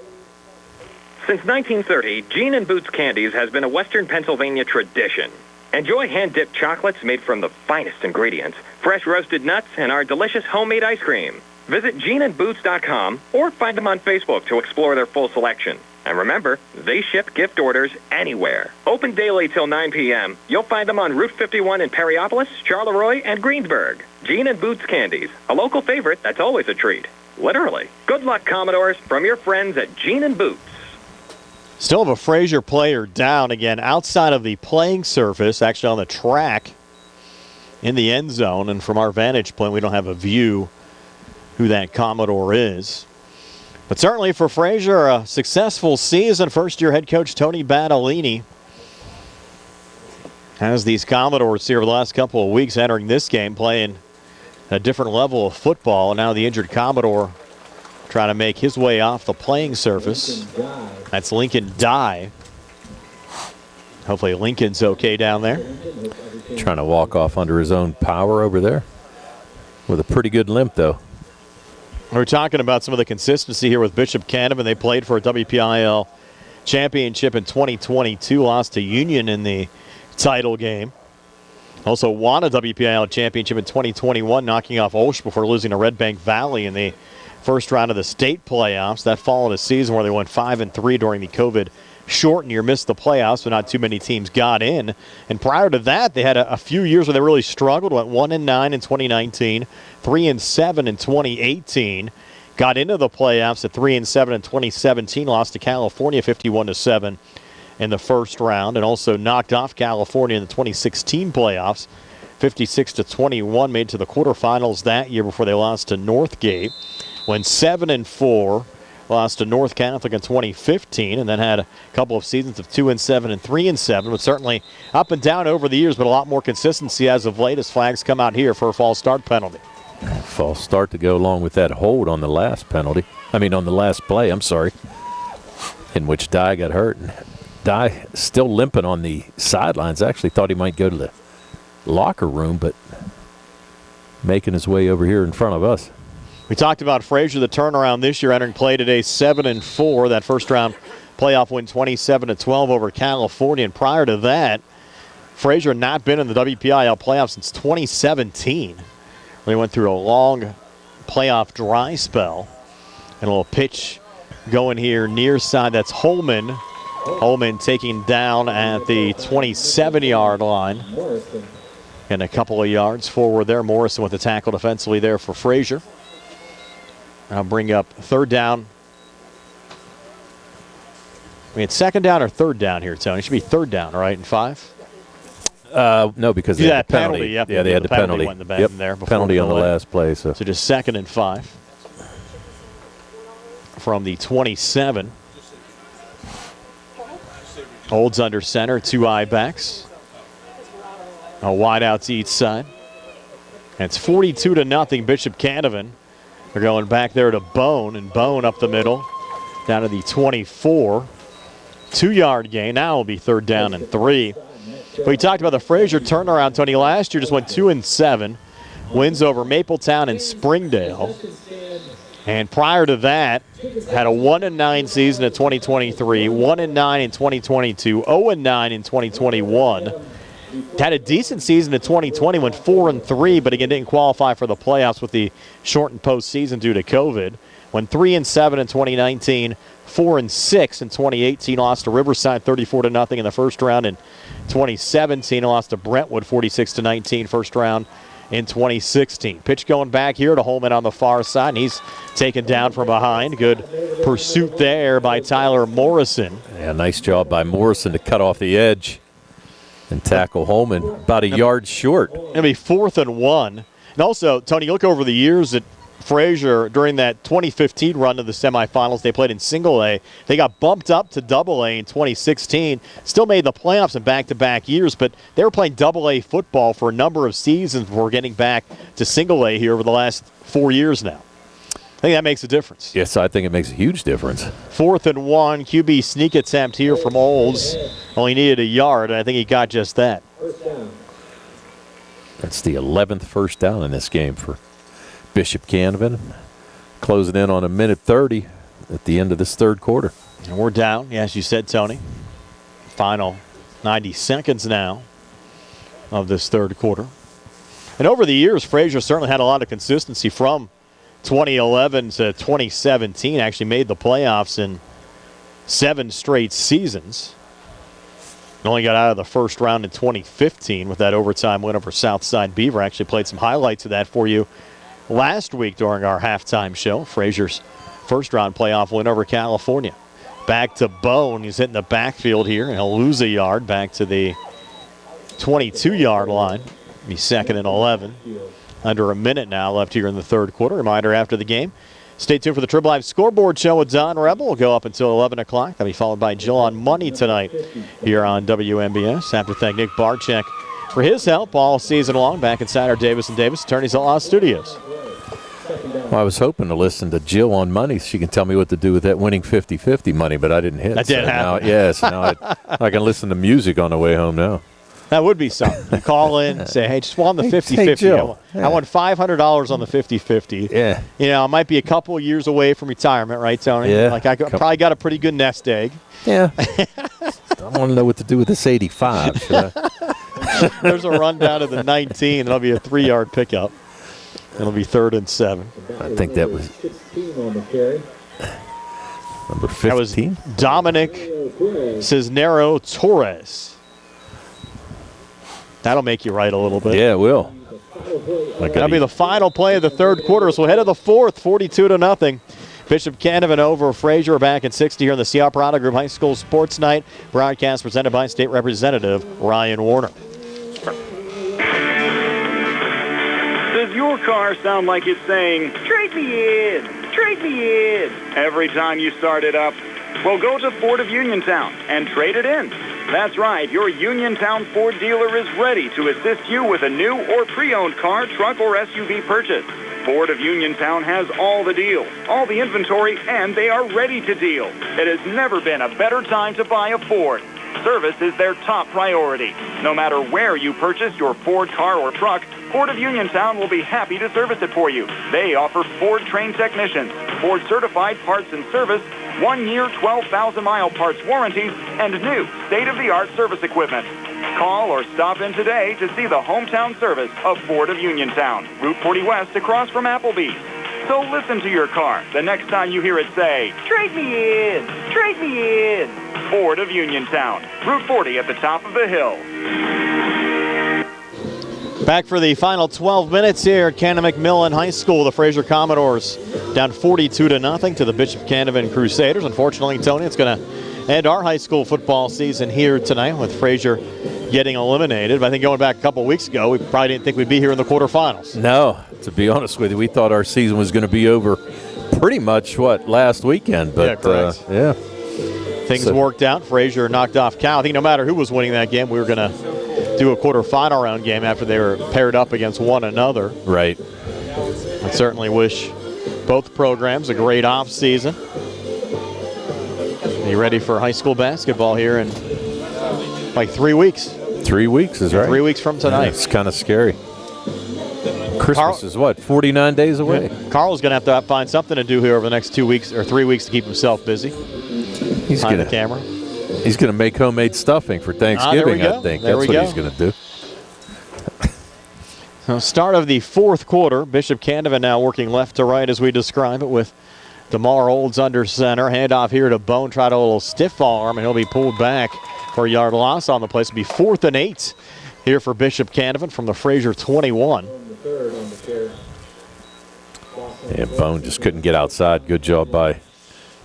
Since 1930, Gene and Boots Candies has been a Western Pennsylvania tradition. Enjoy hand-dipped chocolates made from the finest ingredients, fresh roasted nuts, and our delicious homemade ice cream. Visit geneandboots.com or find them on Facebook to explore their full selection. And remember, they ship gift orders anywhere. Open daily till 9 p.m. You'll find them on Route 51 in Perryopolis, Charleroi, and Greensburg. Gene and Boots Candies, a local favorite that's always a treat. Literally. Good luck, Commodores, from your friends at Gene and Boots. Still have a Frazier player down again outside of the playing surface, actually on the track in the end zone. And from our vantage point, we don't have a view who that Commodore is. But certainly for Frazier, a successful season. First-year head coach Tony Battolini has these Commodores here over the last couple of weeks entering this game, playing a different level of football. And now the injured Commodore trying to make his way off the playing surface. That's Lincoln Dye. Hopefully Lincoln's okay down there. Trying to walk off under his own power over there with a pretty good limp, though. We're talking about some of the consistency here with Bishop Canevin. They played for a WPIAL championship in 2022, lost to Union in the title game. Also won a WPIAL championship in 2021, knocking off Osh before losing to Red Bank Valley in the first round of the state playoffs. That followed a season where they went 5-3 during the COVID shortened year, missed the playoffs, but not too many teams got in. And prior to that, they had a few years where they really struggled, went 1-9 in 2019, 3-7 in 2018, got into the playoffs at 3-7 in 2017, lost to California 51-7 in the first round, and also knocked off California in the 2016 playoffs, 56-21, made to the quarterfinals that year before they lost to Northgate. Went 7-4. Lost to North Catholic in 2015, and then had a couple of seasons of 2-7 and 3-7, but certainly up and down over the years, but a lot more consistency as of late as flags come out here for a false start penalty. False start to go along with that hold on the last penalty. I mean, on the last play, I'm sorry, in which Dye got hurt. And Dye still limping on the sidelines. Actually thought he might go to the locker room, but making his way over here in front of us. We talked about Frazier, the turnaround this year, entering play today 7-4. That first round playoff win 27-12 over California. And prior to that, Frazier had not been in the WPIAL playoffs since 2017. They went through a long playoff dry spell. And a little pitch going here near side. That's Holman. Holman taking down at the 27-yard line. And a couple of yards forward there. Morrison with the tackle defensively there for Frazier. I'll bring up third down. I mean, it's second down or third down here, Tony. It should be third down, right, and 5? No, because they had the penalty. Yep. Yeah, they had the penalty. Went in the back there penalty on the last play. So just second and 5 from the 27. Holds under center, 2 I-backs. A wide out to each side. And it's 42-0 Bishop Canevin. They're going back there to Bone, and Bone up the middle, down to the 24. 2-yard gain. Now it'll be third down and 3. But we talked about the Frazier turnaround, Tony. Last year just went 2-7. Wins over Mapletown and Springdale. And prior to that, had a 1-9 season in 2023, 1-9 in 2022, 0-9 in 2021. Had a decent season in 2020, went 4-3, but again didn't qualify for the playoffs with the shortened postseason due to COVID. Went 3-7 in 2019, 4-6 in 2018. Lost to Riverside 34-0 in the first round in 2017. Lost to Brentwood 46-19 first round in 2016. Pitch going back here to Holman on the far side, and he's taken down from behind. Good pursuit there by Tyler Morrison. Yeah, nice job by Morrison to cut off the edge and tackle Holman about a yard short. It'll be 4th and 1. And also, Tony, you look over the years at Frazier during that 2015 run to the semifinals. They played in single A. They got bumped up to double A in 2016. Still made the playoffs in back-to-back years, but they were playing double A football for a number of seasons before getting back to single A here over the last 4 years now. I think that makes a difference. Yes, I think it makes a huge difference. 4th and 1, QB sneak attempt here from Olds. Only needed a yard, and I think he got just that. That's the 11th first down in this game for Bishop Canevin. Closing in on 1:30 at the end of this third quarter. And we're down, as you said, Tony. Final 90 seconds now of this third quarter. And over the years, Frazier certainly had a lot of consistency from 2011 to 2017. Actually made the playoffs in 7 straight seasons. Only got out of the first round in 2015 with that overtime win over Southside Beaver. Actually played some highlights of that for you last week during our halftime show. Frazier's first round playoff win over California. Back to Bone. He's hitting the backfield here, and he'll lose a yard back to the 22-yard line. He's 2nd and 11. Under a minute now left here in the third quarter. Reminder after the game, stay tuned for the Trib Live scoreboard show with Don Rebel. Will go up until 11 o'clock. That'll be followed by Jill on Money tonight here on WMBS. Have to thank Nick Barczyk for his help all season long back inside our Davis & Davis Attorneys at Law Studios. Well, I was hoping to listen to Jill on Money. She can tell me what to do with that winning 50-50 money, but I didn't hit. That didn't happen. Now I can listen to music on the way home now. That would be something. You call in and say, hey, just won the 50-50. Hey, Jill. I won $500 on the 50-50. Yeah. You know, I might be a couple of years away from retirement, right, Tony? Yeah. Like I probably got a pretty good nest egg. Yeah. I want to know what to do with this 85. There's a run down to the 19. It'll be a 3-yard pickup. It'll be 3rd and 7. I think that was number 15. That was Dominic Cisnero Torres. That'll make you right a little bit. Yeah, it will. That'll be the final play of the third quarter. So ahead of the fourth, 42-0. Bishop Canevin over Frazier back at 60 here in the Seattle Prado Group High School Sports Night. Broadcast presented by State Representative Ryan Warner. Does your car sound like it's saying, trade me in, trade me in, every time you start it up? Well, go to Ford of Uniontown and trade it in. That's right, your Uniontown Ford dealer is ready to assist you with a new or pre-owned car, truck, or SUV purchase. Ford of Uniontown has all the deals, all the inventory, and they are ready to deal. It has never been a better time to buy a Ford. Service is their top priority. No matter where you purchase your Ford car or truck, Ford of Uniontown will be happy to service it for you. They offer Ford-trained technicians, Ford-certified parts and service, 1-year, 12,000-mile parts warranties, and new state-of-the-art service equipment. Call or stop in today to see the hometown service of Ford of Uniontown, Route 40 West across from Applebee's. So listen to your car the next time you hear it say, "Trade me in! Trade me in!" Ford of Uniontown, Route 40 at the top of the hill. Back for the final 12 minutes here at Canon McMillan High School. The Frazier Commodores down 42-0 to the Bishop Canevin Crusaders. Unfortunately, Tony, it's going to end our high school football season here tonight with Frazier getting eliminated. But I think going back a couple of weeks ago, we probably didn't think we'd be here in the quarterfinals. No, to be honest with you, we thought our season was going to be over pretty much, last weekend. But, yeah, correct. Yeah. Things worked out. Frazier knocked off Cal. I think no matter who was winning that game, we were going to do a quarterfinal round game after they were paired up against one another. Right. I certainly wish both programs a great off season. Are you ready for high school basketball here in like 3 weeks? 3 weeks is right. 3 weeks from tonight. Yeah, it's kind of scary. Christmas is 49 days away. Yeah. Carl's going to have to find something to do here over the next 2 weeks or 3 weeks to keep himself busy. He's behind the camera. He's going to make homemade stuffing for Thanksgiving, I think. That's what he's going to do. So start of the fourth quarter. Bishop Canevin now working left to right as we describe it with DeMar Olds under center. Handoff here to Bone. Tried a little stiff arm, and he'll be pulled back for a yard loss on the play. It'll be 4th and 8 here for Bishop Canevin from the Frazier 21. Yeah, Bone just couldn't get outside. Good job by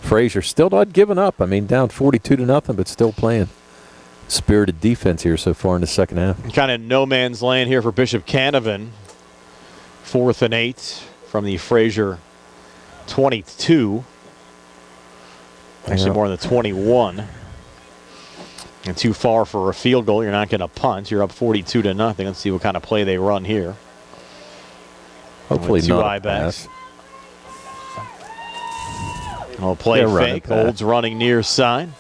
Frazier. Still not giving up. I mean, down 42-0, but still playing spirited defense here so far in the second half. Kind of no man's land here for Bishop Canevin. 4th and 8 from the Frazier 22. Actually, more than the 21. And too far for a field goal. You're not going to punt. You're up 42-0. Let's see what kind of play they run here. Hopefully two not eye backs. I'll play fake. Olds running near side.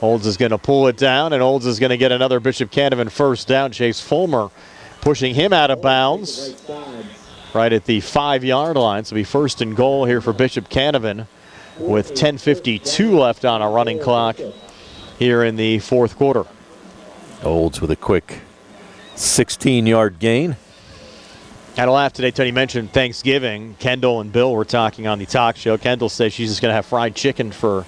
Olds is going to pull it down, and Olds is going to get another Bishop Canevin first down. Chase Fulmer pushing him out of bounds right at the 5-yard line. So it'll be 1st and goal here for Bishop Canevin with 10:52 left on a running clock here in the fourth quarter. Olds with a quick 16-yard gain. Had a laugh today. Tony mentioned Thanksgiving. Kendall and Bill were talking on the talk show. Kendall says she's just going to have fried chicken for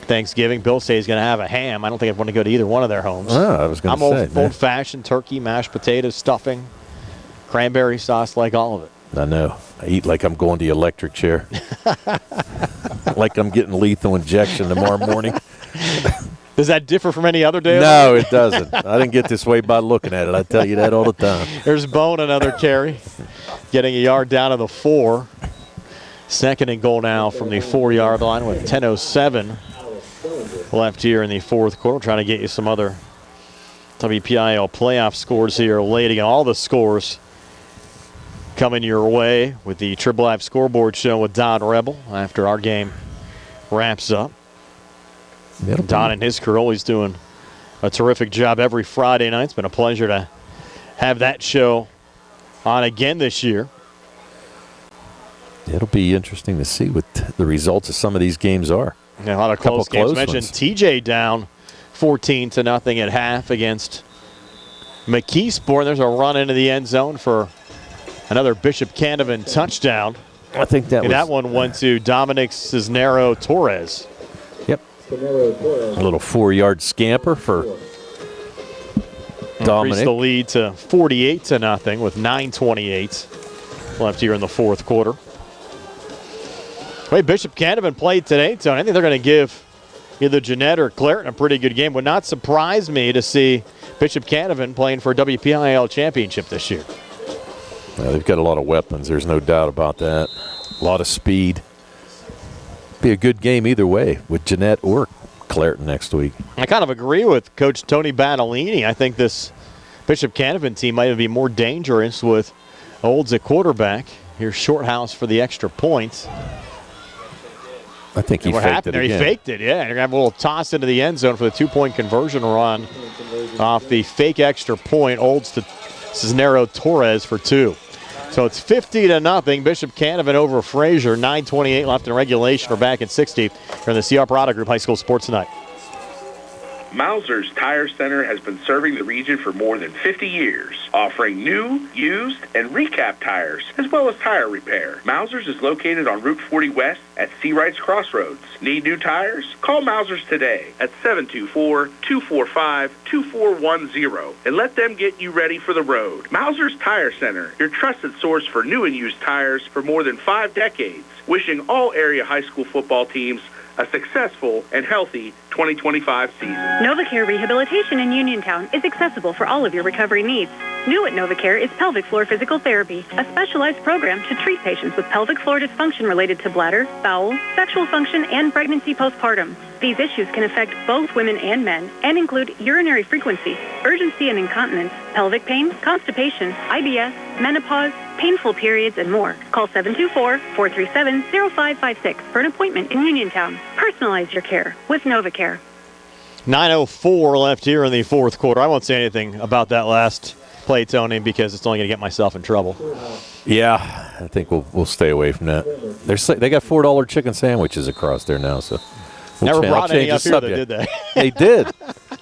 Thanksgiving. Bill says he's going to have a ham. I don't think I'd want to go to either one of their homes. Oh, I was going to say. Old-fashioned turkey, mashed potatoes, stuffing, cranberry sauce, like all of it. I know. I eat like I'm going to the electric chair. Like I'm getting lethal injection tomorrow morning. Does that differ from any other day? No, it doesn't. I didn't get this way by looking at it. I tell you that all the time. There's Bone, another carry. Getting a yard down to the 4. 2nd and goal now from the 4-yard line with 10:07 left here in the fourth quarter. Trying to get you some other WPIAL playoff scores here late. Again, all the scores coming your way with the Triple Live scoreboard show with Don Rebel after our game wraps up. Don and his crew always doing a terrific job every Friday night. It's been a pleasure to have that show on again this year. It'll be interesting to see what the results of some of these games are. Yeah, a lot of close games. Mentioned TJ down 14-0 at half against McKeesport. There's a run into the end zone for another Bishop Canevin touchdown. I think that one went to Dominic Cisnero Torres. Yep. A little 4-yard scamper for Dominic. Increased the lead to 48-0 with 9:28 left here in the fourth quarter. Wait, Bishop Canevin played today, Tony. I think they're going to give either Jeanette or Clareton a pretty good game. Would not surprise me to see Bishop Canevin playing for a WPIAL championship this year. Well, they've got a lot of weapons. There's no doubt about that. A lot of speed. Be a good game either way with Jeanette or Clareton next week. I kind of agree with Coach Tony Battolini. I think this Bishop Canevin team might be more dangerous with Olds at quarterback. Here's Shorthouse for the extra point. I think he faked it again. He faked it, yeah. You're going to have a little toss into the end zone for the 2-point conversion run off the fake extra point. Olds to Cisnero Torres for 2. So it's 50-0. Bishop Canevin over Frazier. 9:28 left in regulation. We're back at 60 here in the CR Parada Group High School Sports Tonight. Mauser's Tire Center has been serving the region for more than 50 years, offering new, used, and recap tires, as well as tire repair. Mauser's is located on Route 40 West at Seawrights Crossroads. Need new tires? Call Mauser's today at 724-245-2410 and let them get you ready for the road. Mauser's Tire Center, your trusted source for new and used tires for more than 5 decades. Wishing all area high school football teams a successful and healthy 2025 season. NovaCare Rehabilitation in Uniontown is accessible for all of your recovery needs. New at NovaCare is pelvic floor physical therapy, a specialized program to treat patients with pelvic floor dysfunction related to bladder, bowel, sexual function, and pregnancy postpartum. These issues can affect both women and men and include urinary frequency, urgency and incontinence, pelvic pain, constipation, IBS, menopause, painful periods, and more. Call 724-437-0556 for an appointment in Uniontown. Personalize your care with NovaCare. 9:04 left here in the fourth quarter. I won't say anything about that last play, Tony, because it's only going to get myself in trouble. Yeah, I think we'll stay away from that. They got $4 chicken sandwiches across there now, so never brought any up here, did they? They did.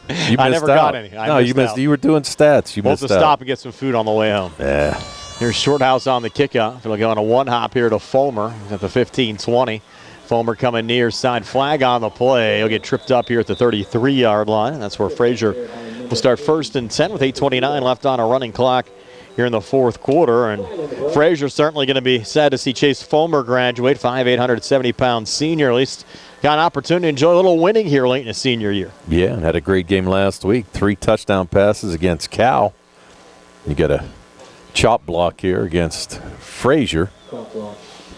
You I never got any. You missed. You were doing stats. We'll have to stop and get some food on the way home. Yeah. Here's Shorthouse on the kickoff. It'll go on a one-hop here to Fulmer at the 15-20. Fulmer coming near side, flag on the play. He'll get tripped up here at the 33-yard line. That's where Frazier will start 1st and 10 with 8:29 left on a running clock here in the fourth quarter. And Frazier's certainly going to be sad to see Chase Fulmer graduate, 5'8", 170-pound senior. At least got an opportunity to enjoy a little winning here late in his senior year. Yeah, and had a great game last week. 3 touchdown passes against Cal. You got a chop block here against Frazier.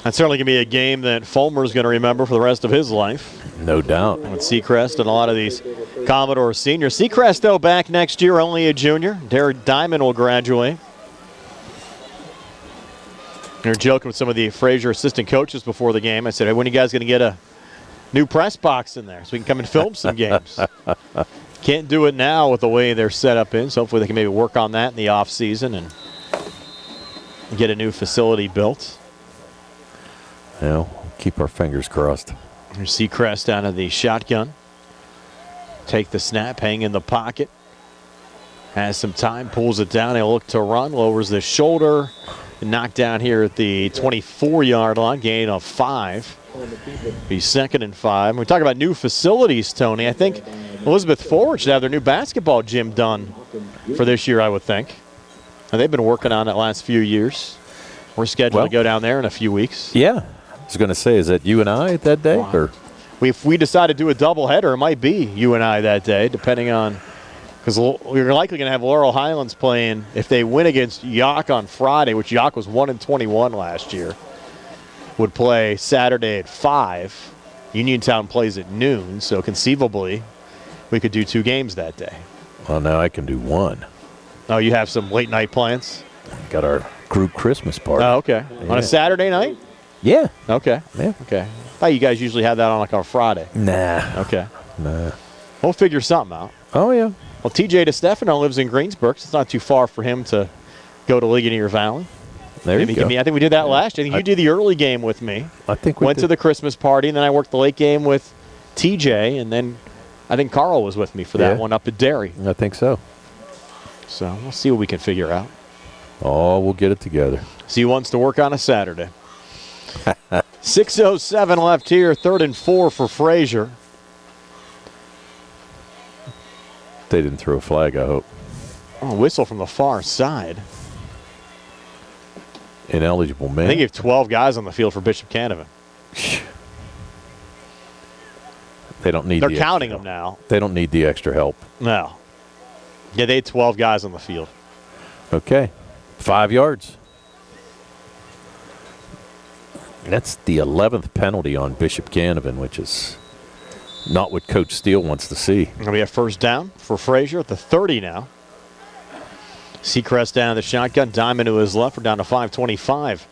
That's certainly going to be a game that Fulmer's going to remember for the rest of his life. No doubt. With Seacrest and a lot of these Commodore seniors. Seacrest, though, back next year, only a junior. Derek Diamond will graduate. They're joking with some of the Frazier assistant coaches before the game. I said, hey, when are you guys going to get a new press box in there so we can come and film some games? Can't do it now with the way they're set up in, so hopefully they can maybe work on that in the offseason and get a new facility built. Well, keep our fingers crossed. Here's Seacrest out of the shotgun. Take the snap, hang in the pocket. Has some time, pulls it down. He'll look to run, lowers the shoulder. Knocked down here at the 24-yard line, gain of 5. Be 2nd and 5. We talk about new facilities, Tony. I think Elizabeth Forward should have their new basketball gym done for this year, I would think. And they've been working on it last few years. We're scheduled to go down there in a few weeks. Yeah. I was going to say, is that you and I that day? Wow. Or if we decide to do a doubleheader, it might be you and I that day, depending on – because we're likely going to have Laurel Highlands playing if they win against Yock on Friday, which Yock was 1-21 last year, would play Saturday at 5. Uniontown plays at noon, so conceivably we could do 2 games that day. Well, now I can do 1. Oh, you have some late night plans? Got our group Christmas party. Oh, okay. Yeah. On a Saturday night? Yeah. Okay. Yeah. Okay. I thought you guys usually had that on like on a Friday. Nah. Okay. Nah. We'll figure something out. Oh, yeah. Well, TJ DeStefano lives in Greensburg, so it's not too far for him to go to Ligonier Valley. There you go. I think we did that last year. I think you did the early game with me. I think we went to the Christmas party, and then I worked the late game with TJ, and then I think Carl was with me for that one up at Derry. I think so. So we'll see what we can figure out. Oh, we'll get it together. See who wants to work on a Saturday. 6:07 left here, 3rd and 4 for Frazier. They didn't throw a flag, I hope. Oh, whistle from the far side. Ineligible man. I think you have 12 guys on the field for Bishop Canevin. They don't need. They're counting them now. They don't need the extra help. No. Yeah, they had 12 guys on the field. Okay, 5 yards. That's the 11th penalty on Bishop Canevin, which is not what Coach Steele wants to see. Going to be a 1st down for Frazier at the 30 now. Seacrest down the shotgun. Diamond to his left. We're down to 5:25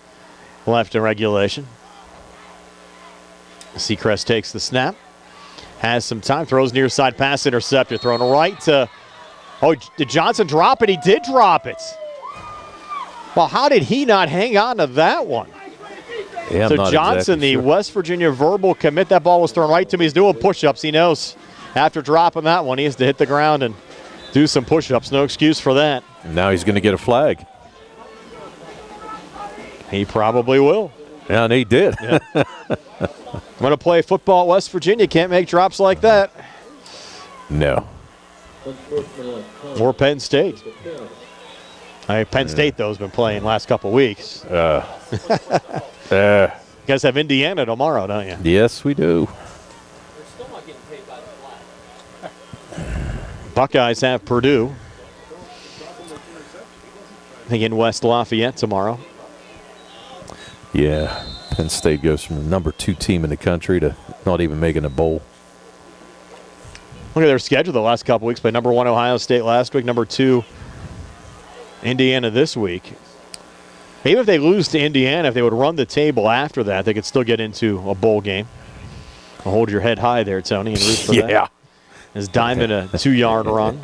left in regulation. Seacrest takes the snap. Has some time. Throws near side pass intercepted. Thrown right to... Oh, did Johnson drop it? He did drop it. Well, how did he not hang on to that one? Yeah, so Johnson, exactly the West Virginia verbal commit, that ball was thrown right to him. He's doing push-ups. He knows after dropping that one, he has to hit the ground and do some push-ups. No excuse for that. Now he's going to get a flag. He probably will. Yeah, and he did. Yeah. I'm going to play football at West Virginia. Can't make drops like that. No. Or Penn State. Penn State, though, has been playing last couple weeks. You guys have Indiana tomorrow, don't you? Yes, we do. Buckeyes have Purdue. I think in West Lafayette tomorrow. Yeah, Penn State goes from the number 2 team in the country to not even making a bowl. Look at their schedule the last couple weeks. By number 1 Ohio State last week, number 2 Indiana this week. Even if they lose to Indiana, if they would run the table after that, they could still get into a bowl game. Hold your head high there, Tony, and root for that. Yeah. Is Diamond a 2-yard run?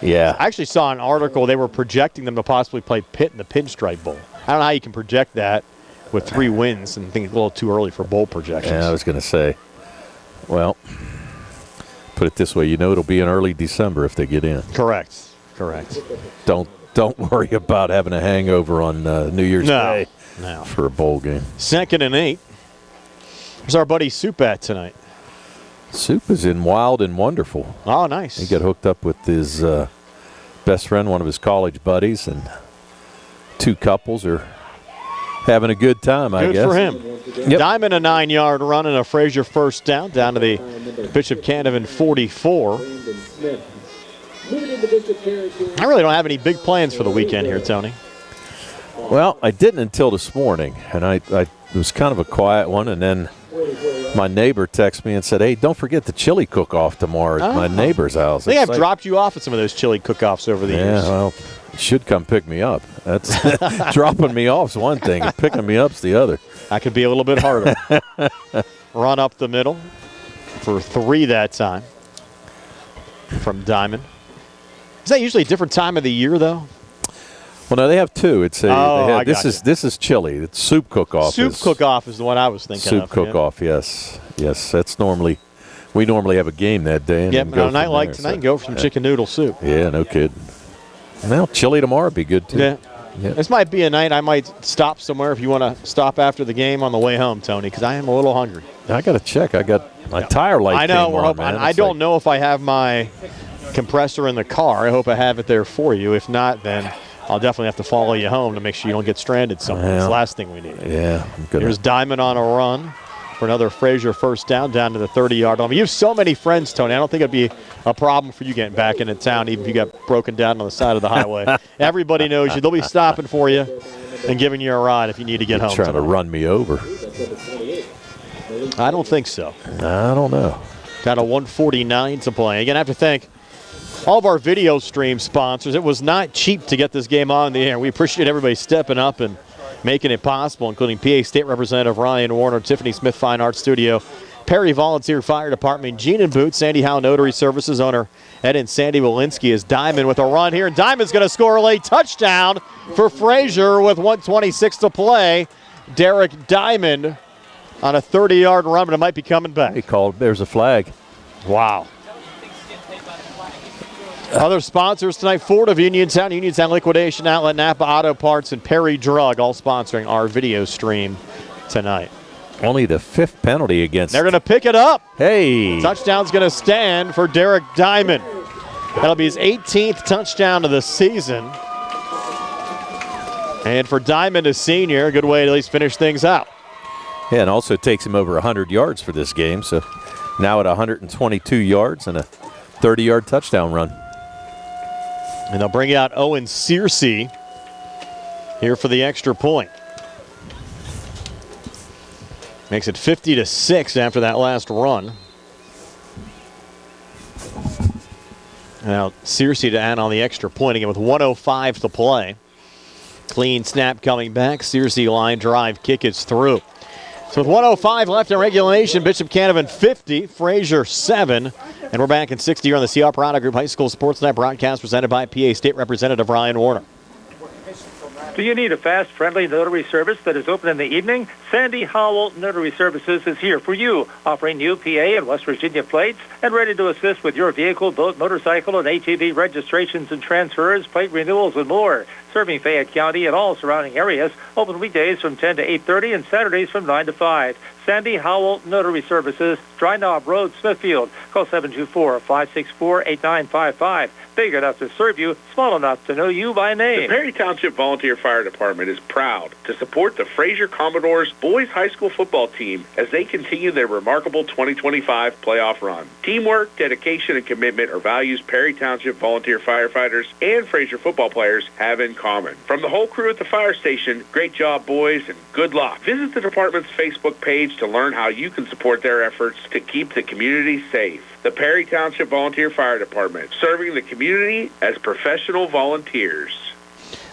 Yeah. I actually saw an article. They were projecting them to possibly play Pitt in the Pinstripe Bowl. I don't know how you can project that with 3 wins and think it's a little too early for bowl projections. Yeah, I was going to say, well, put it this way, you know it'll be in early December if they get in. Correct. Don't worry about having a hangover on New Year's Day for a bowl game. 2nd and 8. Where's our buddy Soup at tonight? Soup is in Wild and Wonderful. Oh, nice. He got hooked up with his best friend, one of his college buddies, and 2 couples are having a good time, I guess. Good for him. Yep. Diamond, a 9-yard run and a Frazier first down to the Bishop Canevin 44. I really don't have any big plans for the weekend here, Tony. Well, I didn't until this morning, and it was kind of a quiet one, and then my neighbor texted me and said, hey, don't forget the chili cook-off tomorrow at my neighbor's house. I think I've dropped you off at some of those chili cook-offs over the years. Yeah, well, you should come pick me up. That's dropping me off's one thing, and picking me up's the other. That could be a little bit harder. Run up the middle for 3 that time from Diamond. Is that usually a different time of the year, though? Well, no, they have 2. It's this is chili. It's soup cook-off. Soup cook-off is the one I was thinking of. Soup cook-off, yes. Yes, that's we normally have a game that day. And yep, and on a night like tonight, go for some chicken noodle soup. Yeah, no kidding. Well, chili tomorrow would be good, too. Yeah. This might be a night I might stop somewhere if you want to stop after the game on the way home, Tony, because I am a little hungry. I got to check. I got my tire light. I know. We're hoping. I don't know if I have my compressor in the car. I hope I have it there for you. If not, then I'll definitely have to follow you home to make sure you don't get stranded somewhere. That's the last thing we need. Yeah. Here's Diamond on a run for another Frazier first down to the 30-yard line. You have so many friends, Tony. I don't think it'd be a problem for you getting back into town, even if you got broken down on the side of the highway. Everybody knows you. They'll be stopping for you and giving you a ride if you need to get home. Trying to run me over. I don't think so. I don't know. Got a 149 to play. Again, I have to thank all of our video stream sponsors. It was not cheap to get this game on the air. We appreciate everybody stepping up and making it possible, including PA State Representative Ryan Warner, Tiffany Smith Fine Arts Studio, Perry Volunteer Fire Department, Gene and Boots, Sandy Howell Notary Services owner Ed and Sandy Wolinski is Diamond with a run here. And Diamond's going to score a late touchdown for Frazier with 1:26 to play. Derek Diamond on a 30-yard run, but it might be coming back. He called. There's a flag. Wow. Other sponsors tonight, Ford of Uniontown, Uniontown Liquidation Outlet, Napa Auto Parts, and Perry Drug, all sponsoring our video stream tonight. Only the 5th penalty against. They're going to pick it up. Hey. Touchdown's going to stand for Derek Diamond. That'll be his 18th touchdown of the season. And for Diamond, a senior, a good way to at least finish things out. Yeah, and also takes him over 100 yards for this game. So now at 122 yards and a 30-yard touchdown run. And they'll bring out Owen Searcy here for the extra point. Makes it 50-6 after that last run. Now Searcy to add on the extra point again with 1:05 to play. Clean snap coming back. Searcy line drive kick is through. So with 1:05 left in regulation, Bishop Canevin 50, Frazier 7. And we're back in 60 here on the CR Prada Group High School Sports Night broadcast presented by PA State Representative Ryan Warner. Do you need a fast, friendly notary service that is open in the evening? Sandy Howell Notary Services is here for you, offering new PA and West Virginia plates and ready to assist with your vehicle, boat, motorcycle, and ATV registrations and transfers, plate renewals, and more. Serving Fayette County and all surrounding areas. Open weekdays from 10 to 8:30 and Saturdays from 9 to 5. Sandy Howell Notary Services, Dry Knob Road, Smithfield. Call 724-564-8955. Big enough to serve you, small enough to know you by name. The Perry Township Volunteer Fire Department is proud to support the Frazier Commodores boys high school football team as they continue their remarkable 2025 playoff run. Teamwork, dedication, and commitment are values Perry Township volunteer firefighters and Frazier football players have in common. From the whole crew at the fire station, great job, boys, and good luck. Visit the department's Facebook page to learn how you can support their efforts to keep the community safe. The Perry Township Volunteer Fire Department, serving the community as professional volunteers.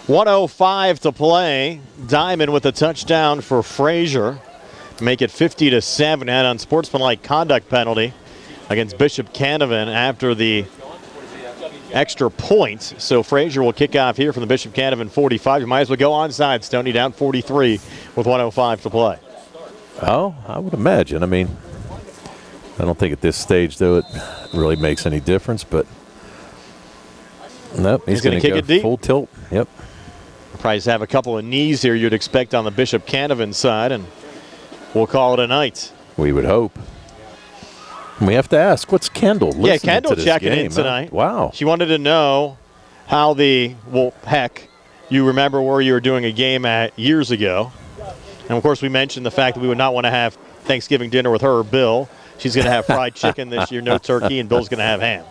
1:05 to play. Diamond with a touchdown for Frazier. Make it 50-7. Had on sportsmanlike conduct penalty against Bishop Canevin after the extra point. So Frazier will kick off here from the Bishop Canevin 45. You might as well go onside, Stoney, down 43 with 1:05 to play. Oh, I would imagine. I mean, I don't think at this stage, though, it really makes any difference, but nope, he's going to kick it deep. Full tilt. Yep. Probably have a couple of knees here you'd expect on the Bishop Canevin side, and we'll call it a night. We would hope. We have to ask, what's Kendall listening Yeah, Kendall to this checking game, in tonight. Huh? Wow. She wanted to know how heck, you remember where you were doing a game at years ago. And, of course, we mentioned the fact that we would not want to have Thanksgiving dinner with her or Bill. She's going to have fried chicken this year, no turkey, and Bill's going to have ham.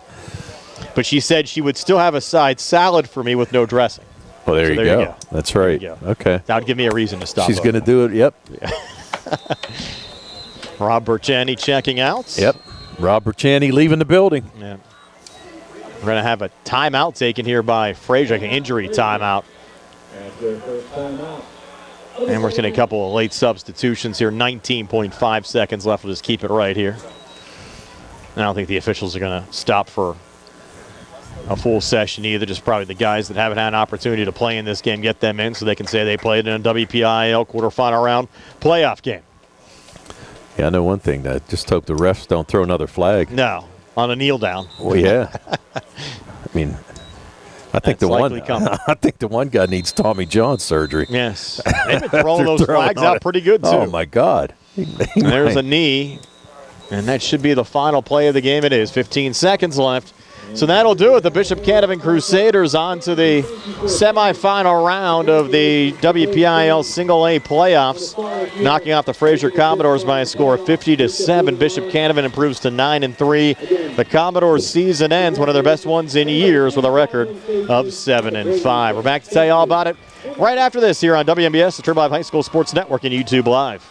But she said she would still have a side salad for me with no dressing. Well, there, you go. That's right. Okay. That would give me a reason to stop. She's going to do it. Yep. Rob Berchani checking out. Yep. Rob Berchani leaving the building. Yeah. We're going to have a timeout taken here by Frazier, an injury timeout. And we're seeing a couple of late substitutions here. 19.5 seconds left. We'll just keep it right here. I don't think the officials are going to stop for a full session either. Just probably the guys that haven't had an opportunity to play in this game, get them in so they can say they played in a WPIAL quarterfinal round playoff game. Yeah, I know one thing. I just hope the refs don't throw another flag. No, on a kneel down. Well, yeah. I mean, I think the one guy needs Tommy John surgery. Yes. They've been throwing those flags out pretty good, too. Oh, my God. There's a knee, and that should be the final play of the game. It is 15 seconds left. So that'll do it. The Bishop Canevin Crusaders on to the semifinal round of the WPIAL Single A playoffs, knocking out the Frazier Commodores by a score of 50-7. Bishop Canevin improves to 9-3. The Commodores season ends, one of their best ones in years, with a record of 7-5. We're back to tell you all about it right after this here on WMBS, the Turbo Live High School Sports Network, and YouTube Live.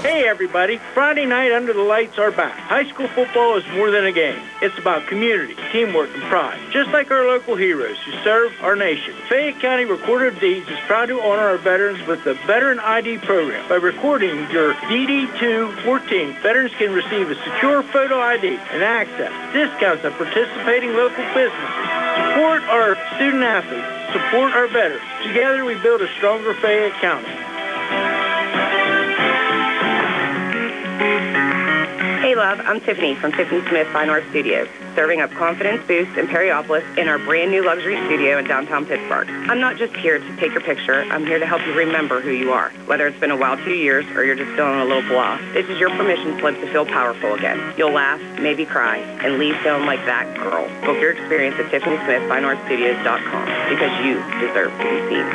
Hey everybody, Friday night under the lights are back. High school football is more than a game. It's about community, teamwork, and pride. Just like our local heroes who serve our nation. Fayette County Recorder of Deeds is proud to honor our veterans with the Veteran ID program. By recording your DD214, veterans can receive a secure photo ID and access discounts at participating local businesses. Support our student athletes. Support our veterans. Together we build a stronger Fayette County. Hey love, I'm Tiffany from Tiffany Smith Fine Art Studios, serving up confidence boosts in Perryopolis in our brand new luxury studio in downtown Pittsburgh. I'm not just here to take your picture, I'm here to help you remember who you are. Whether it's been a wild 2 years or you're just feeling a little blah, this is your permission slip to feel powerful again. You'll laugh, maybe cry, and leave feeling like that girl. Book your experience at TiffanySmithFineArtStudios.com because you deserve to be seen.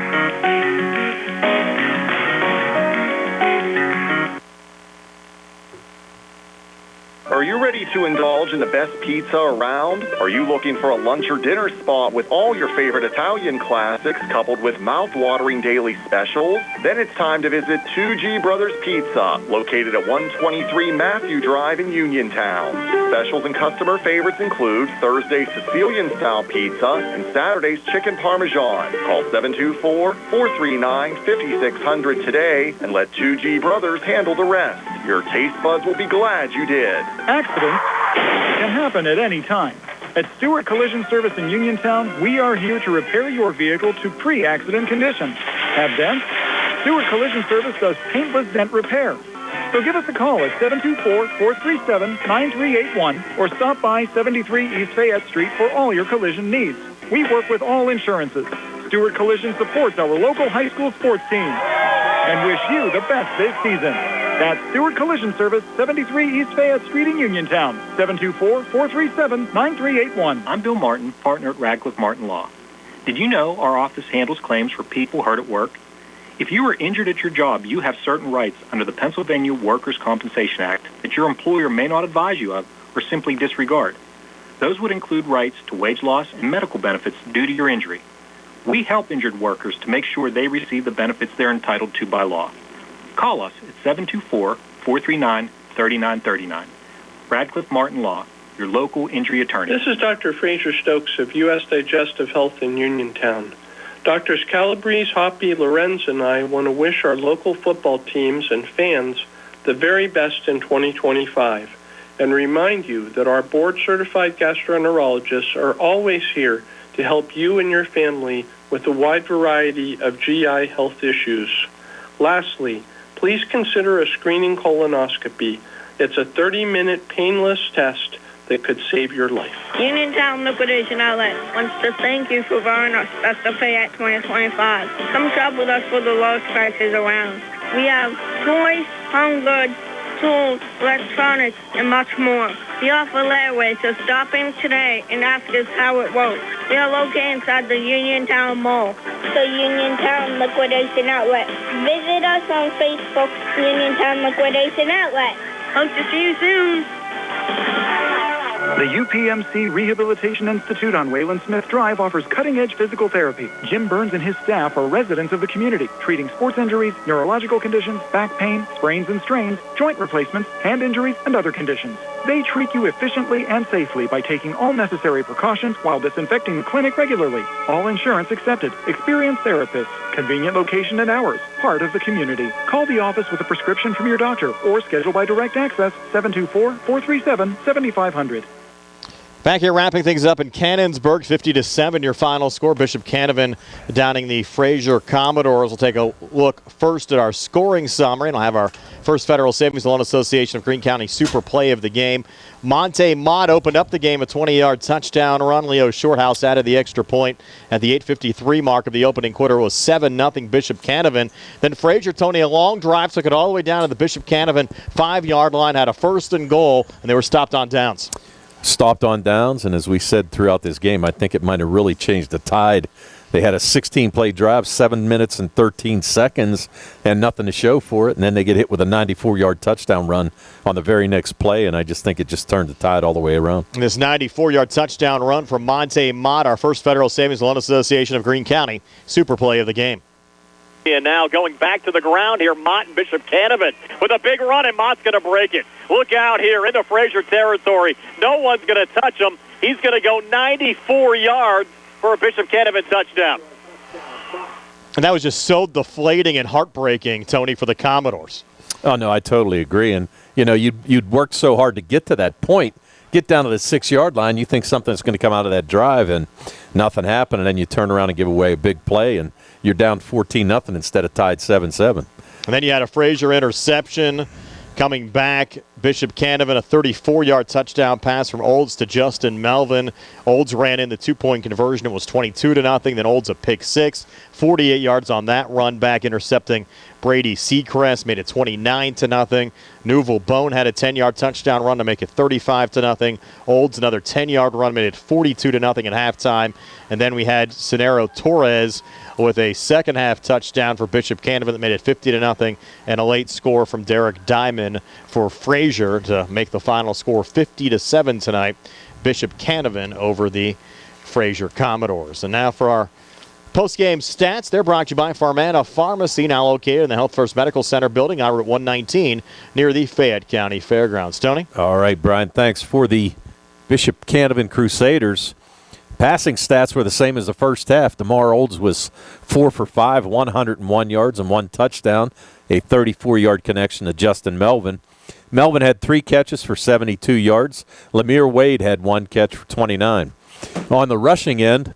Are you ready to indulge in the best pizza around? Are you looking for a lunch or dinner spot with all your favorite Italian classics coupled with mouth-watering daily specials? Then it's time to visit 2G Brothers Pizza, located at 123 Matthew Drive in Uniontown. Specials and customer favorites include Thursday's Sicilian-style pizza and Saturday's chicken parmesan. Call 724-439-5600 today and let 2G Brothers handle the rest. Your taste buds will be glad you did. Accidents can happen at any time. At Stewart Collision Service in Uniontown, we are here to repair your vehicle to pre-accident condition. Have dents? Stewart Collision Service does paintless dent repair. So give us a call at 724-437-9381 or stop by 73 East Fayette Street for all your collision needs. We work with all insurances. Stewart Collision supports our local high school sports team and wish you the best this season. That's Stewart Collision Service, 73 East Fayette Street in Uniontown, 724-437-9381. I'm Bill Martin, partner at Radcliffe Martin Law. Did you know our office handles claims for people hurt at work? If you are injured at your job, you have certain rights under the Pennsylvania Workers' Compensation Act that your employer may not advise you of or simply disregard. Those would include rights to wage loss and medical benefits due to your injury. We help injured workers to make sure they receive the benefits they're entitled to by law. Call us at 724-439-3939. Radcliffe Martin Law, your local injury attorney. This is Dr. Fraser Stokes of U.S. Digestive Health in Uniontown. Doctors Calabrese, Hoppy, Lorenz, and I want to wish our local football teams and fans the very best in 2025 and remind you that our board-certified gastroenterologists are always here to help you and your family with a wide variety of GI health issues. Lastly, please consider a screening colonoscopy. It's a 30-minute painless test that could save your life. Uniontown Liquidation Outlet wants to thank you for buying our Best of Fayette 2025. Come shop with us for the lowest prices around. We have toys, home goods, tools, electronics, and much more. We offer layaway, so stop in today and ask us how it works. We are located inside the Uniontown Mall. The Uniontown Liquidation Outlet. Visit us on Facebook, Uniontown Liquidation Outlet. Hope to see you soon. The UPMC Rehabilitation Institute on Wayland Smith Drive offers cutting-edge physical therapy. Jim Burns and his staff are residents of the community, treating sports injuries, neurological conditions, back pain, sprains and strains, joint replacements, hand injuries, and other conditions. They treat you efficiently and safely by taking all necessary precautions while disinfecting the clinic regularly. All insurance accepted. Experienced therapists. Convenient location and hours. Part of the community. Call the office with a prescription from your doctor or schedule by direct access 724-437-7500. Back here wrapping things up in Canonsburg, 50-7 your final score. Bishop Canevin downing the Frazier Commodores. We'll take a look first at our scoring summary, and I'll have our first Federal Savings Loan Association of Greene County super play of the game. Monte Mott opened up the game, a 20-yard touchdown run. Leo Shorthouse added the extra point at the 8:53 mark of the opening quarter. It was 7-0 Bishop Canevin. Then Frazier, Tony, a long drive, took it all the way down to the Bishop Canevin 5-yard line, had a first and goal, and they were stopped on downs. Stopped on downs, and as we said throughout this game, I think it might have really changed the tide. They had a 16-play drive, 7 minutes and 13 seconds, and nothing to show for it, and then they get hit with a 94-yard touchdown run on the very next play, and I just think it just turned the tide all the way around. And this 94-yard touchdown run from Monte Mott, our first Federal Savings Loan Association of Greene County super play of the game. And now going back to the ground here, Mott and Bishop Canevin with a big run, and Mott's going to break it. Look out here into Frazier territory. No one's going to touch him. He's going to go 94 yards for a Bishop Canevin touchdown. And that was just so deflating and heartbreaking, Tony, for the Commodores. Oh, no, I totally agree. And, you know, you'd worked so hard to get to that point, get down to the 6-yard line, you think something's going to come out of that drive, and nothing happened, and then you turn around and give away a big play, and you're down 14-0 instead of tied 7-7. And then you had a Frazier interception coming back. Bishop Canevin, a 34-yard touchdown pass from Olds to Justin Melvin. Olds ran in the 2-point conversion. It was 22-0. Then Olds a pick six, 48 yards on that run back, intercepting Brady Seacrest, made it 29-0. Newville Bone had a 10-yard touchdown run to make it 35-0. Olds another 10-yard run, made it 42-0 at halftime. And then we had Cenero Torres with a second-half touchdown for Bishop Canevin that made it 50-0, and a late score from Derek Diamond for Frazier to make the final score 50-7 tonight. Bishop Canevin over the Frazier Commodores. And now for our post-game stats. They're brought to you by Farmana Pharmacy, now located in the Health First Medical Center building, on Route 119 near the Fayette County Fairgrounds. Tony? All right, Brian, thanks. For the Bishop Canevin Crusaders, passing stats were the same as the first half. DeMar Olds was 4 for 5, 101 yards and 1 touchdown, a 34-yard connection to Justin Melvin. Melvin had 3 catches for 72 yards. Lemire Wade had 1 catch for 29. On the rushing end,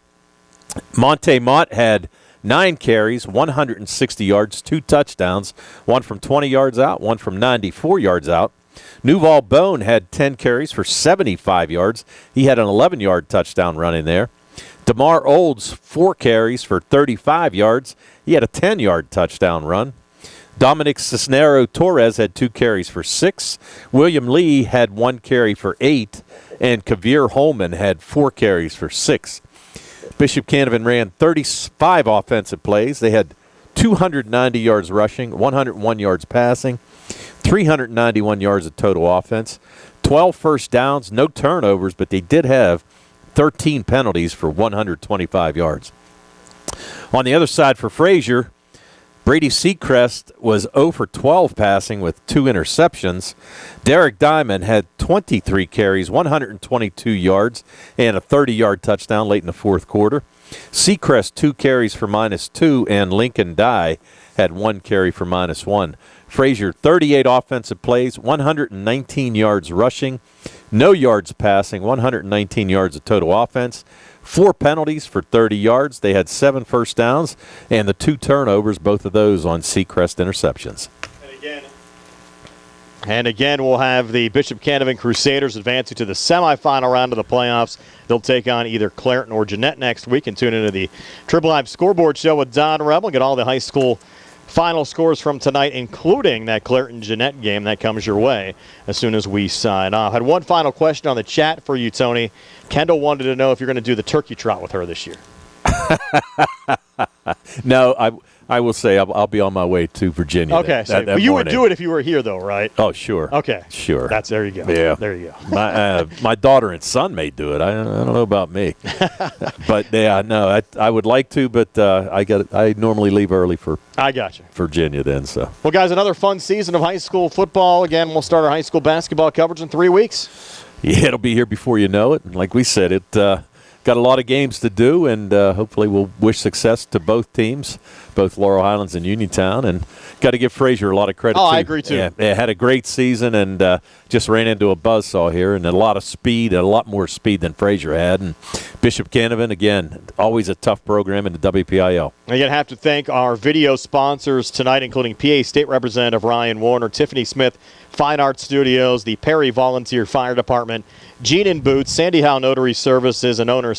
Monte Mott had 9 carries, 160 yards, 2 touchdowns, one from 20 yards out, one from 94 yards out. Nuval Bone had 10 carries for 75 yards. He had an 11-yard touchdown run in there. DeMar Olds, 4 carries for 35 yards. He had a 10-yard touchdown run. Dominic Cisnero Torres had 2 carries for 6. William Lee had 1 carry for 8. And Kavir Holman had 4 carries for 6. Bishop Canevin ran 35 offensive plays. They had 290 yards rushing, 101 yards passing, 391 yards of total offense, 12 first downs, no turnovers, but they did have 13 penalties for 125 yards. On the other side for Frazier, Brady Seacrest was 0 for 12 passing with 2 interceptions. Derek Diamond had 23 carries, 122 yards, and a 30-yard touchdown late in the fourth quarter. Seacrest 2 carries for -2, and Lincoln Dye had 1 carry for -1. Frazier 38 offensive plays, 119 yards rushing, no yards passing, 119 yards of total offense. 4 penalties for 30 yards. They had 7 first downs, and the 2 turnovers, both of those on Seacrest interceptions. And again, we'll have the Bishop Canevin Crusaders advancing to the semifinal round of the playoffs. They'll take on either Clareton or Jeanette next week, and tune into the Triple Live Scoreboard Show with Don Rebel. Get all the high school final scores from tonight, including that Clareton-Jeanette game that comes your way as soon as we sign off. I had one final question on the chat for you, Tony. Kendall wanted to know if you're going to do the turkey trot with her this year. No, I will say I'll be on my way to Virginia. Okay, that you would do it if you were here, though, right? Oh, sure. Okay, sure. There you go. Yeah, there you go. My daughter and son may do it. I don't know about me, but yeah, no, I would like to, but I normally leave early for. I got you. Virginia then. So. Well, guys, another fun season of high school football. Again, we'll start our high school basketball coverage in 3 weeks. Yeah, it'll be here before you know it. And like we said, it got a lot of games to do, and hopefully we'll wish success to both teams, both Laurel Highlands and Uniontown, and got to give Frazier a lot of credit, too. I agree, too. Yeah, had a great season and just ran into a buzzsaw here, and a lot of speed, a lot more speed than Frazier had. And Bishop Canevin, again, always a tough program in the WPIAL. Again, have to thank our video sponsors tonight, including PA State Representative Ryan Warner, Tiffany Smith, Fine Arts Studios, the Perry Volunteer Fire Department, Gene and Boots, Sandy Howell Notary Services, and owner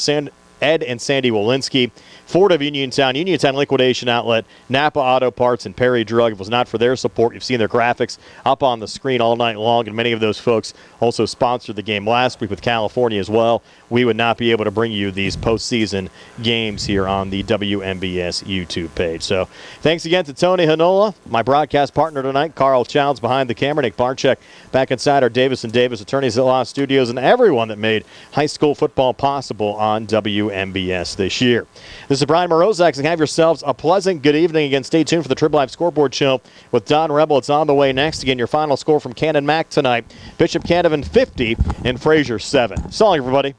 Ed and Sandy Wolinski, Ford of Uniontown, Uniontown Liquidation Outlet, NAPA Auto Parts, and Perry Drug. If it was not for their support, you've seen their graphics up on the screen all night long, and many of those folks also sponsored the game last week with California as well. We would not be able to bring you these postseason games here on the WMBS YouTube page. So thanks again to Tony Hanola, my broadcast partner tonight, Carl Childs behind the camera, Nick Barczyk back inside our Davis & Davis Attorneys at Law Studios, and everyone that made high school football possible on WMBS this year. This is Brian Morozak, and have yourselves a pleasant good evening. Again, stay tuned for the Triple Live Scoreboard Show with Don Rebel. It's on the way next. Again, your final score from Cannon Mac tonight, Bishop Canevin 50 and Frazier 7. So long, everybody.